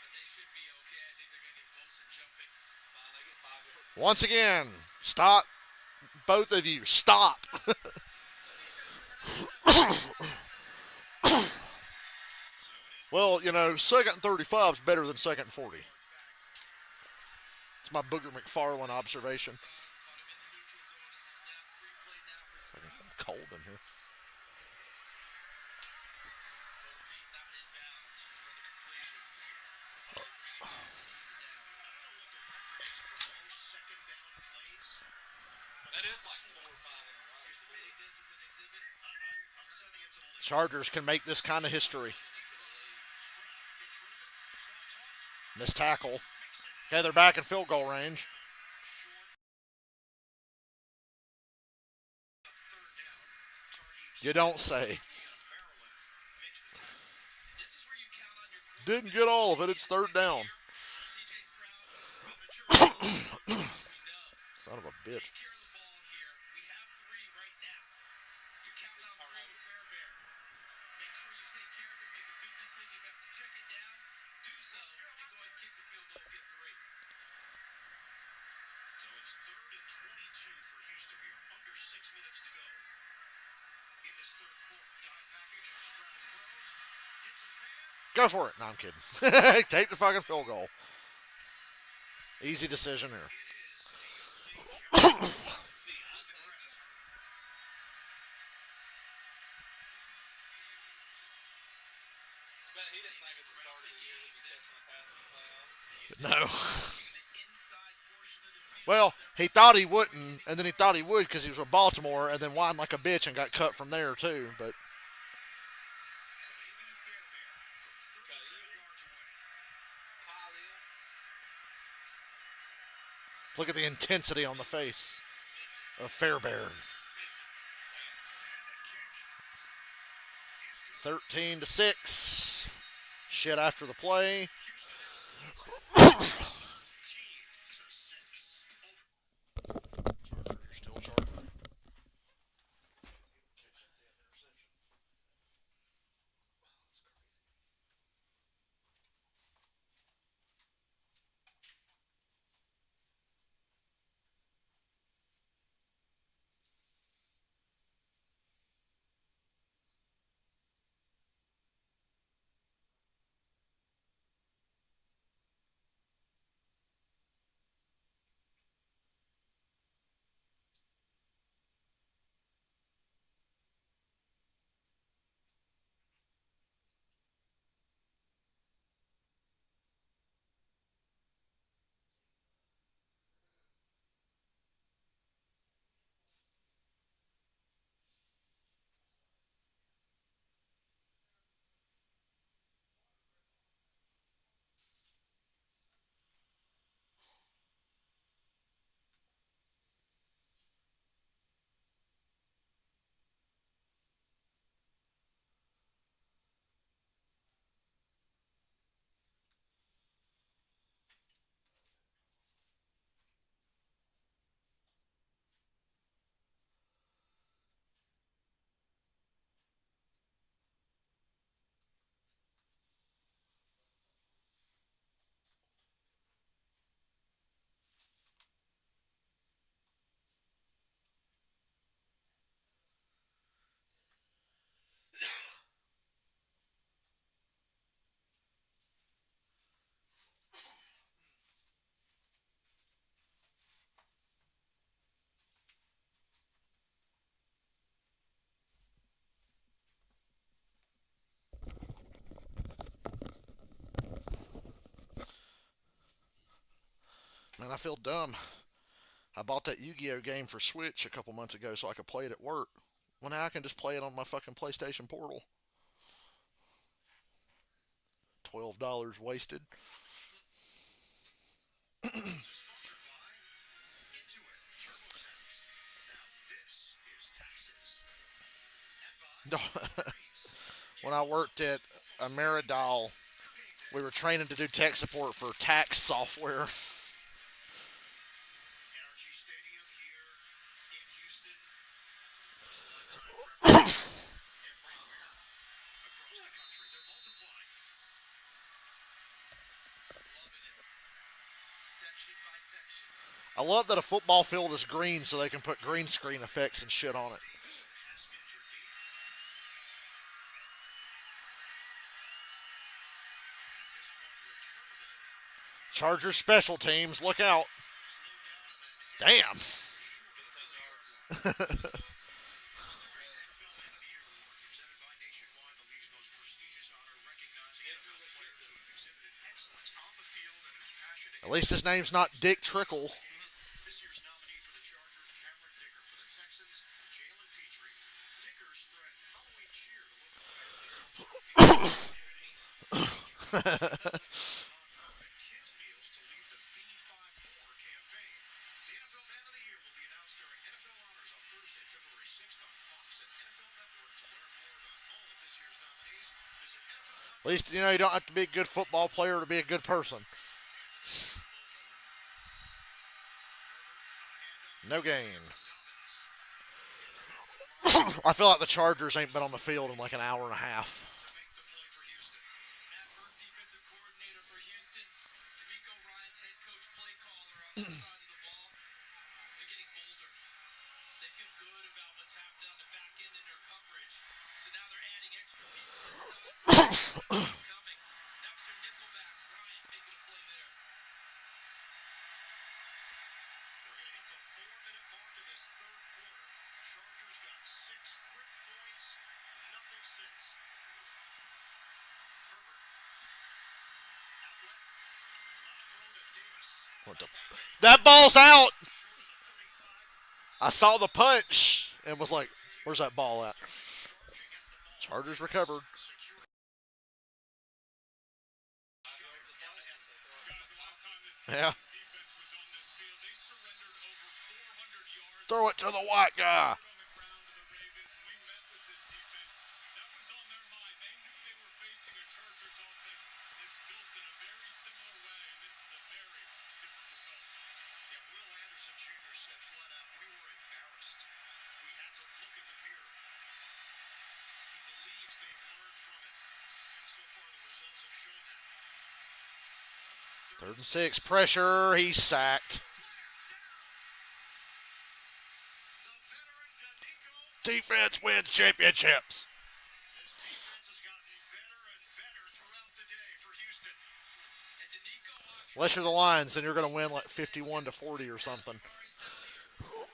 but they should be okay. I think they're going to get Bosa jumping. It's fine. They get 5 yards. Once again, stop. Both of you, stop. Well, you know, 2nd and 35 is better than 2nd and 40. It's my Booger McFarlane observation. Caught him in the neutral zone at the snap. Free play now for It's cold in here. both feet not in bounds for the completion. That is like 4 or 5 in a row. You're submitting this as an exhibit. I'm sending it to the league. Chargers can make this kind of history. Missed tackle. Okay, they're back in field goal range. You don't say. Didn't get all of it. It's third down. Son of a bitch. So it's third and 22 for Houston here. Under 6 minutes to go in this third quarter. Dive package. Stroud throws. Gets his man. Go for it. No, I'm kidding. Take the fucking field goal. Easy decision here. I bet he didn't think at the start of the year he'd be catching a pass in the playoffs. No. Well, he thought he wouldn't, and then he thought he would because he was with Baltimore, and then whined like a bitch and got cut from there too. But look at the intensity on the face of Fairbairn. 13-6. Shit after the play. Still charging. Man, I feel dumb. I bought that Yu-Gi-Oh game for Switch a couple months ago so I could play it at work. Well, now I can just play it on my fucking PlayStation Portal. $12 wasted. When I worked at Ameridol, we were training to do tech support for tax software. I love that a football field is green so they can put green screen effects and shit on it. Chargers special teams, look out. Damn. At least his name's not Dick Trickle. This year's nominee for the Chargers, Cameron Dicker. For the Texans, Jalen Petrie. Dicker spread Halloween cheer to look kids meals to lead the Feed 5 More campaign. The NFL Man of the Year will be announced during NFL Honors on Thursday, February 6th on Fox and NFL Network. To learn more about all of this year's nominees, visit At least you know you don't have to be a good football player to be a good person. No gain. I feel like the Chargers ain't been on the field in like an hour and a half. to make the play for Houston. Matt Burke, defensive coordinator for Houston. D'Amico Ryan's head coach, play caller on the side of the ball. They're getting bolder. They feel good about what's happening on the back end in their coverage. So now they're adding extra people inside. Coming. That was their nickelback. Ryan making a play there. We're going to hit the 4-minute mark of this third quarter. Chargers got 6 quick points, nothing since. Herbert. Outlet. Throw to Davis. What the? That ball's out. Short of the 35. I saw the punch and was like, "Where's that ball at?" Chargers recovered. Secure. Yeah. Defense was on this field. They surrendered over 400 yards. Throw it to the white guy. On the ground to the Ravens. We met with this defense. That was on their mind. They knew they were facing a Chargers offense that's built in a very similar way. This is a very different result. Yeah, Will Anderson Jr. said flat out, we were embarrassed. We had to look in the mirror. He believes they've learned from it. And so far the results have shown that. 3rd and 6. Pressure. He's sacked. Defense wins championships. This defense has gotten better and better throughout the day for Houston. And D'Amico Autry, Unless you're the Lions, then you're going to win like 51-40 or something.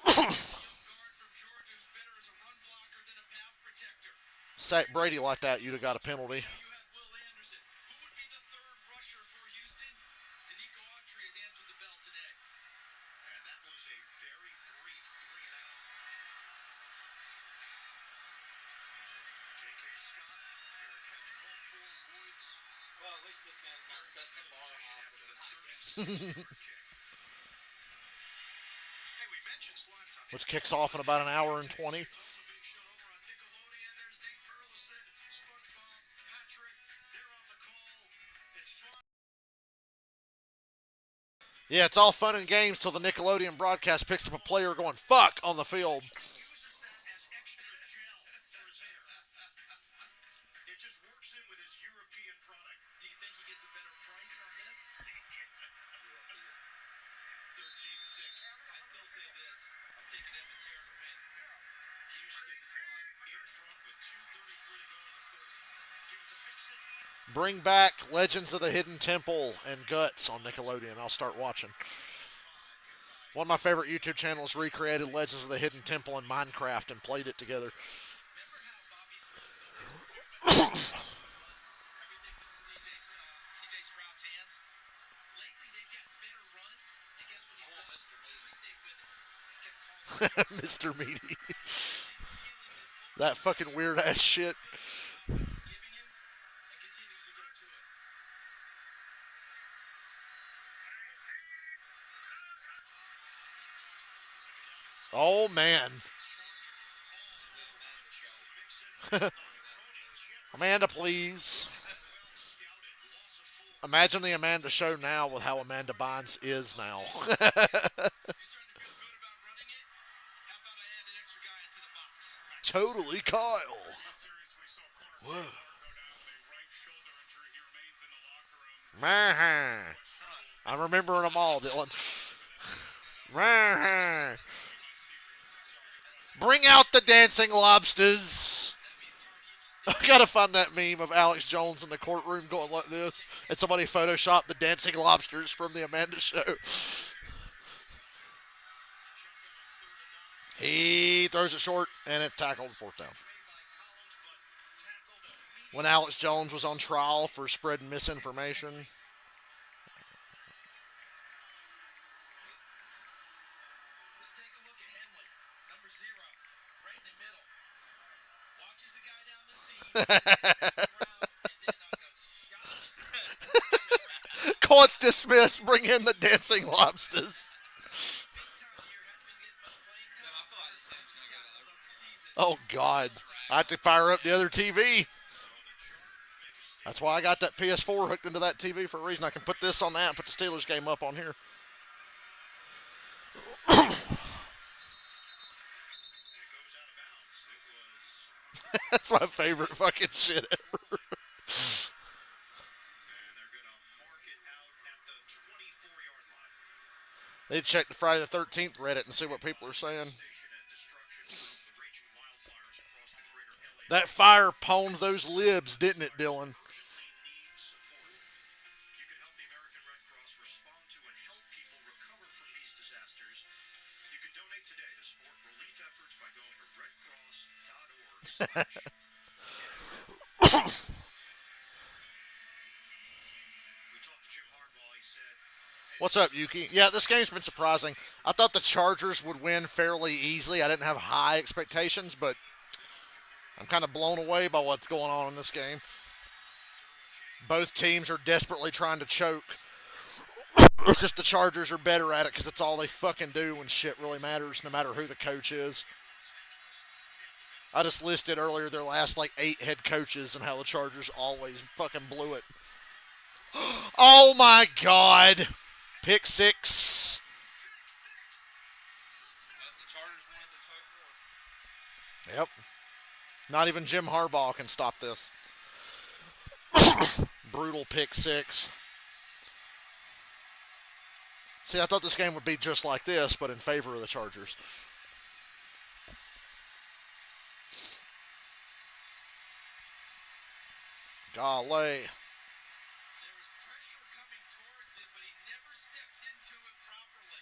guard from Georgia who's better as a run blocker than a pass protector. Sack Brady like that, you'd have got a penalty. You had Will Anderson. Who would be the third rusher for Houston? D'Amico Autry has answered the bell today. And that was a very brief 3 and out. J.K. Scott, fair catch called for. Woods. Well, at least this game's not setting the bar off After for the the night 36 game. yard kick. Hey, we mentioned slime time. Which kicks off in about an hour and 20. Also being shown over on Nickelodeon. There's Nate Burleson, SpongeBob, Patrick. They're on the call. It's fun. Yeah, it's all fun and games till the Nickelodeon broadcast picks up a player going fuck on the field. Uses that as extra gel for his hair. It just works in with his European product. Do you think he gets a better price on this? 13-6. I still say this. I'm taking Edmonds here to win. Houston in front with 2:33 to go in the third. Give it to Mixon. Bring back Legends of the Hidden Temple and Guts on Nickelodeon. I'll start watching. One of my favorite YouTube channels recreated Legends of the Hidden Temple in Minecraft and played it together. Remember how Bobby Sloan everything was in CJ Stroud's hands? Lately, they've gotten better runs, and guess what he's done? Mr. Meaty. He stayed with it. He kept calling it. Mr. Meaty. He's feeling this moment. That fucking weird ass shit. Giving him and continues to go to it. Oh man. Amanda, please. Imagine the Amanda show now with how Amanda Bynes is now. You're starting to feel good about running it? How about I add an extra guy into the box? Totally Kyle. Series we saw Whoa. Connor go down with a right shoulder injury. He remains in the locker room. Man. I'm remembering them all, Dylan. Man. Bring out the dancing lobsters. I gotta find that meme of Alex Jones in the courtroom going like this, and somebody photoshopped the dancing lobsters from the Amanda show. He throws it short, and it's tackled 4th down. When Alex Jones was on trial for spreading misinformation. Let's take a look at Henley, number 0, right in the middle. Watches the guy down the seam. Around, and then like a shot. bring in the dancing lobsters. Tim, I feel like this game's gonna go to overtime. Oh God, I have to fire up the other TV. That's why I got that PS4 hooked into that TV for a reason. I can put this on that and put the Steelers game up on here. That's my favorite fucking shit ever. They check the Friday the 13th Reddit and see what people are saying. That fire pwned those libs, didn't it, Dylan? What's up, Yuki? Yeah, this game's been surprising. I thought the Chargers would win fairly easily. I didn't have high expectations, but I'm kind of blown away by what's going on in this game. Both teams are desperately trying to choke. It's just the Chargers are better at it because it's all they fucking do when shit really matters, no matter who the coach is. I just listed earlier their last like 8 head coaches and how the Chargers always fucking blew it. Oh my God! Pick 6. The Chargers wanted the choke more. Yep. Not even Jim Harbaugh can stop this. Brutal pick 6. See, I thought this game would be just like this, but in favor of the Chargers. Golly. There was pressure coming towards him, but he never stepped into it properly.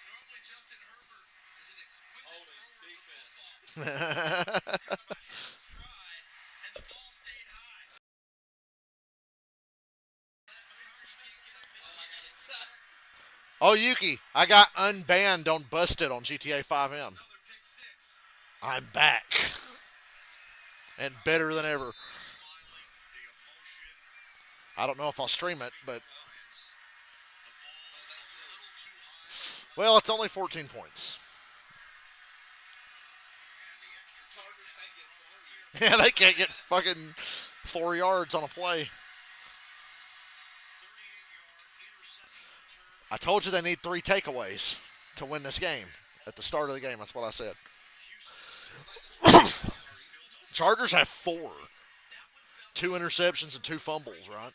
Normally, Justin Herbert is an exquisite Holding thrower of the defense. football. Kind of ahead of stride, and the ball stayed high. McCarthy can't get up in Oh, I got excited. Oh, Yuki, I got unbanned on Busted on GTA 5M. another pick 6. I'm back. And better than ever. I don't know if I'll stream it, but... Well, it's only 14 points. The Chargers can't get 3. Yeah, they can't get fucking 4 yards on a play. I told you they need 3 takeaways to win this game. At the start of the game, that's what I said. Chargers have 4. 2 interceptions and 2 fumbles, right?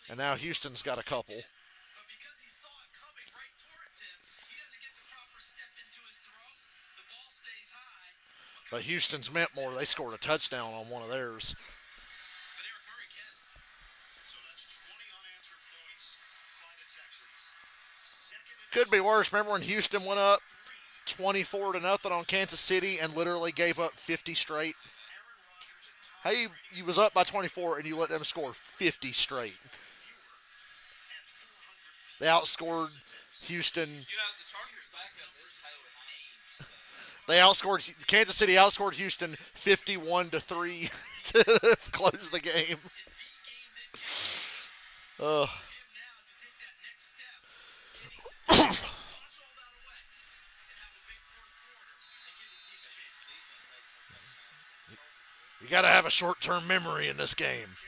And now Houston's got a couple. But because he saw it coming right towards him, he doesn't get the proper step into his throw. The ball stays high. But Houston's meant more. They scored a touchdown on one of theirs. But Eric Murray can. So that's 20 unanswered points by the Texans. Second Could be worse. Remember when Houston went up 24-0 on Kansas City and literally gave up 50 straight? Hey, you was up by 24 and you let them score 50 straight. They outscored Houston. You know, the Chargers backup is Taylor Haynes. So. They outscored Kansas City. Outscored Houston 51-3 to close the game. Him now Ugh. to take that next step. Can he toss all that away and have a big fourth quarter and get his team a chance? Defense has more touchdowns than the Chargers do. You got to have a short-term memory in this game.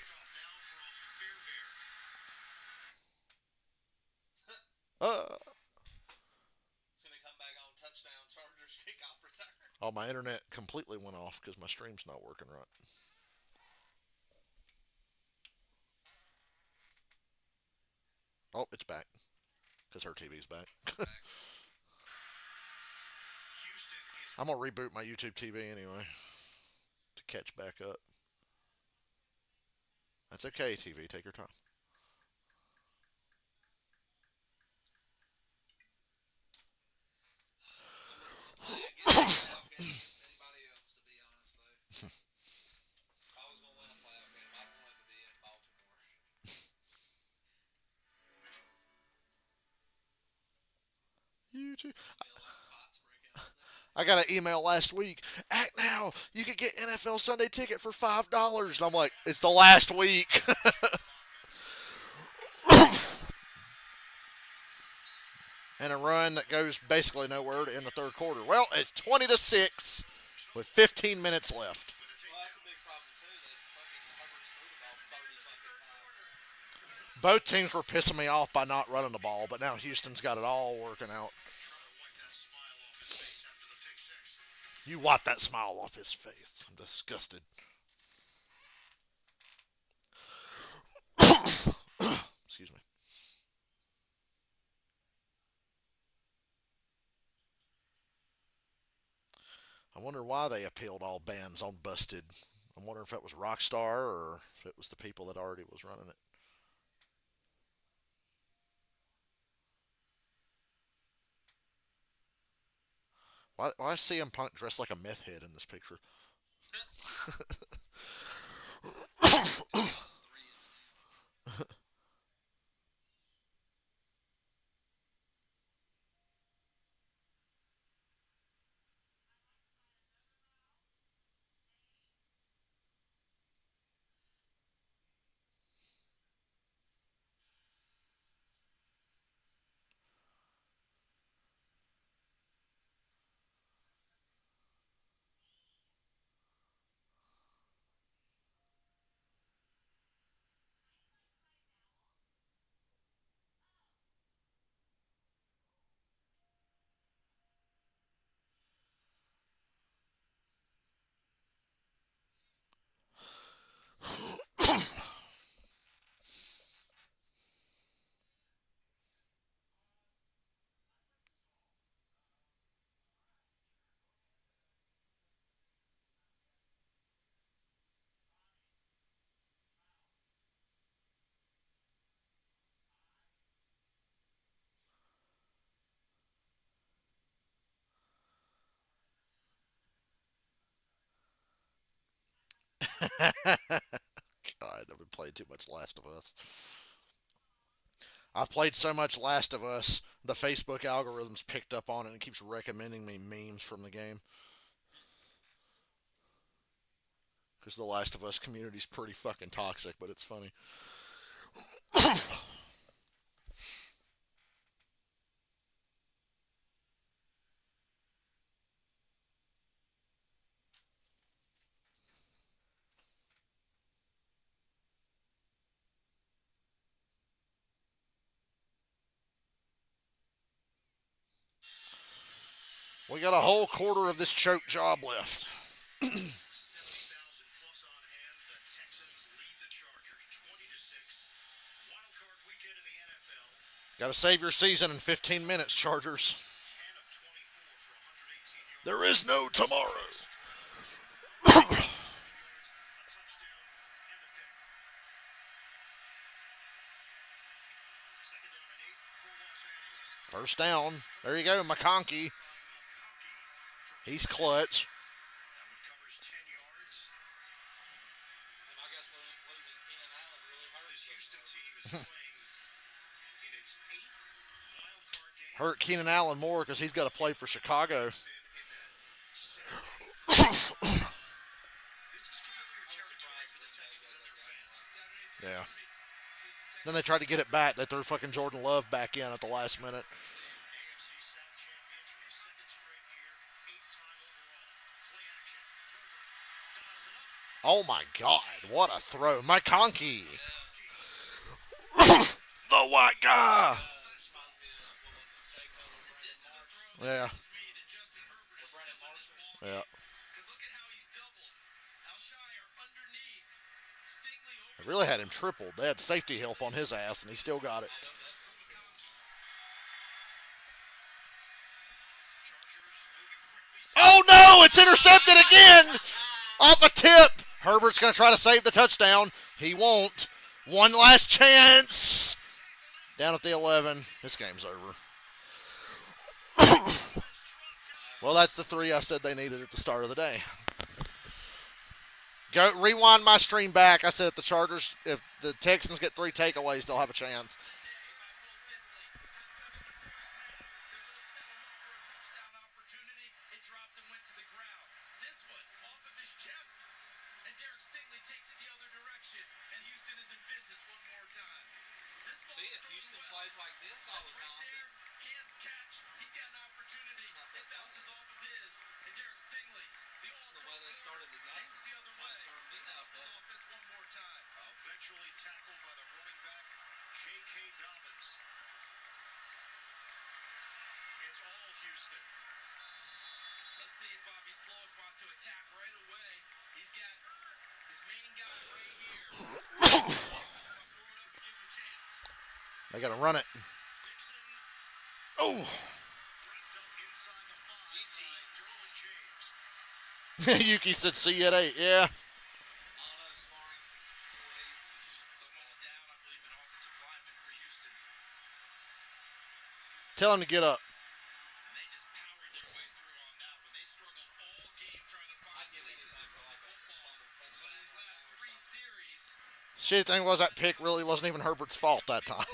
It's going to come back on touchdown Chargers kickoff return. Oh, my internet completely went off because my stream's not working right. Oh, it's back because her TV's back. I'm gonna reboot my YouTube TV anyway to catch back up. That's okay, TV. Take your time. Anybody else, to be honest, though. If I was going to win a playoff game, I'd want it to be in Baltimore. YouTube. Feel like fights break out there. I got an email last week. Act now. You could get NFL Sunday ticket for $5. And I'm like, it's the last week. that goes basically nowhere to end the third quarter. Well, it's 20-6 with 15 minutes left. Well, that's a big problem too. That fucking Herbert's threw the ball 30 fucking times. Both teams were pissing me off by not running the ball, but now Houston's got it all working out. You wipe that smile off his face. I'm disgusted. Excuse me. I wonder why they appealed all bans on Busted. I'm wondering if that was Rockstar or if it was the people that already was running it. Why is CM Punk dressed like a meth head in this picture? Three M&M. God, I've been playing too much Last of Us. I've played so much Last of Us, the Facebook algorithm's picked up on it and keeps recommending me memes from the game. Because the Last of Us community's pretty fucking toxic, but it's funny. We got a whole quarter of this choke job left. 70,000 plus on hand. The Texans lead the Chargers 20-6. Wild card weekend in the NFL. Got to save your season in 15 minutes, Chargers. 10 of 24 for 118 yards. There is no tomorrow. A touchdown and a pick. Second down and 8 for Los Angeles. First down. There you go, McConkey. He's clutch. That one covers 10 yards. And I guess losing Keenan Allen really hurt. This Houston team is playing in its 8th wild card game. Hurt Keenan Allen more because he's got to play for Chicago. This is familiar territory for the Texans and their fans. Yeah. Then they tried to get it back. They threw fucking Jordan Love back in at the last minute. AFC South champions for the second straight year, 8th time overall. Play action. Herbert dials it up. Oh my God, what a throw. McConkey. The white guy. Reminds me of what was it, Jay Cutler, Brandon Marshall. Yeah. Or Brandon Marshall. Yeah. Because look at how he's doubled. Alshire underneath. Stingley over. They really had him tripled. They had safety help on his ass, and he still got it. Oh no, it's intercepted again off a tip. Herbert's going to try to save the touchdown. He won't. One last chance. Down at the 11. This game's over. Well, that's the three I said they needed at the start of the day. Go rewind my stream back. I said if the Chargers, if the Texans get 3 takeaways, they'll have a chance. See, if Houston plays like this all the time, then be slow if he wants to attack right away. He's got his main guy right here. Throw it up and give him a chance. They got to run it. Oh. Yuki said, see you at 8. Yeah. Someone's down, I believe, an offensive lineman for Houston. Tell him to get up. And they just powered their way through on that one. They struggled all game trying to find places in football. But in his last 3 series, Shitty thing was that pick really wasn't even Herbert's fault that time.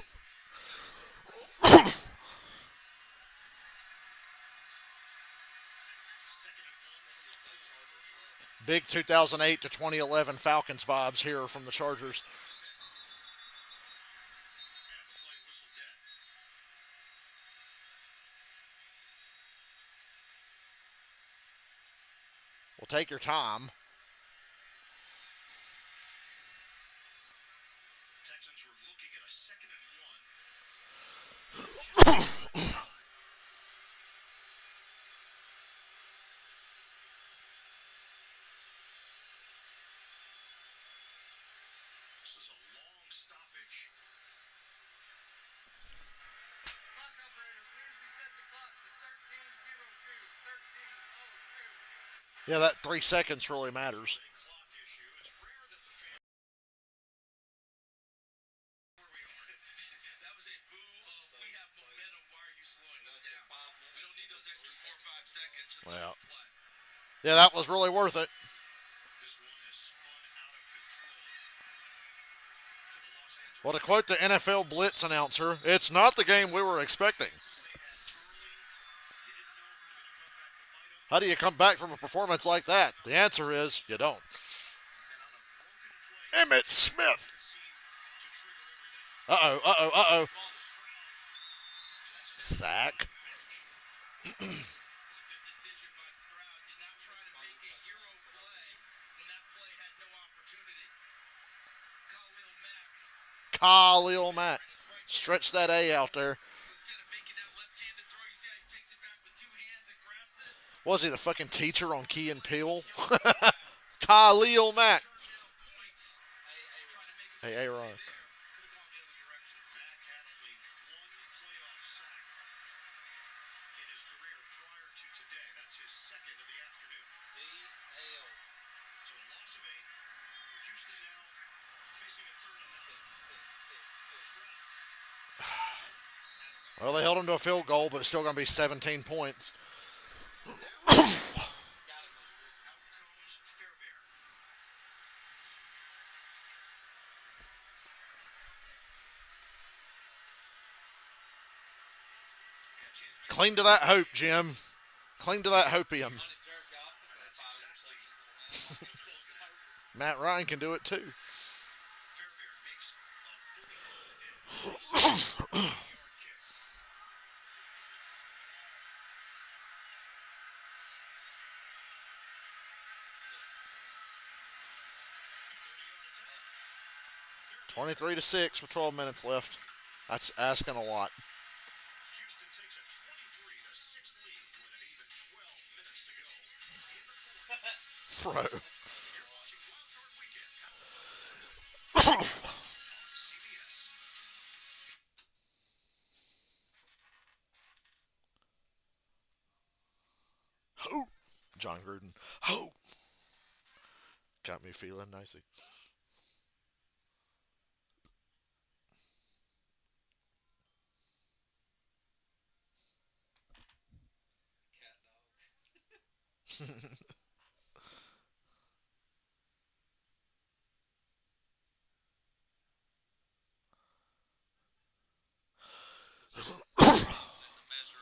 Big 2008 to 2011 Falcons vibes here from the Chargers. Well, take your time. Texans were looking at a 2nd and 1. This is a long stoppage. Clock operator, please reset the clock to 13:02. 13:02. Yeah, that 3 seconds really matters. Clock issue. It's rare that the fan. Where we are. that was a boo of, we have momentum, why are you slowing us down? We don't need those extra 4 or 5 seconds, just let Well. them play. Yeah, that was really worth it. This one has spun out of control. To the Los Angeles. Well, to quote the NFL Blitz announcer, it's not the game we were expecting. How do you come back from a performance like that? The answer is you don't. Emmitt Smith. Uh-oh. Sack. A good decision by Stroud. Did not try to make a hero play when that play had no opportunity. Khalil Mack. Stretch that A out there. So instead of making that left-handed throw, you see how he picks it back with 2 hands and grabs it. Was he the fucking teacher on Key and Peele? Khalil Mack. Points. Trying to make it Hey, Aaron. could have gone the other direction. Mack had only 1 playoff sack in his career prior to today. That's his 2nd of the afternoon. So a loss of 8. Houston now facing a 3rd and 9. Well, they held him to a field goal, but it's still going to be 17 points. Out comes Fairbairn. Cling to that hope, Jim. Cling to that hopium. Matt Ryan can do it too. Fairbairn makes a 47-yard kick. Fairbairn 23-6 with 12 minutes left. That's asking a lot. Houston takes a 23-6 lead with an even 12 minutes to go. Bro. You're watching Wild Card Weekend. CBS. Ho! John Gruden. Ho! Got me feeling nicey. Measure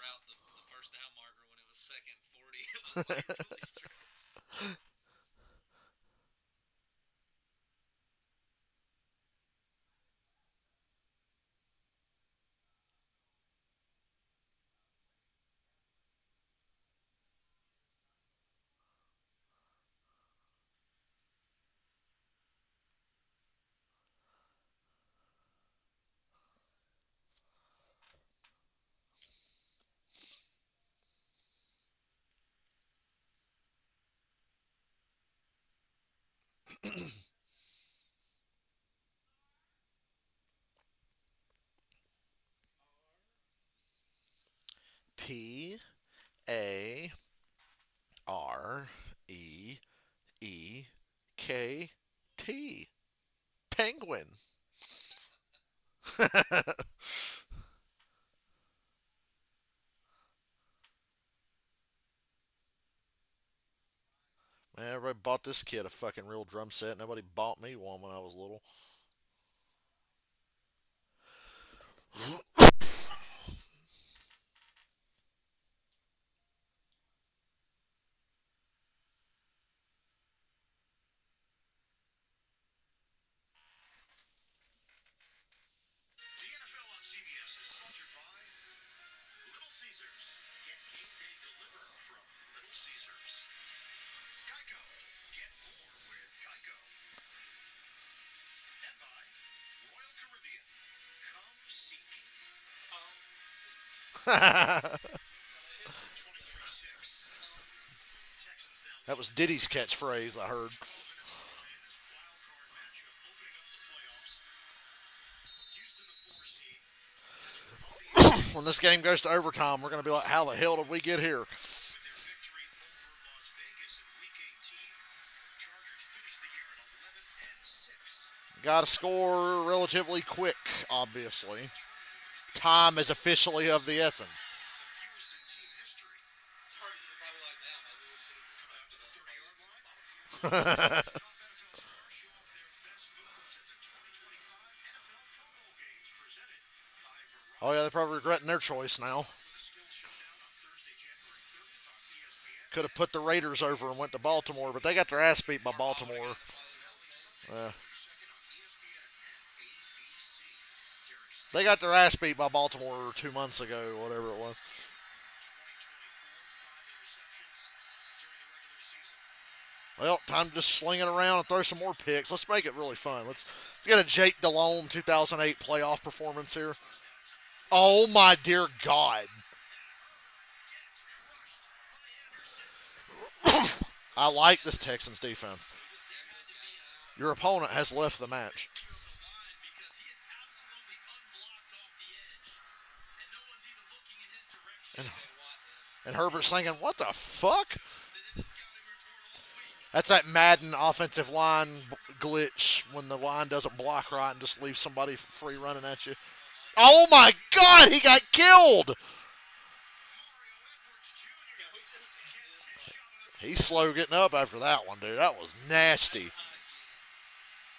out the first down marker when it was 2nd 40. It was like really stretched. Penguin. Penguin. Man, everybody bought this kid a fucking real drum set. Nobody bought me one when I was little. The NFL on CBS is sponsored by Little Caesars. Get game day delivered from Little Caesars. Geico. Get more with Geico. And by Royal Caribbean. Come seek. Texans now That was Diddy's catchphrase, I heard. in this wild card matchup opening up the playoffs. Houston the 4 seed. When this game goes to overtime, we're going to be like, how the hell did we get here? With their victory over Las Vegas in Week 18, Chargers finished the year at 11-6. Got to score relatively quick, obviously. Time is officially of the essence. Fewest in team history. Chargers are probably like, damn, maybe we should have just Out to the 30-yard line. Oh, Top NFL stars show off their best moves at the 2025 NFL Pro Bowl games presented by Verizon. yeah, they're probably regretting their choice now. The Skills Showdown on Thursday, January 30th on ESPN. Could have put the Raiders over and went to Baltimore, but they got their ass beat by Baltimore. Second on ESPN and ABC. Derek They got their ass beat by Baltimore 2 months ago, or whatever it was. 2024, 5 interceptions during the regular season. Well, time to just sling it around and throw some more picks. Let's make it really fun. Let's get a Jake Delhomme 2008 playoff performance here. Oh my dear God! I like this Texans defense. Your opponent has left the match. Line because he is absolutely unblocked off the edge. And no one's even looking in his direction. And Herbert's thinking, what the fuck? They did the scouting report all week. That's that Madden offensive line glitch when the line doesn't block right and just leaves somebody free running at you. Oh my God, he got killed! He's slow getting up after that one, dude. That was nasty.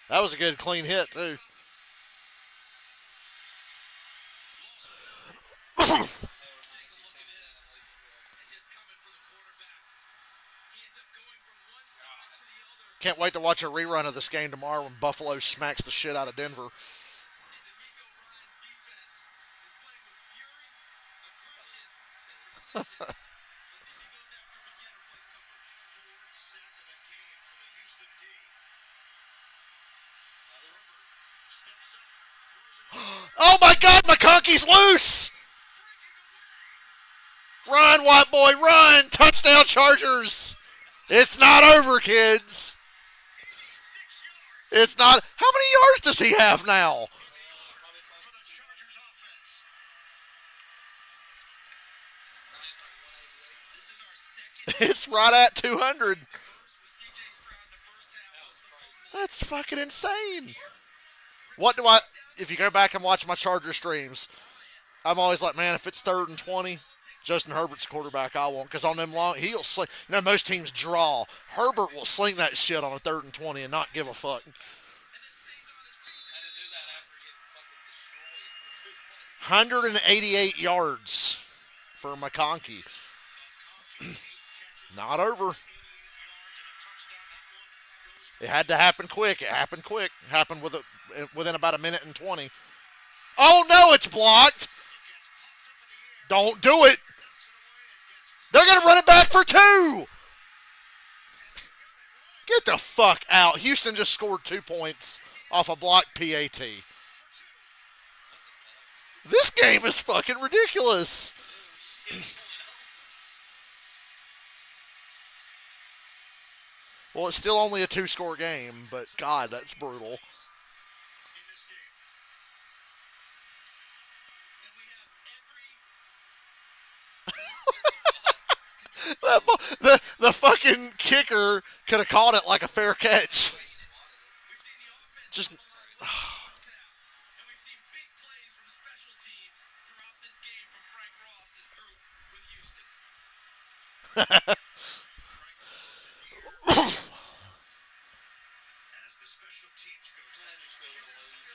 That was a good clean hit, too. And just coming for the quarterback. He ends up going from one side to the other. Can't wait to watch a rerun of this game tomorrow when Buffalo smacks the shit out of Denver. And D'Amico Ryan's defense is playing with fury, aggression, and precision. Let's see if he goes after him again or plays coverage. Fourth sack of the game for the Houston D. Steps up, throws it. Oh my God, McConkey's loose! Run, white boy, run! Touchdown, Chargers! It's not over, kids. It's not. How many yards does he have now? For the Chargers offense. This is our second It's right at 200. first with C.J. Stroud in the first half. That's fucking insane. What do I? If you go back and watch my Charger streams, I'm always like, man, if it's 3rd and 20, Justin Herbert's quarterback I want, because on them long, he'll sling. You know, most teams draw. Herbert will sling that shit on a 3rd and 20 and not give a fuck. And then stays on his feet. had to do that after getting fucking destroyed for 2 plays. 188 yards for McConkey. Not over. It had to happen quick. It happened quick. It happened within about a minute and 20. Oh no, it's blocked. Don't do it. They're going to run it back for 2. Get the fuck out. Houston just scored 2 points off a blocked PAT. This game is fucking ridiculous. Well, it's still only a two-score game, but God, that's brutal. in this game. And we have every The fucking kicker could have called it like a fair catch. we've seen the offense Just first half, and we've seen big plays from special teams throughout this game from Frank Ross's group with Houston. Frank Ross in here as the special teams coach. Man, you're still gonna lose.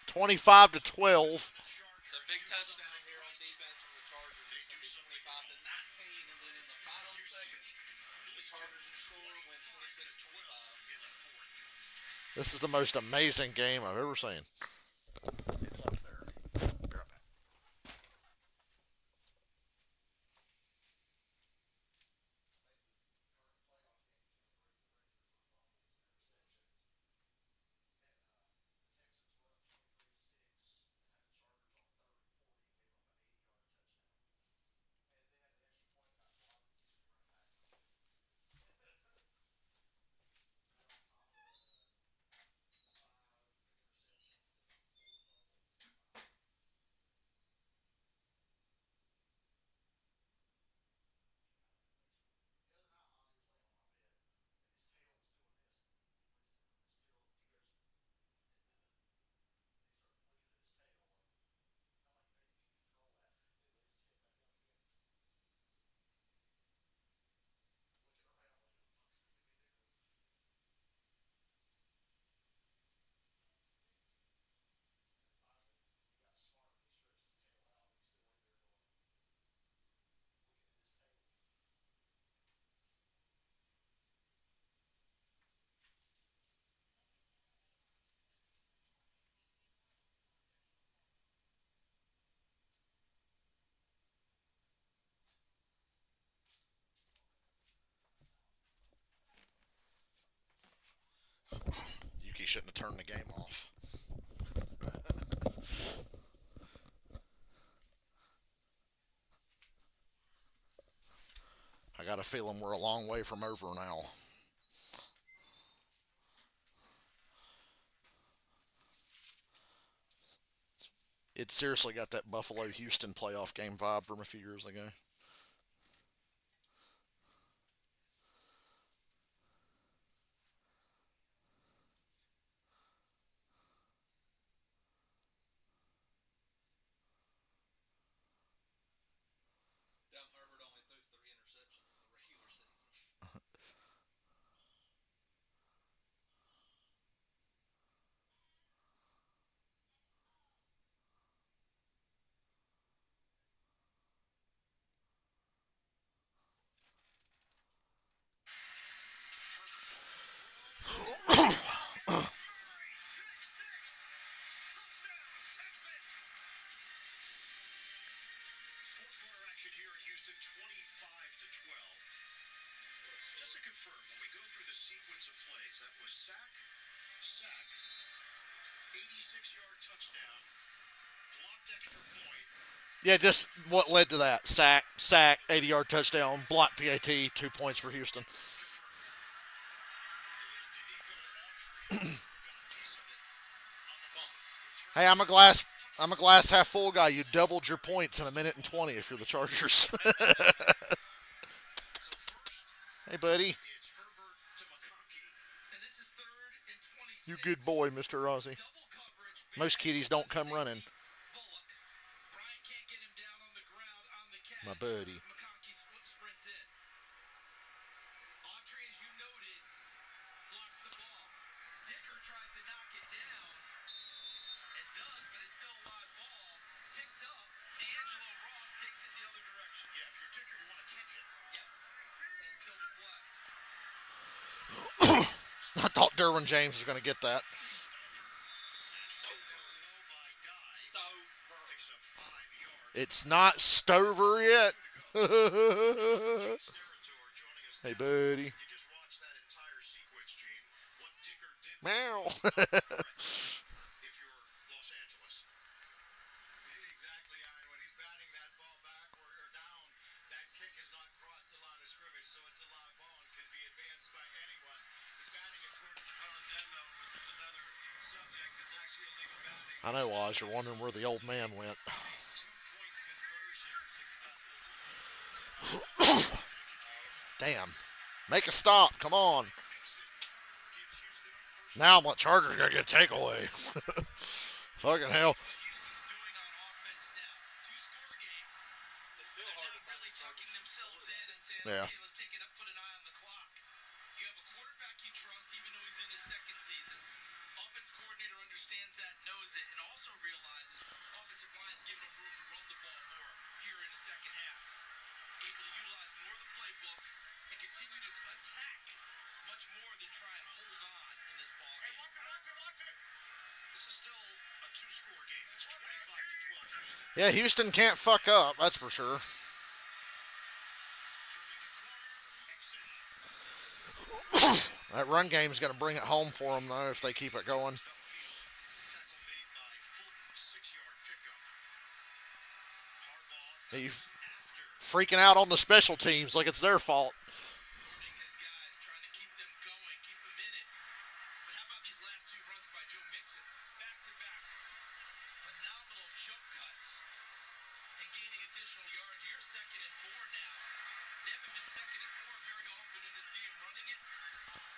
25-12. It's a big touchdown here on defense from the Chargers. It's going to be 25-19, and then in the final seconds, the Chargers will score and win 26-25. This is the most amazing game I've ever seen. It's up there. Yuki shouldn't have turned the game off. I got a feeling we're a long way from over now. It seriously got that Buffalo Houston playoff game vibe from a few years ago. Dumb Herbert only threw 3 interceptions in the regular season. Fourth quarter action here in Houston, 25-12. Just to confirm, when we go through the sequence of plays, that was sack, 86-yard touchdown, blocked extra point. Yeah, just what led to that. Sack, 80-yard touchdown, block PAT, 2 points for Houston. It was Danico Autry who got a piece of it on the bump. Hey, I'm a glass half full guy. You doubled your points in a minute and 20 if you're the Chargers. Hey, buddy. It's Herbert to McConkey. And this is 3rd and 26. You good boy, Mr. Rossi. Double coverage. Most kiddies don't come running. Bullock. Bryant can't get him down on the ground on the catch. My buddy. McConkey sprints in. Autry, as you noted, blocks the ball. Dicker tries to knock it down. And does, but it's still a live ball. Picked up. D'Angelo Ross takes it the other direction. Yeah, if you're a Dicker, you want to catch it. Yes. And kill the flag. I thought Derwin James was going to get that. Stover low by Dye. Stover. Picks up 5 yards. It's not Stover yet. Territory joining us Hey, now. buddy. You just watched that entire sequence, Gene. What Dicker did Meow. if you're Los Angeles. Exactly, Iron. When he's batting that ball back or down, that kick has not crossed the line of scrimmage. I know, Waz. You're wondering where the old man went. Two-point conversion successful. Damn. Make a stop. Come on. Now my Chargers got to get a takeaway. Fucking hell. What Houston's doing on offense now. Two-score game. It's still They're hard not to find really the tucking Chargers. themselves in and saying, Yeah. okay, let's take it up, put an eye on the clock. You have a quarterback you trust, even though he's in his second season. Offense coordinator understands that, knows it, and also realizes offensive line's giving him room to run the ball more here in the second half. Able to utilize more of the playbook and continue to attack much more than try and hold on in this ball game. Watch it. This is still a two-score game. It's 25-12 Houston. Yeah, Houston can't fuck up. That's for sure. Turning the corner, Mixon. That run game's going to bring it home for them, though, if they keep it going. Tackle made by Fulton, 6-yard pickup. Harbaugh You after freaking out on the special teams like it's their fault. Sorting his guys, trying to keep them going, keep them in it. But how about these last two runs by Joe Mixon? Back to back. Phenomenal jump cuts and gaining additional yards. You're second and 4 now. They haven't been second and 4 very often in this game running it.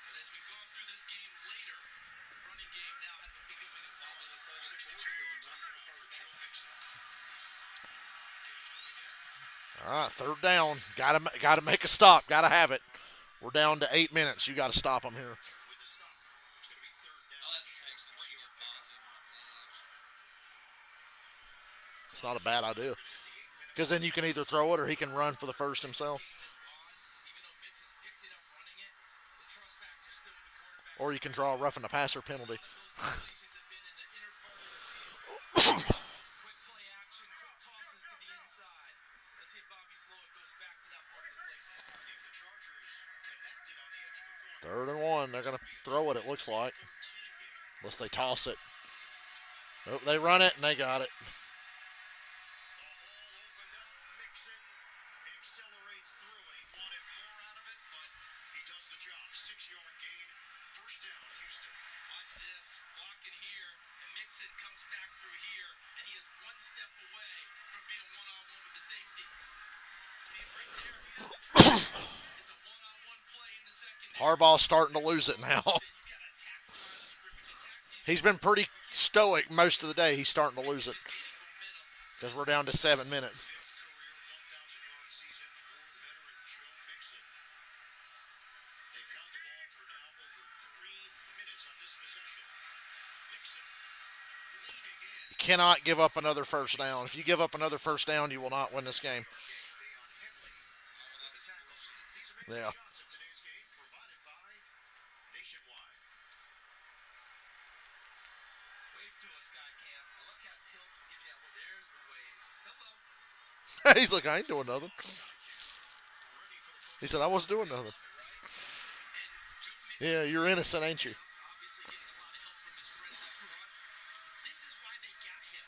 But as we've gone through this game later, running game now has becoming a Not solid. been a second 62 quarter. yards on the ground for Joe Mixon. Give it to him again. All right, third down. Gotta make a stop. Gotta have it. We're down to 8 minutes. You got to stop them here. With the stop. It's going to be third down. I'll let the Texans short balls in my play action. It's not a bad idea. Because then you can either throw it or he can run for the first himself. Even though Mixon's picked it up running it, the trust factor's still with the quarterback. Or you can draw a roughing the passer penalty. Those situations have been in the inner part of the field. Quick play action, quick tosses to the inside. Let's see if Bobby Slowick goes back to that part of the playbook. If the Chargers connected on the extra point, Third and 1. They're going to throw it, it looks like. 13 game. Unless they toss it. Nope, they run it and they got it. The hole opened up. Mixon accelerates through it. He wanted more out of it, but he does the job. 6-yard gain. First down, Houston. Watch this, blocking here, and Mixon comes back through here, and he is one step away from being one-on-one with the safety. See it right there? If he doesn't do it, it's a one-on-one play in the second. Harbaugh's starting to lose it now. Then you got to attack the line of scrimmage, attack the He's been pretty stoic most of the day. He's starting to lose it. momentum. Because we're down to 7 minutes. Fifth career 1,000-yard season for the veteran Joe Mixon. They've held the ball for now over 3 minutes on this possession. Mixon leaning in. You cannot give up another first down. If you give up another first down, you will not win this game. Yeah. Shots of today's game provided by Nationwide. Wave to us, Sky Cam. I love how it tilts and gives you a little. There's the wave. Hello. He's like, I ain't doing nothing. He said, I wasn't doing nothing. And Joe Mixon Yeah, you're innocent, ain't you? obviously getting a lot of help from his friends up front. This is why they got him.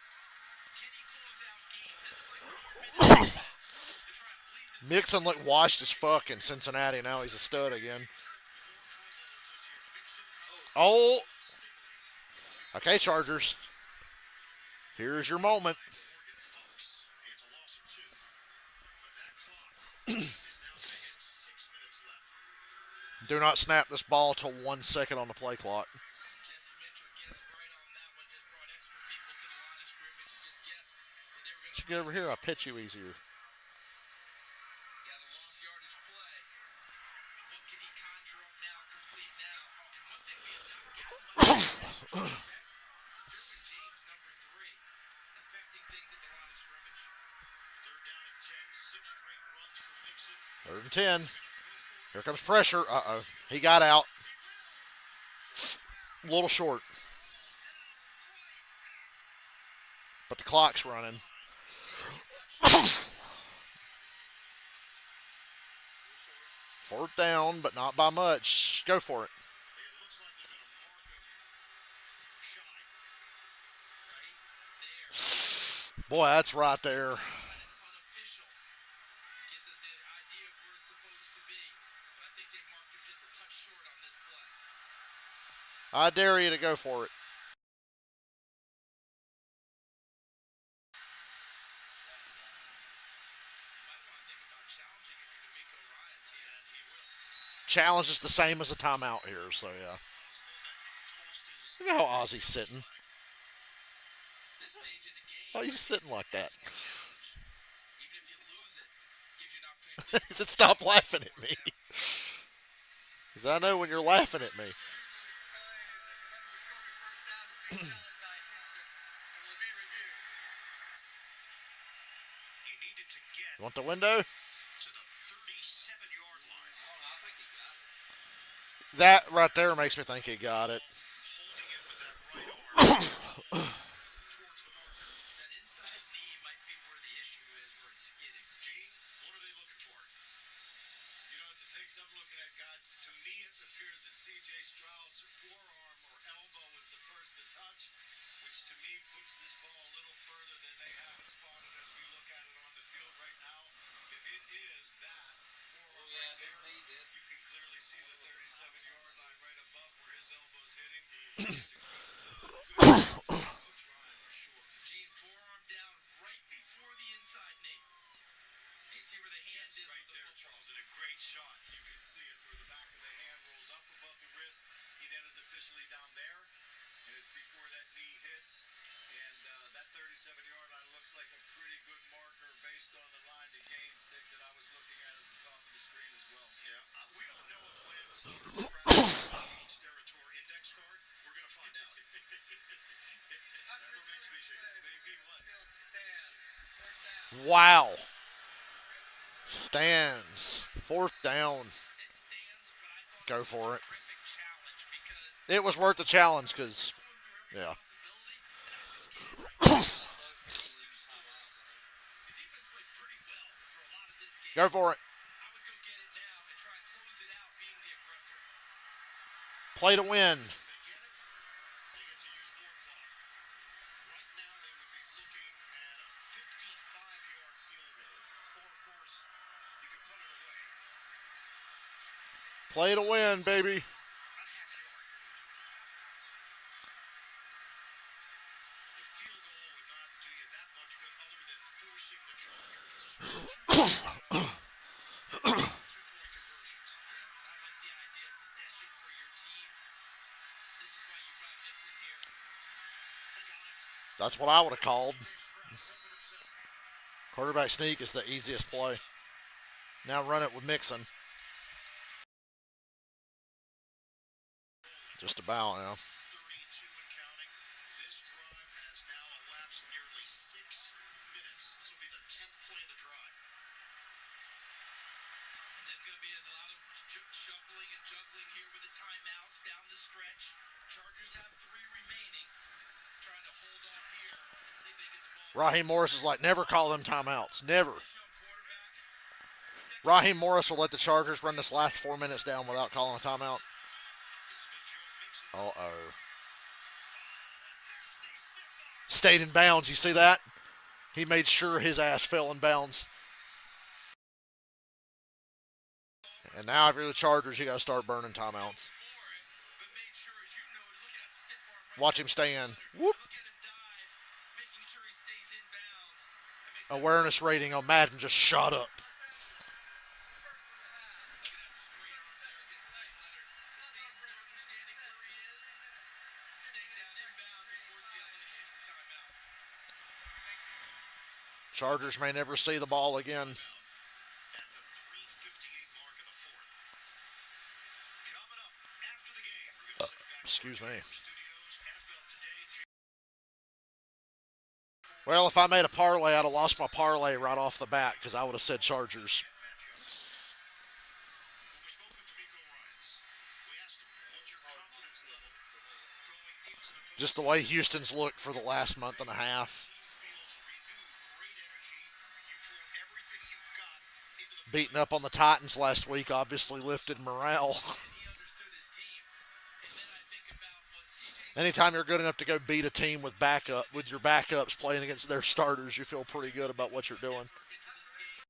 Can he close out games? This is like 4 minutes to try and bleed the Mixon looked washed as fuck in Cincinnati. Now he's a stud again. Oh. Okay, Chargers. Here's your moment. It's a loss of 2. But that clock is now at 6 minutes left. Do not snap this ball till 1 second on the play clock. Jesse Mitchell guessed right on that one. Just brought extra people to the line of scrimmage and just guessed that they were going You get over here, I'll pitch you easier. got a lost yardage play. What can he conjure up now, complete now? And one thing we have not gotten much is Derwin James, number 3, affecting things at the line of scrimmage. Third down and 10. 6 straight runs for Mixon. Third and 10. Here comes pressure. Uh-oh. He got out. A little short. But the clock's running. Fourth down, but not by much. Go for it. It looks like they're going to mark him shy. Right there. Boy, that's right there. That is unofficial. It gives us the idea of where it's supposed to be. But I think they marked him just a touch short on this play. I dare you to go for it. challenge is the same as a timeout here, so yeah. Look at how Ozzy's sitting. This stage of the game, Why are you sitting like that? even if you lose it, gives you an opportunity to He said, "Stop laughing at me." Because I know when you're laughing at me. He needed to get You want the window? to the 37-yard line. I don't know. I think he got it. That right there makes me think he got it. Holding it with that right arm towards the marker. that inside knee might be where the issue is, where it's skidding. Gene, what are they looking for? You know, to take some looking at guys, to me it appears that C.J. Stroud's forearm or elbow was the first to touch, which to me puts this ball a little further than they have it spotted as we look at it on the field right now. If it is that forearm Oh, yeah, right his there, knee did. you can clearly see the 37-yard line right above where his elbow's hitting. It's a good try for sure. Gene, forearm down right before the inside knee. You see where the hand It's is right with the there, football. Charles, and a great shot. You can see it where the back of the hand rolls up above the wrist. He then is officially down there, and it's before that knee hits. And that 37-yard line looks like a pretty good marker based on the line to gain stick that I was looking at the top of the screen as well. Yeah, we don't know if Lynn changed their tour index card. We're going to find out. That remains to be seen. Maybe one. Wow. Stands. Fourth down. It stands, but I thought Go it was for a it. terrific challenge because It was worth the challenge because, going through every yeah. possibility. The defense played pretty well for a lot of this game. Go for it. I would go get it now and try and close it out being the aggressor. Play to win. They get it, they get to use more clock. Right now, they would be looking at a 55-yard field goal. Or, of course, you can put it away. Play to win, baby. A half yard. The field goal would not do you that much good other than forcing the Chargers to score. Two-point conversions. I like the idea of possession for your team. This is why you brought Nixon here. They got it. That's what I would have called. Quarterback sneak is the easiest play. Now run it with Mixon. Just about now. 32 and counting. This drive has now elapsed nearly 6 minutes. This will be the 10th play of the drive. There's going to be a lot of shuffling and juggling here with the timeouts down the stretch. Chargers have 3 remaining. Trying to hold on here and see if they get the ball. Raheem Morris is like, never call them timeouts. Never. Show quarterback. Raheem Morris will let the Chargers run this last 4 minutes down without calling a timeout. This has been Joe Mixon. Uh-oh. Stayed in bounds. You see that? He made sure his ass fell in bounds. And now if you're the Chargers, you got to start burning timeouts. But made sure, as you know, looking at stiff arm right Watch him stay in. Whoop. Look at him dive, making sure he stays in bounds. That makes Awareness rating on Madden just shot up. Look at that straight arm there against Knight Leonard. Seeing understanding where he is, staying down in bounds and forcing LA to use the timeout. Chargers may never see the ball again. At the 3:58 mark of the fourth. Coming up after the game, we're going to send back Excuse me. Studios, NFL Today. Well, if I made a parlay, I'd have lost my parlay right off the bat because I would have said Chargers. matchups. When we spoke with D'Amico Ryans, we asked him, what's your confidence level going into the Just the way Houston's looked for the last month and a half. team feels renewed, great energy. You pour everything you've got into the Beating up on the Titans last week obviously lifted morale. He understood his team. And then I think about what CJ Anytime you're good enough to go beat a team with your backups playing against their starters, you feel pretty good about what you're doing. into this game.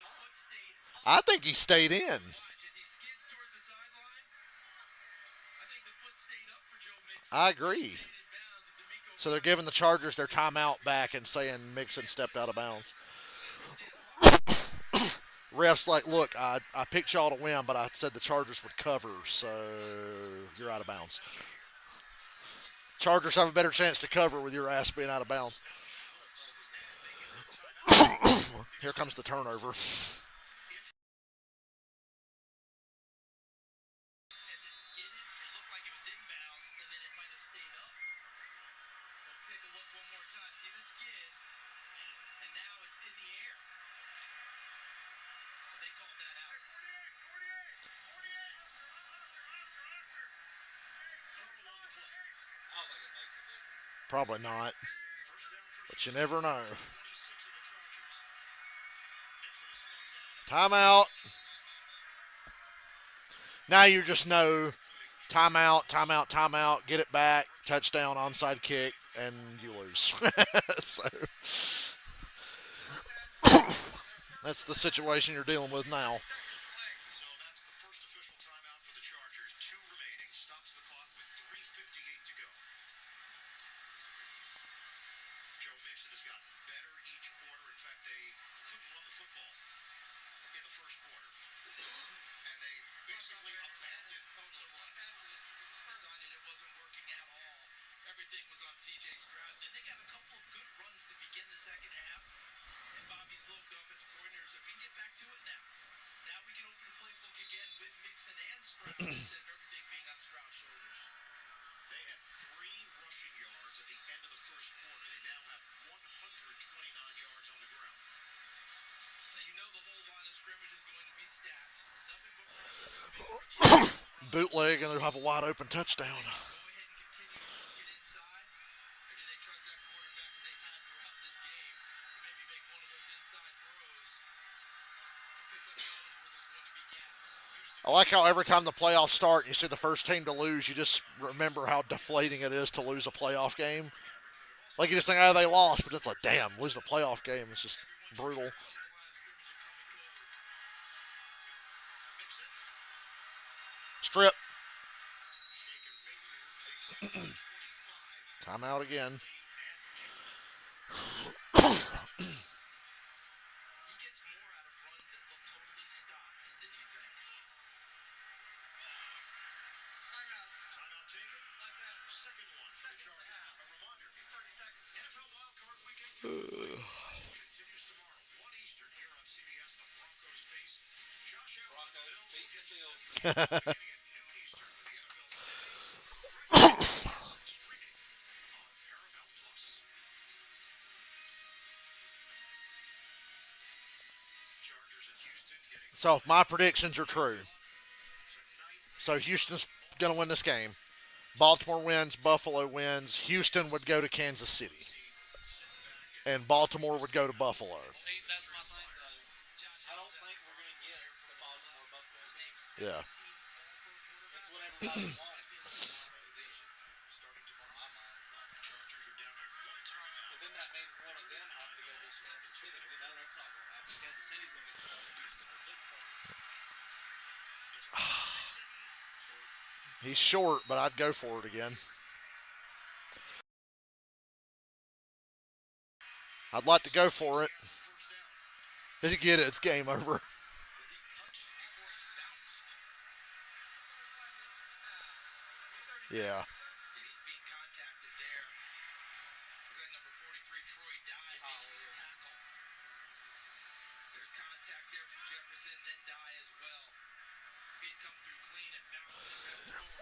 Foot stayed I think he stayed in. as he skids towards the sideline. I think the foot stayed up for Joe Mixon. I agree. Stayed in bounds, and D'Amico So they're giving the Chargers their timeout back and saying Mixon stepped out of bounds. Ref's like, look, I picked y'all to win, but I said the Chargers would cover, so you're out of bounds. Chargers have a better chance to cover with your ass being out of bounds. Here comes the turnover. As it skidded, it looked like it was inbounds, and then it might have stayed up. But take a look one more time. See the skid, and now it's in the air. But they called that out. I don't think it makes a difference. Probably not, but you never know. Timeout. Now you just know timeout, timeout, timeout, get it back, touchdown, onside kick, and you lose. So that's the situation you're dealing with now. So that's the first official timeout for the Chargers. 2 remaining. Stops the clock with 3:58 to go. Joe Mixon has gotten better each quarter. In fact, they couldn't run the football in the first quarter. And they basically abandoned the run. Decided it wasn't working at all. Everything was on C.J. Stroud. Then they got a couple of good runs to begin the second half. And Bobby Slope, the offensive coordinator, said, we can get back to it now. Now we can open the playbook again with Mixon and Stroud instead of everything being on Stroud's shoulders. They had 3 rushing yards at the end of the first quarter. They now have 129 yards on the ground. Now you know the whole line of scrimmage is going to be stacked. Nothing but pressure. Bootleg, and they'll have a wide open touchdown. Go ahead and continue to get inside, or do they trust that quarterback as they've had throughout this game? Maybe make one of those inside throws and pick up yards where there's going to be gaps. I like how every time the playoffs start, you see the first team to lose, you just remember how deflating it is to lose a playoff game. Like you just think, oh, they lost, but it's like, damn, losing a playoff game is just brutal. Strip. Timeout again. He gets more out of runs that look totally stopped than you think. Timeout taken. Second one for the Chargers. A reminder, NFL Wildcard Weekend continues tomorrow. 1 Eastern here on CBS. The Broncos face Josh Allen. Broncos beat the Bills. Beginning at noon Eastern with the NFL streaming on Paramount Plus. Chargers and Houston getting So if my predictions are true, so Houston's going to win this game. Baltimore wins, Buffalo wins, Houston would go to Kansas City, and Baltimore would go to Buffalo. See, that's my thing, though. I don't think we're going to get the Baltimore Buffalo game. Yeah. It's what everybody wants. It's not predictions. It's starting to blow my mind. It's not. Chargers are down to 1 timeout. Because then that means one of them have to go to Kansas City. We know that's not going to happen. Kansas City's going to get to Houston or Pittsburgh. He's short, but I'd go for it again. I'd like to go for it. Did you get it? It's game over. Was he touched before he bounced? Yeah. Yeah, he's being contacted there. Look like number 43, Troy Dye, making the tackle. There's contact there from Jefferson, then Dye as well. If he'd come through clean and bounced and got thrown,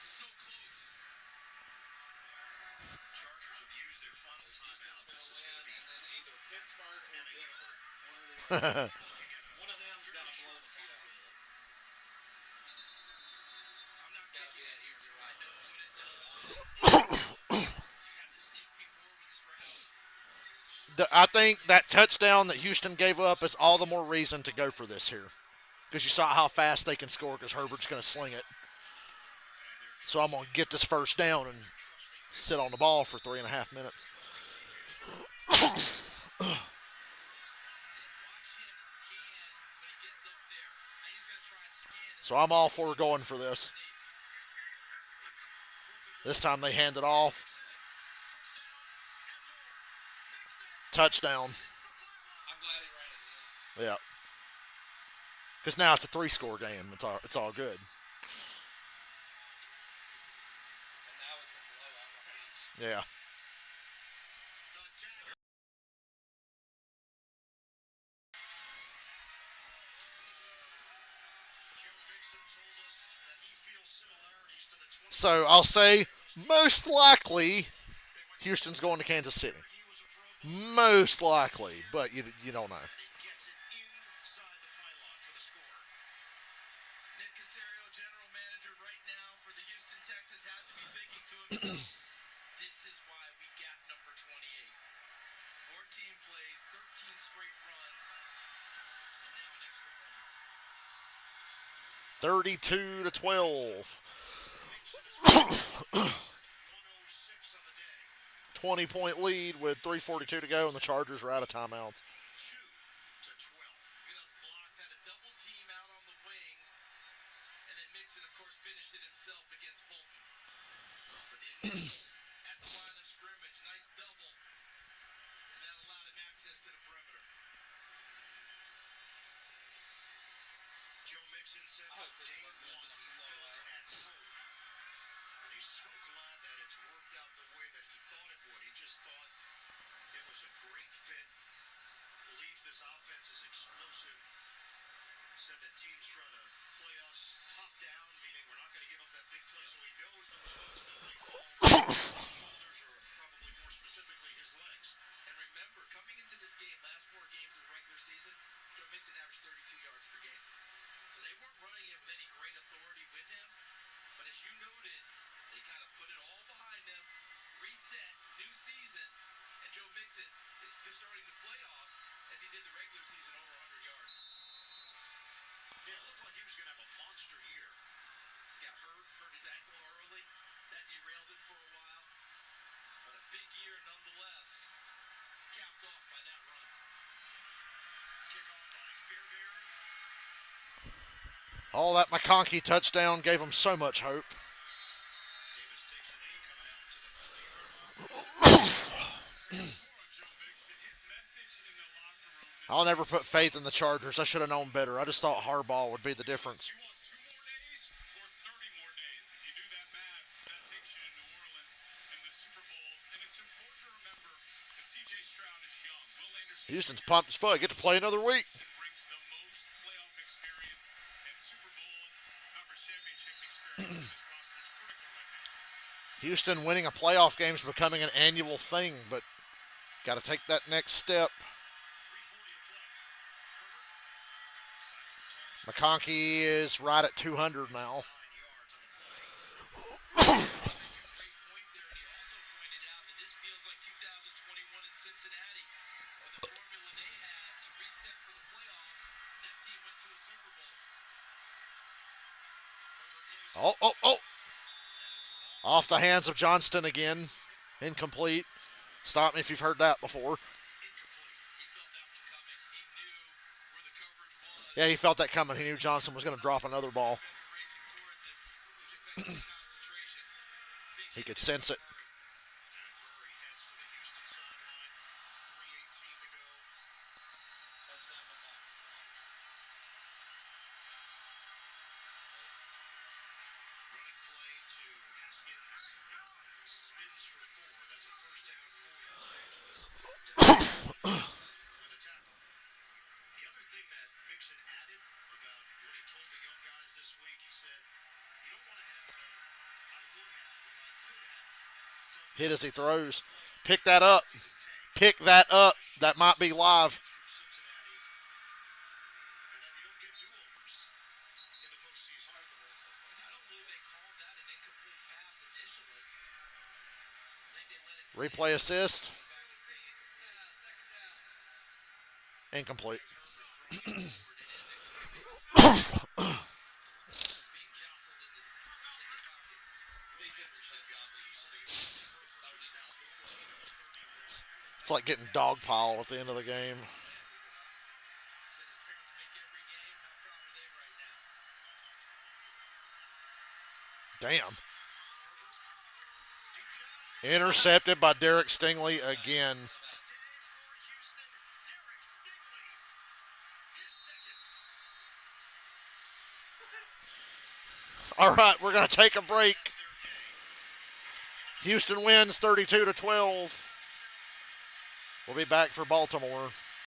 so close. Chargers have used their final timeout. This is Win, going to be and then either Pittsburgh or Denver. One of them's got to blow the playoffs. I'm not It's got to be kicking an it. easy I ride. know what it does. You had the sneak before with Stroud. I think that touchdown that Houston gave up is all the more reason to go for this here. Because you saw how fast they can score because Herbert's going to sling it. So I'm going to get this first down and sit on the ball for 3.5 minutes. Watch him scan when he gets up there. Now he's going to try and scan. So I'm all for going for this. This time they hand it off. Touchdown. I'm glad he ran it in. Yeah. Because now it's a three-score game. It's all good. And now it's in blowout range. Yeah. So I'll say most likely Houston's going to Kansas City. Most likely, but you don't know. Nick Casario, general manager right now for the Houston Texans, has to be thinking to himself, this is why we got number 28. 14 plays, 13 straight runs, and now an extra point. 32 to 12. 20-point lead with 3:42 to go, and the Chargers are out of timeouts. Those blocks had a double team out on the wing, and then Mixon, of course, finished it himself against Fulton. But the initial at the line of scrimmage, nice double, and that allowed him access to the perimeter. Joe Mixon said I hope Pittsburgh wins in a blowout. he's so glad that it's worked out the way that he thought it would. He just thought it was a great fit. Believes this offense is explosive. Said that teams try to play us top down, meaning we're not going to give up that big play, so he knows the responsibility falls on his shoulders, or probably more specifically his legs. And remember, coming into this game, last 4 games of the regular season, Joe Mixon averaged 32 yards per game. So they weren't running it with any great authority with him. But as you noted, they kind of put it all behind them, reset, new season, and Joe Mixon is just starting the playoffs as he did the regular season, over 100 yards. Yeah, it looked like he was going to have a monster year. Got hurt his ankle early. That derailed him for a while. But a big year nonetheless, capped off by that run. Kickoff by Fairbairn. All that McConkey touchdown gave them so much hope. Davis takes a knee coming out to the 20-yard line. I'll never put faith in the Chargers. I should have known better. I just thought Harbaugh would be the difference. You want 2 more days or 30 more days? If you do that math, that takes you to New Orleans and the Super Bowl. And it's important to remember that C.J. Stroud is young. Will Anderson Houston's pumped as fuck. Get to play another week. brings the most playoff experience and Super Bowl conference championship experience to this roster. It's critical right now. Houston winning a playoff game is becoming an annual thing, but got to take that next step. 3:40 to play. McConkey is right at 200 now. 9 yards on the play. Great point there, and he also pointed out that this feels like 2021 in Cincinnati, or the formula they had to reset for the playoffs, and that team went to a Super Bowl. Oh. Off the hands of Johnston again. Incomplete. Stop me if you've heard that before. He felt that one coming. He knew where the coverage was. Yeah, he felt that coming. He knew Johnson was going to drop another ball. Defender racing towards it, which affected his concentration. Big He hit could sense it. And Murray heads to the Houston sideline. 3:18 to go. Touchdown McConkey. Running play to Haskins. Spins for 4. That's a first down for Los Angeles. With a tackle. The other thing that Mixon added about what he told the young guys this week, he said, you don't want to have the I would have or I could have. Hit as he throws. Pick that up. Pick that up. That might be live. For Cincinnati. And that you don't get do-overs in the postseason. I don't believe they called that an incomplete pass initially. I think they let it Replay assist. back and say incomplete. Incomplete. Being jostled in the pocket. Defensive shut down. It's like getting dogpiled at the end of the game. Said his parents make every game. How proud are they right now? Damn. Intercepted by Derek Stingley again. All right, we're going to take a break. Houston wins 32-12. We'll be back for Baltimore.